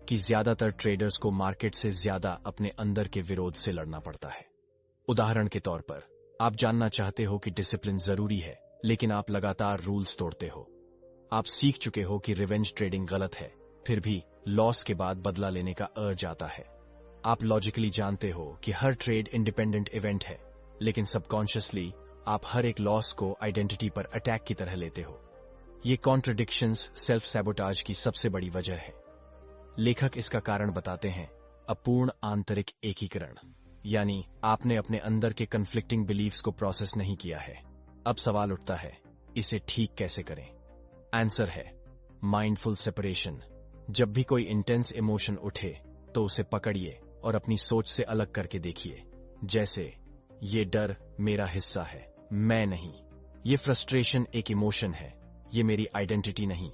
कि ज्यादातर ट्रेडर्स को मार्केट से ज्यादा अपने अंदर के विरोध से लड़ना पड़ता है। उदाहरण के तौर पर, आप जानना चाहते हो कि डिसिप्लिन जरूरी है, लेकिन आप लगातार रूल्स तोड़ते हो। आप सीख चुके हो कि रिवेंज ट्रेडिंग गलत है, फिर भी लॉस के बाद बदला लेने का अर्ज आता है। आप लॉजिकली जानते हो कि हर ट्रेड इंडिपेंडेंट इवेंट है, लेकिन सबकॉन्शियसली आप हर एक लॉस को आइडेंटिटी पर अटैक की तरह लेते हो। ये कॉन्ट्रडिक्शंस सेल्फ सैबोटाज की सबसे बड़ी वजह है। लेखक इसका कारण बताते हैं अपूर्ण आंतरिक एकीकरण, यानी आपने अपने अंदर के कन्फ्लिक्टिंग बिलीव्स को प्रोसेस नहीं किया है। अब सवाल उठता है, इसे ठीक कैसे करें? आंसर है माइंडफुल सेपरेशन। जब भी कोई इंटेंस इमोशन उठे तो उसे पकड़िए और अपनी सोच से अलग करके देखिए। जैसे, ये डर मेरा हिस्सा है, मैं नहीं। ये फ्रस्ट्रेशन एक इमोशन है, ये मेरी आइडेंटिटी नहीं।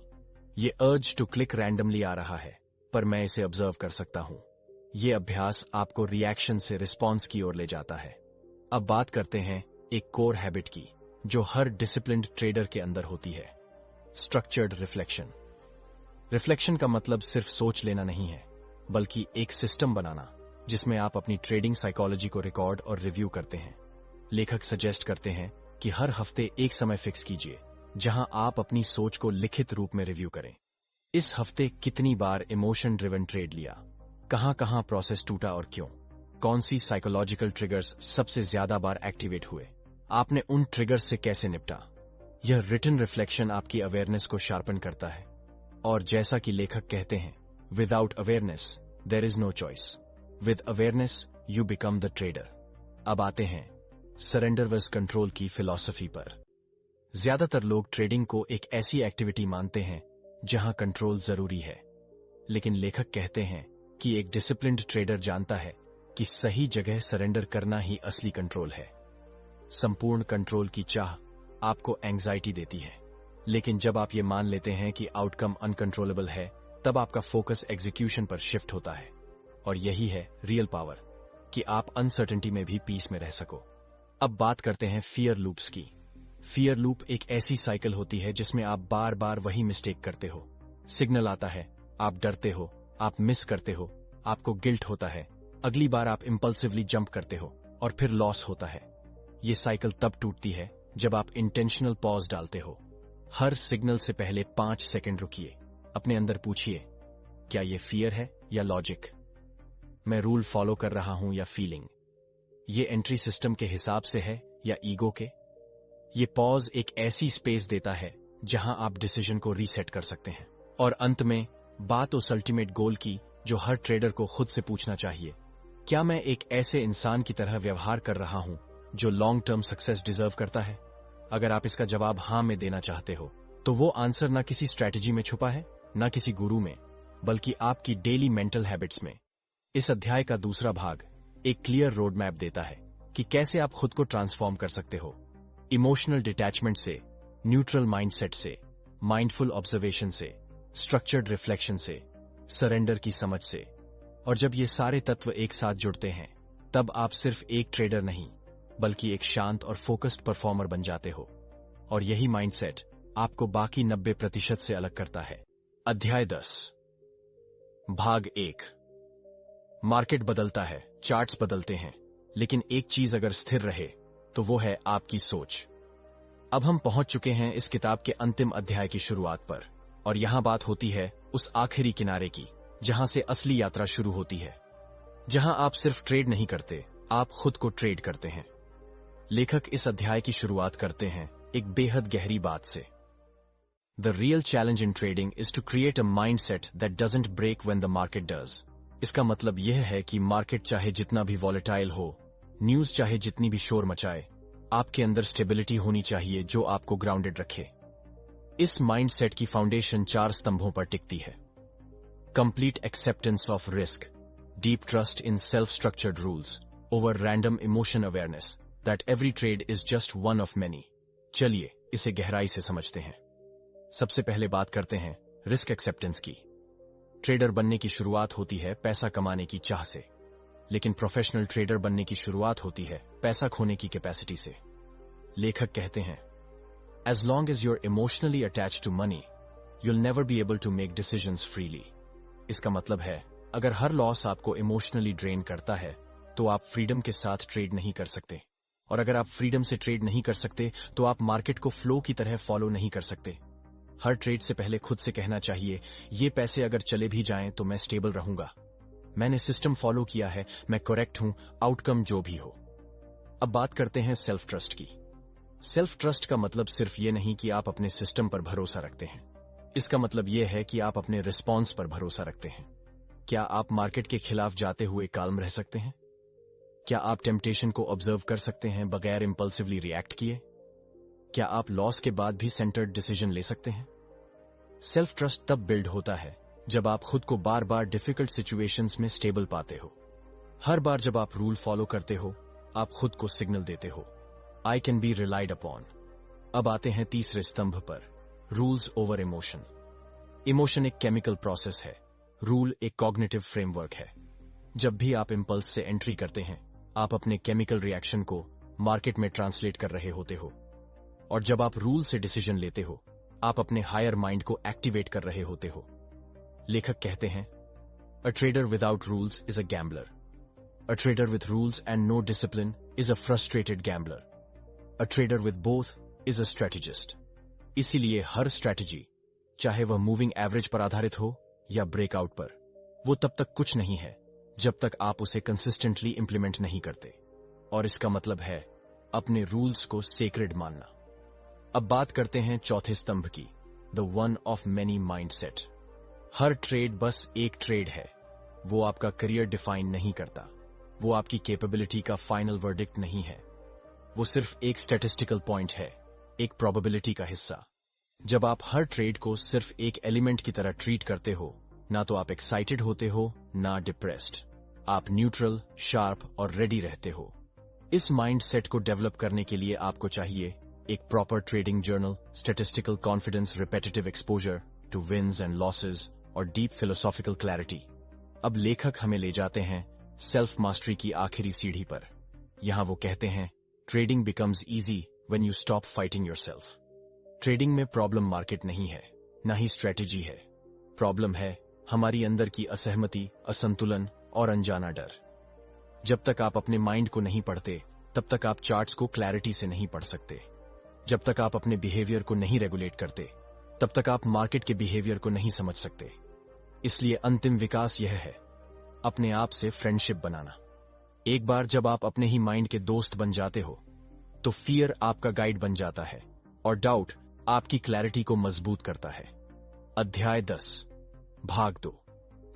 ये अर्ज टू क्लिक रैंडमली आ रहा है, पर मैं इसे ऑब्जर्व कर सकता हूं। ये अभ्यास आपको रिएक्शन से रिस्पॉन्स की ओर ले जाता है। अब बात करते हैं एक कोर हैबिट की, जो हर डिसिप्लिन्ड ट्रेडर के अंदर होती है, स्ट्रक्चर्ड रिफ्लेक्शन। रिफ्लेक्शन का मतलब सिर्फ सोच लेना नहीं है, बल्कि एक सिस्टम बनाना जिसमें आप अपनी ट्रेडिंग साइकोलॉजी को रिकॉर्ड और रिव्यू करते हैं। लेखक सजेस्ट करते हैं कि हर हफ्ते एक समय फिक्स कीजिए जहां आप अपनी सोच को लिखित रूप में रिव्यू करें। इस हफ्ते कितनी बार इमोशन ड्रिवन ट्रेड लिया, कहां कहां प्रोसेस टूटा और क्यों, कौन सी साइकोलॉजिकल ट्रिगर्स सबसे ज्यादा बार एक्टिवेट हुए, आपने उन ट्रिगर्स से कैसे निपटा। यह रिटन रिफ्लेक्शन आपकी अवेयरनेस को शार्पन करता है। और जैसा कि लेखक कहते हैं, without awareness there is no choice, with awareness you become the trader. अब आते हैं सरेंडर वर्सेस कंट्रोल की फिलॉसफी पर। ज्यादातर लोग ट्रेडिंग को एक ऐसी एक्टिविटी मानते हैं जहां कंट्रोल जरूरी है, लेकिन लेखक कहते हैं कि एक डिसिप्लिन्ड ट्रेडर जानता है कि सही जगह सरेंडर करना ही असली कंट्रोल है। संपूर्ण कंट्रोल की चाह आपको एंग्जाइटी देती है, लेकिन जब आप ये मान लेते हैं कि आउटकम अनकंट्रोलेबल है, तब आपका फोकस एग्जीक्यूशन पर शिफ्ट होता है। और यही है रियल पावर, कि आप अनसर्टेनिटी में भी पीस में रह सको। अब बात करते हैं फियर लूप्स की। फियर लूप एक ऐसी साइकिल होती है जिसमें आप बार बार वही मिस्टेक करते हो। सिग्नल आता है, आप डरते हो, आप मिस करते हो, आपको गिल्ट होता है, अगली बार आप इंपल्सिवली जंप करते हो और फिर लॉस होता है। ये साइकिल तब टूटती है जब आप इंटेंशनल पॉज डालते हो। हर सिग्नल से पहले 5 सेकंड रुकिए, अपने अंदर पूछिए, क्या ये फियर है या लॉजिक? मैं रूल फॉलो कर रहा हूं या फीलिंग? ये एंट्री सिस्टम के हिसाब से है या ईगो के? ये पॉज एक ऐसी स्पेस देता है जहां आप डिसीजन को रीसेट कर सकते हैं। और अंत में बात उस अल्टीमेट गोल की जो हर ट्रेडर को खुद से पूछना चाहिए, क्या मैं एक ऐसे इंसान की तरह व्यवहार कर रहा हूं जो लॉन्ग टर्म सक्सेस डिजर्व करता है? अगर आप इसका जवाब हां में देना चाहते हो, तो वो आंसर ना किसी स्ट्रैटेजी में छुपा है, ना किसी गुरु में, बल्कि आपकी डेली मेंटल हैबिट्स में। इस अध्याय का दूसरा भाग एक क्लियर रोड मैप देता है कि कैसे आप खुद को ट्रांसफॉर्म कर सकते हो, इमोशनल डिटैचमेंट से, न्यूट्रल माइंडसेट से, माइंडफुल ऑब्जर्वेशन से, स्ट्रक्चर्ड रिफ्लेक्शन से, सरेंडर की समझ से। और जब ये सारे तत्व एक साथ जुड़ते हैं, तब आप सिर्फ एक ट्रेडर नहीं, बल्कि एक शांत और फोकस्ड परफॉर्मर बन जाते हो। और यही माइंडसेट आपको बाकी 90% से अलग करता है। अध्याय 10, भाग 1। मार्केट बदलता है, चार्ट्स बदलते हैं, लेकिन एक चीज अगर स्थिर रहे तो वो है आपकी सोच। अब हम पहुंच चुके हैं इस किताब के अंतिम अध्याय की शुरुआत पर, और यहां बात होती है उस आखिरी किनारे की जहां से असली यात्रा शुरू होती है, जहां आप सिर्फ ट्रेड नहीं करते, आप खुद को ट्रेड करते हैं। लेखक इस अध्याय की शुरुआत करते हैं एक बेहद गहरी बात से। The real challenge in trading is to create a mindset that doesn't break when the market does. इसका मतलब यह है कि मार्केट चाहे जितना भी वॉलेटाइल हो, न्यूज चाहे जितनी भी शोर मचाए, आपके अंदर स्टेबिलिटी होनी चाहिए जो आपको ग्राउंडेड रखे। इस माइंडसेट की फाउंडेशन 4 स्तंभों पर टिकती है। Complete acceptance of risk, deep trust in self structured rules, over random emotion awareness that every trade is just one of many. चलिए इसे गहराई से समझते हैं। सबसे पहले बात करते हैं रिस्क एक्सेप्टेंस की। ट्रेडर बनने की शुरुआत होती है पैसा कमाने की चाह से, लेकिन प्रोफेशनल ट्रेडर बनने की शुरुआत होती है पैसा खोने की कैपेसिटी से। लेखक कहते हैं, as long as you're emotionally attached to money, you'll never be able to make decisions freely. इसका मतलब है, अगर हर लॉस आपको इमोशनली ड्रेन करता है तो आप फ्रीडम के साथ ट्रेड नहीं कर सकते, और अगर आप फ्रीडम से ट्रेड नहीं कर सकते तो आप मार्केट को फ्लो की तरह फॉलो नहीं कर सकते। हर ट्रेड से पहले खुद से कहना चाहिए, ये पैसे अगर चले भी जाएं तो मैं स्टेबल रहूंगा, मैंने सिस्टम फॉलो किया है, मैं करेक्ट हूं, आउटकम जो भी हो। अब बात करते हैं सेल्फ ट्रस्ट की। सेल्फ ट्रस्ट का मतलब सिर्फ ये नहीं कि आप अपने सिस्टम पर भरोसा रखते हैं। इसका मतलब यह है कि आप अपने रिस्पॉन्स पर भरोसा रखते हैं। क्या आप मार्केट के खिलाफ जाते हुए काल्म रह सकते हैं? क्या आप टेम्पटेशन को ऑब्जर्व कर सकते हैं बगैर इंपल्सिवली रिएक्ट किए? क्या आप लॉस के बाद भी सेंटर्ड डिसीजन ले सकते हैं? सेल्फ ट्रस्ट तब बिल्ड होता है जब आप खुद को बार बार डिफिकल्ट सिचुएशंस में स्टेबल पाते हो। हर बार जब आप रूल फॉलो करते हो, आप खुद को सिग्नल देते हो, I can be relied upon. अब आते हैं तीसरे स्तंभ पर, रूल्स ओवर इमोशन। इमोशन एक केमिकल प्रोसेस है, रूल एक कॉग्निटिव फ्रेमवर्क है। जब भी आप इंपल्स से एंट्री करते हैं, आप अपने केमिकल रिएक्शन को मार्केट में ट्रांसलेट कर रहे होते हो, और जब आप रूल से डिसीजन लेते हो, आप अपने हायर माइंड को एक्टिवेट कर रहे होते हो। लेखक कहते हैं, a trader without rules is a gambler, a trader with rules and no discipline is a frustrated gambler, a trader with both is a strategist. इसीलिए हर स्ट्रेटेजी, चाहे वह मूविंग एवरेज पर आधारित हो या ब्रेकआउट पर, वो तब तक कुछ नहीं है जब तक आप उसे कंसिस्टेंटली इंप्लीमेंट नहीं करते। और इसका मतलब है अपने रूल्स को सेक्रेड मानना। अब बात करते हैं चौथे स्तंभ की, the one of many mindset. Her trade बस एक ट्रेड है, वो आपका करियर डिफाइन नहीं करता, वो आपकी कैपेबिलिटी का फाइनल वर्डिक्ट नहीं है, वो सिर्फ एक स्टैटिस्टिकल पॉइंट है, एक प्रोबेबिलिटी का हिस्सा। जब आप हर ट्रेड को सिर्फ एक एलिमेंट की तरह ट्रीट करते हो, ना तो आप एक्साइटेड होते हो ना डिप्रेस्ड, आप न्यूट्रल, शार्प और रेडी रहते हो। इस माइंडसेट को डेवलप करने के लिए आपको चाहिए एक proper trading journal, statistical confidence, repetitive exposure to wins and losses और डीप फिलोसॉफिकल क्लैरिटी। अब लेखक हमें ले जाते हैं सेल्फ मास्टरी की आखिरी सीढ़ी पर। यहां वो कहते हैं, trading becomes easy when you stop fighting yourself. Trading में प्रॉब्लम मार्केट नहीं है, ना ही स्ट्रेटेजी है। प्रॉब्लम है हमारी अंदर की असहमति, असंतुलन और अनजाना डर। जब तक आप अपने माइंड को नहीं पढ़ते, तब तक आप चार्ट्स को क्लैरिटी से नहीं पढ़ सकते। जब तक आप अपने बिहेवियर को नहीं रेगुलेट करते, तब तक आप मार्केट के बिहेवियर को नहीं समझ सकते। इसलिए अंतिम विकास यह है, अपने आप से फ्रेंडशिप बनाना। एक बार जब आप अपने ही माइंड के दोस्त बन जाते हो, तो फियर आपका गाइड बन जाता है और डाउट आपकी क्लैरिटी को मजबूत करता है। अध्याय 10, भाग 2।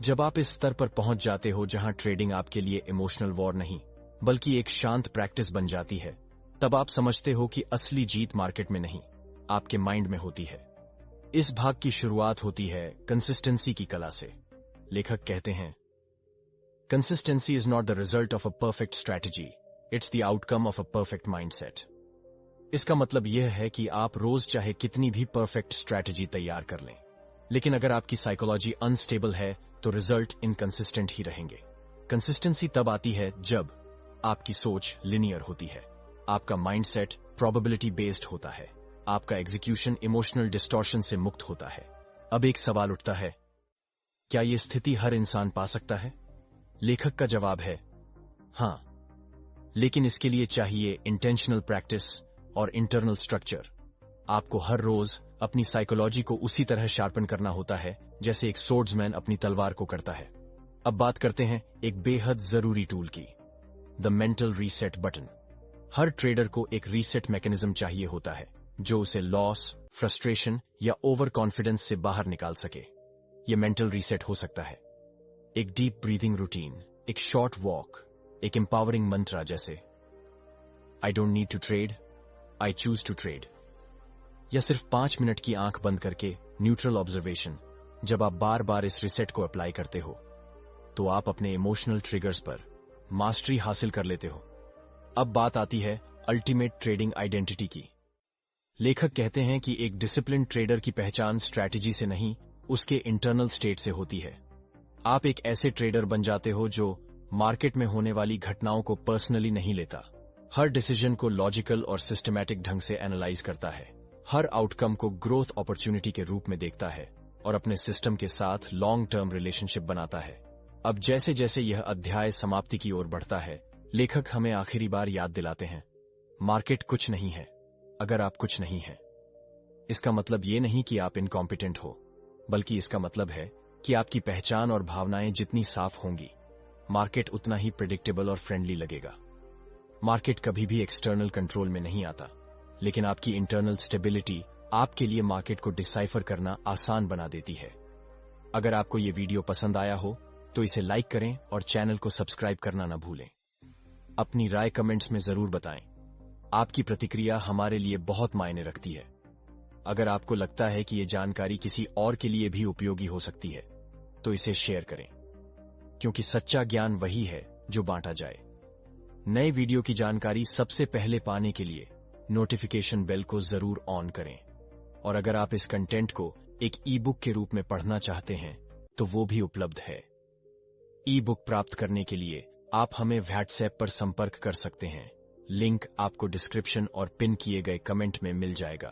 जब आप इस स्तर पर पहुंच जाते हो जहां ट्रेडिंग आपके लिए इमोशनल वॉर नहीं, बल्कि एक शांत प्रैक्टिस बन जाती है, तब आप समझते हो कि असली जीत मार्केट में नहीं, आपके माइंड में होती है। इस भाग की शुरुआत होती है कंसिस्टेंसी की कला से। लेखक कहते हैं, consistency is not the result of a perfect strategy, it's the outcome of a perfect mindset. इसका मतलब यह है कि आप रोज चाहे कितनी भी परफेक्ट स्ट्रैटेजी तैयार कर लें, लेकिन अगर आपकी साइकोलॉजी अनस्टेबल है तो रिजल्ट इनकंसिस्टेंट ही रहेंगे। कंसिस्टेंसी तब आती है जब आपकी सोच लिनियर होती है, आपका माइंडसेट प्रोबेबिलिटी बेस्ड होता है, आपका एग्जीक्यूशन इमोशनल डिस्टॉर्शन से मुक्त होता है। अब एक सवाल उठता है, क्या यह स्थिति हर इंसान पा सकता है? लेखक का जवाब है हां, लेकिन इसके लिए चाहिए इंटेंशनल प्रैक्टिस और इंटरनल स्ट्रक्चर। आपको हर रोज अपनी साइकोलॉजी को उसी तरह शार्पन करना होता है जैसे एक सोर्ड्समैन अपनी तलवार को करता है। अब बात करते हैं एक बेहद जरूरी टूल की, the mental reset button. Her trader को एक रीसेट मैकेनिज्म चाहिए होता है जो उसे लॉस, फ्रस्ट्रेशन या ओवर कॉन्फिडेंस से बाहर निकाल सके। यह मेंटल रीसेट हो सकता है एक डीप ब्रीदिंग रूटीन, एक शॉर्ट वॉक, एक एम्पावरिंग मंत्रा जैसे I don't need to trade, I choose to trade, या सिर्फ 5 मिनट की आंख बंद करके न्यूट्रल ऑब्जर्वेशन। जब आप बार बार इस रिसेट को अप्लाई करते हो तो आप अपने इमोशनल ट्रिगर्स पर मास्टरी हासिल कर लेते हो। अब बात आती है अल्टीमेट ट्रेडिंग आइडेंटिटी की। लेखक कहते हैं कि एक डिसिप्लिन ट्रेडर की पहचान स्ट्रैटेजी से नहीं, उसके इंटरनल स्टेट से होती है। आप एक ऐसे ट्रेडर बन जाते हो जो मार्केट में होने वाली घटनाओं को पर्सनली नहीं लेता, हर डिसीजन को लॉजिकल और सिस्टमैटिक ढंग से एनालाइज करता है, हर आउटकम को ग्रोथ अपॉर्चुनिटी के रूप में देखता है और अपने सिस्टम के साथ लॉन्ग टर्म रिलेशनशिप बनाता है। अब जैसे जैसे यह अध्याय समाप्ति की ओर बढ़ता है, लेखक हमें आखिरी बार याद दिलाते हैं, मार्केट कुछ नहीं है अगर आप कुछ नहीं हैं। इसका मतलब ये नहीं कि आप इनकॉम्पिटेंट हो, बल्कि इसका मतलब है कि आपकी पहचान और भावनाएं जितनी साफ होंगी, मार्केट उतना ही प्रेडिक्टेबल और फ्रेंडली लगेगा। मार्केट कभी भी एक्सटर्नल कंट्रोल में नहीं आता, लेकिन आपकी इंटरनल स्टेबिलिटी आपके लिए मार्केट को डिसाइफर करना आसान बना देती है। अगर आपको ये वीडियो पसंद आया हो तो इसे लाइक करें और चैनल को सब्सक्राइब करना न भूलें। अपनी राय कमेंट्स में जरूर बताएं। आपकी प्रतिक्रिया हमारे लिए बहुत मायने रखती है। अगर आपको लगता है कि ये जानकारी किसी और के लिए भी उपयोगी हो सकती है तो इसे शेयर करें, क्योंकि सच्चा ज्ञान वही है जो बांटा जाए। नए वीडियो की जानकारी सबसे पहले पाने के लिए नोटिफिकेशन बेल को जरूर ऑन करें। और अगर आप इस कंटेंट को एक ई बुक के रूप में पढ़ना चाहते हैं तो वो भी उपलब्ध है। ई बुक प्राप्त करने के लिए आप हमें व्हाट्सएप पर संपर्क कर सकते हैं। लिंक आपको डिस्क्रिप्शन और पिन किए गए कमेंट में मिल जाएगा।